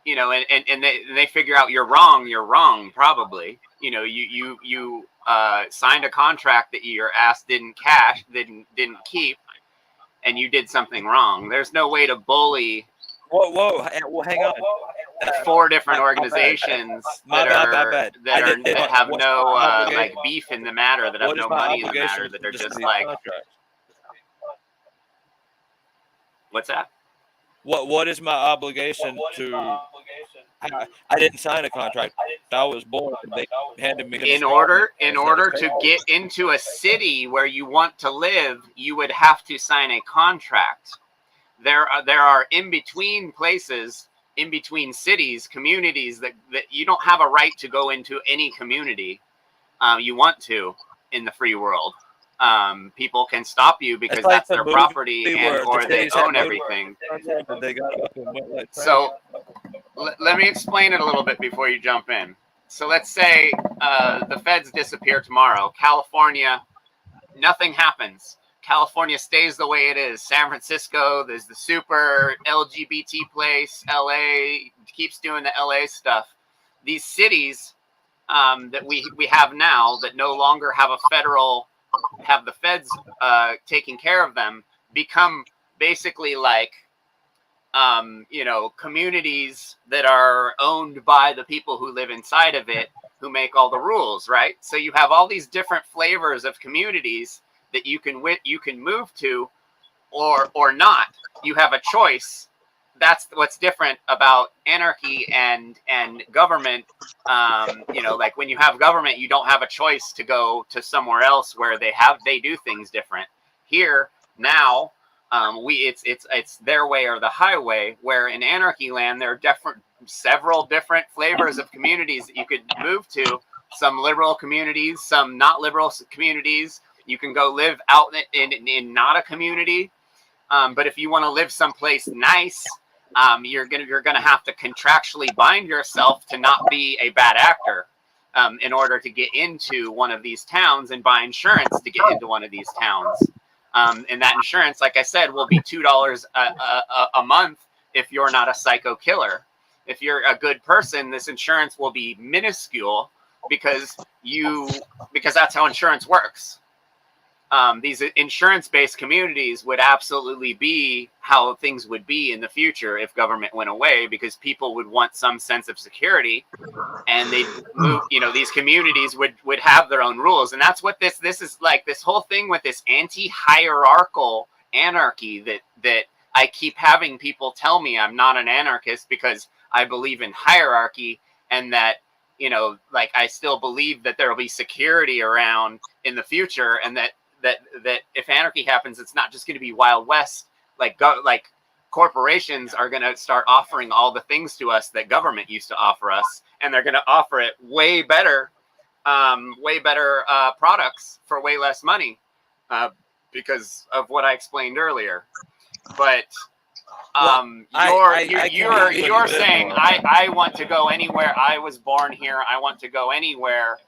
you know, and they figure out you're wrong, probably. You know, you signed a contract that your ass didn't keep, and you did something wrong. There's no way to bully Whoa, hang on. 4 different organizations that have no like beef in the matter, that have no money in the matter, that are just like, what's that? What is my obligation to? I didn't sign a contract. I was born. They handed me. In order to get into a city where you want to live, you would have to sign a contract. There are in between places, in between cities, communities that you don't have a right to go into any community you want to in the free world. People can stop you because like that's their property, or they own everything. So let me explain it a little bit before you jump in. So let's say the feds disappear tomorrow. California, nothing happens. California stays the way it is. San Francisco, there's the super LGBT place. LA keeps doing the LA stuff. These cities that we have now that no longer have have the feds taking care of them, become basically like, you know, communities that are owned by the people who live inside of it, who make all the rules, right? So you have all these different flavors of communities that you can move to, or not. You have a choice. That's what's different about anarchy and government. You know, like when you have government, you don't have a choice to go to somewhere else where they do things different. Here now, it's their way or the highway. Where in anarchy land, there are several different flavors of communities that you could move to. Some liberal communities, some not liberal communities. You can go live out in not a community, but if you want to live someplace nice, you're gonna have to contractually bind yourself to not be a bad actor in order to get into one of these towns, and buy insurance to get into one of these towns. And that insurance, like I said, will be $2 a month if you're not a psycho killer. If you're a good person, this insurance will be minuscule because that's how insurance works. These insurance-based communities would absolutely be how things would be in the future if government went away, because people would want some sense of security, and they'd move. You know, these communities would have their own rules, and that's what this is like. This whole thing with this anti-hierarchical anarchy that I keep having people tell me I'm not an anarchist because I believe in hierarchy, and that, you know, like I still believe that there will be security around in the future, and that if anarchy happens, it's not just going to be Wild West. Like corporations are going to start offering all the things to us that government used to offer us, and they're going to offer it way better products for way less money because of what I explained earlier. But you're saying I want to go anywhere. I was born here. I want to go anywhere.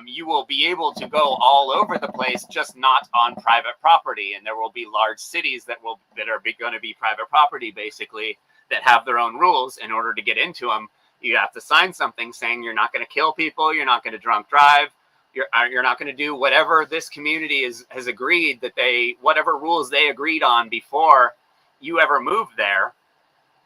You will be able to go all over the place, just not on private property. And there will be large cities that are going to be private property, basically, that have their own rules. In order to get into them, you have to sign something saying you're not going to kill people, you're not going to drunk drive, you're not going to do whatever this community has agreed that whatever rules they agreed on before you ever moved there.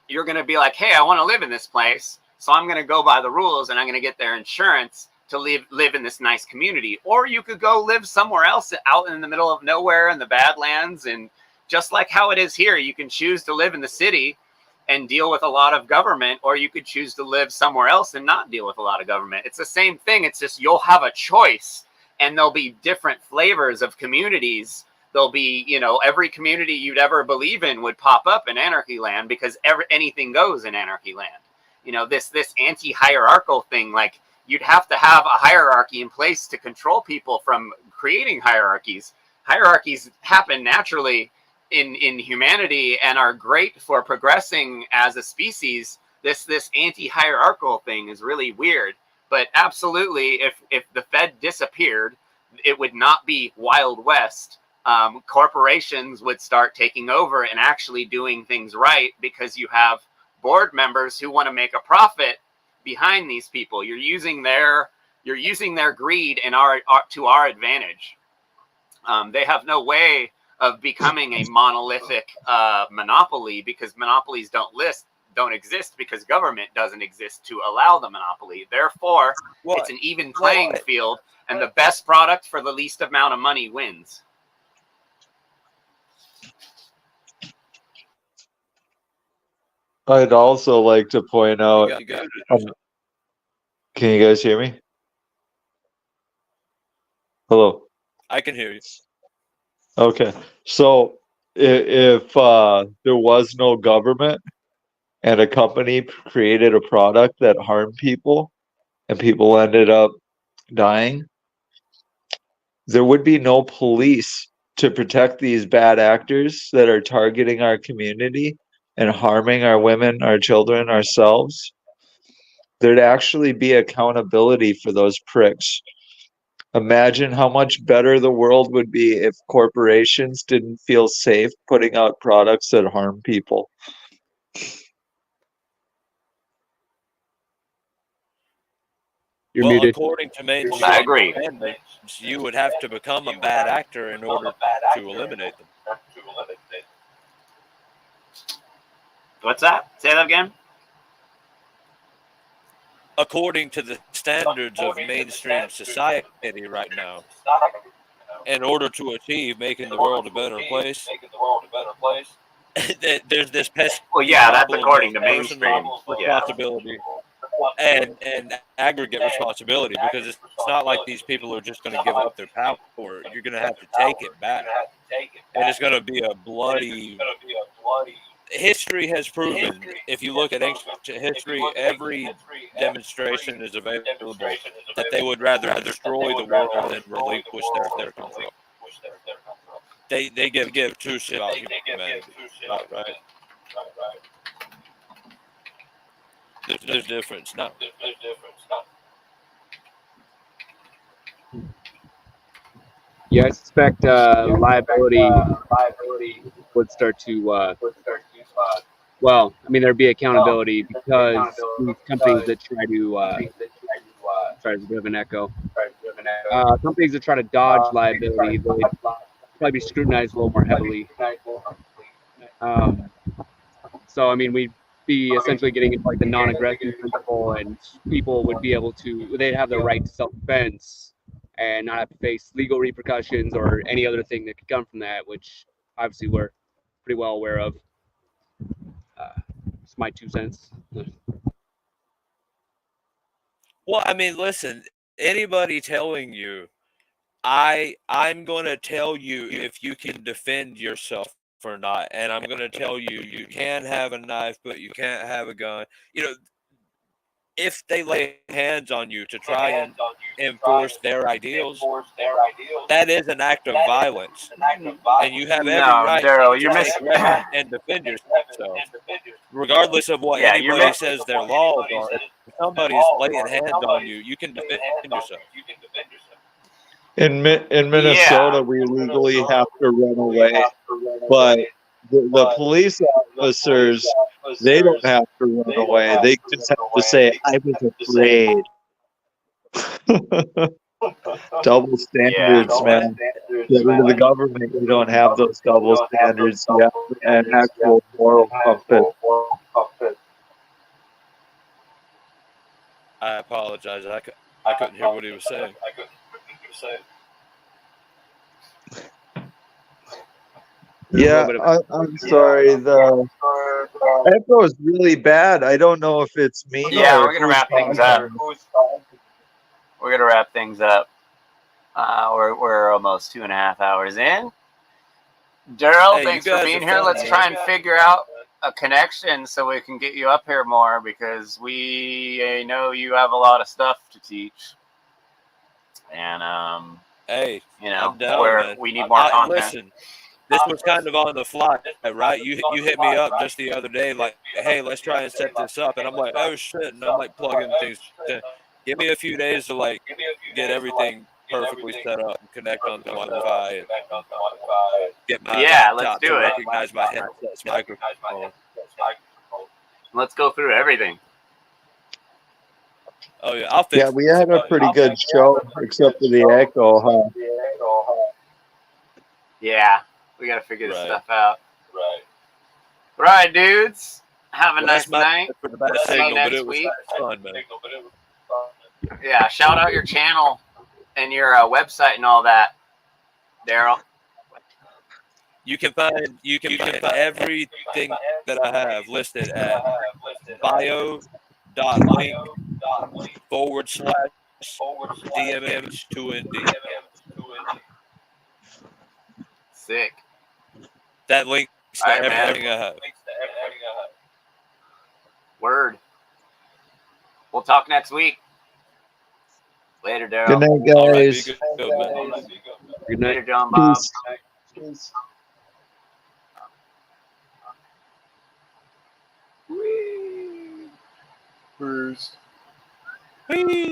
You're going to be like, hey, I want to live in this place, so I'm going to go by the rules, and I'm going to get their insurance to live in this nice community. Or you could go live somewhere else out in the middle of nowhere in the Badlands and just like how it is here. You can choose to live in the city and deal with a lot of government, or you could choose to live somewhere else and not deal with a lot of government. It's the same thing. It's just you'll have a choice, and there'll be different flavors of communities. There'll be, you know, every community you'd ever believe in would pop up in anarchy land, because anything goes in anarchy land. You know, this anti-hierarchical thing, like, you'd have to have a hierarchy in place to control people from creating hierarchies. Hierarchies happen naturally in humanity and are great for progressing as a species. This anti-hierarchical thing is really weird. But absolutely, if the Fed disappeared, it would not be Wild West. Corporations would start taking over and actually doing things right, because you have board members who want to make a profit behind these people. You're using their greed in to our advantage. They have no way of becoming a monolithic monopoly, because monopolies don't exist because government doesn't exist to allow the monopoly. Therefore, it's an even playing field, and the best product for the least amount of money wins. I'd also like to point out. Can you guys hear me? Hello. I can hear you. Okay. So if there was no government and a company created a product that harmed people and people ended up dying, there would be no police to protect these bad actors that are targeting our community and harming our women, our children, ourselves. There'd actually be accountability for those pricks. Imagine how much better the world would be if corporations didn't feel safe putting out products that harm people. You're Well, muted. according to I mainstream agree. standards, you would have to become a bad actor in order to eliminate them. What's that? Say that again. According to the standards of mainstream society right now, in order to achieve making the world a better place, there's this pesky Well, yeah, that's problem according of to mainstream. personal Yeah. responsibility and aggregate responsibility, because it's not like these people are just going to give up their power. You're going to have to take it back, and it's going to be a bloody. History has proven, if you look at ancient history, every demonstration is available that they would rather destroy the world than relinquish their control. They give two shit about humanity, right? There's difference now. Yeah, I suspect liability would start to. Well, I mean, there'd be accountability because these companies that try to. Sorry, there's a bit of an echo. Companies that try to dodge liability, they'd probably be scrutinized a little more heavily. So, I mean, we'd be essentially getting into like the non-aggression principle, and people would be able to, they'd have the right to self-defense and not have to face legal repercussions or any other thing that could come from that, which obviously we're pretty well aware of. It's my 2 cents. Well, I mean, listen, anybody telling you, I'm going to tell you if you can defend yourself or not, and I'm going to tell you you can have a knife, but you can't have a gun. You know, if they lay hands on you to try and enforce their ideals, that is an act of violence, and you have every No, right Daryl, to you're take missing. weapons and defend yourself, regardless of what Yeah, you're anybody missing. says their laws are. If somebody's laying hands on you, you can defend yourself. In Minnesota, Yeah. we legally have to run away, but the police officers, they don't have to run away. They just have to say, "I was afraid." Double Yeah. standards, man. Get rid of the government. You don't have those double standards. You have an actual moral compass. I apologize. I couldn't hear what he was saying. Yeah, I'm sorry. The echo is really bad. I don't know if it's me. Yeah, or we're gonna who's wrap things talking. up. We're gonna wrap things up. We're almost 2.5 hours in. Daryl, Hey, you thanks for guys being are here. fun, Let's man. try and figure out a connection so we can get you up here more because we know you have a lot of stuff to teach. And Hey, you know, I'm down, man. we need more content. Listen, this was kind of on the fly, right? You hit me up just the other day, like, hey, let's try and set this up, and I'm like, oh shit, and I'm like plugging things. Give me a few days to like get everything perfectly set up and connect on the Wi-Fi and get my Let's laptop do to it. recognize my headset's microphone. Let's go through everything. Oh yeah, I'll fix. Yeah, we had a pretty good show, except for the echo, huh? Yeah, we gotta figure this Right. stuff out. Right, dudes. Have a Well, nice that's my night. for the bad See you signal, but next it was week. fun, man. Yeah, shout out your channel and your website and all that, Daryl. You can find everything that I have listed at bio.link/DMH2ND. Sick. That links to All right, man. everything I have. Word. We'll talk next week. Later, Daryl. Good night, All right, be guys. good, man. Good night. Later, John Bob. Peace. Bruce. Whee!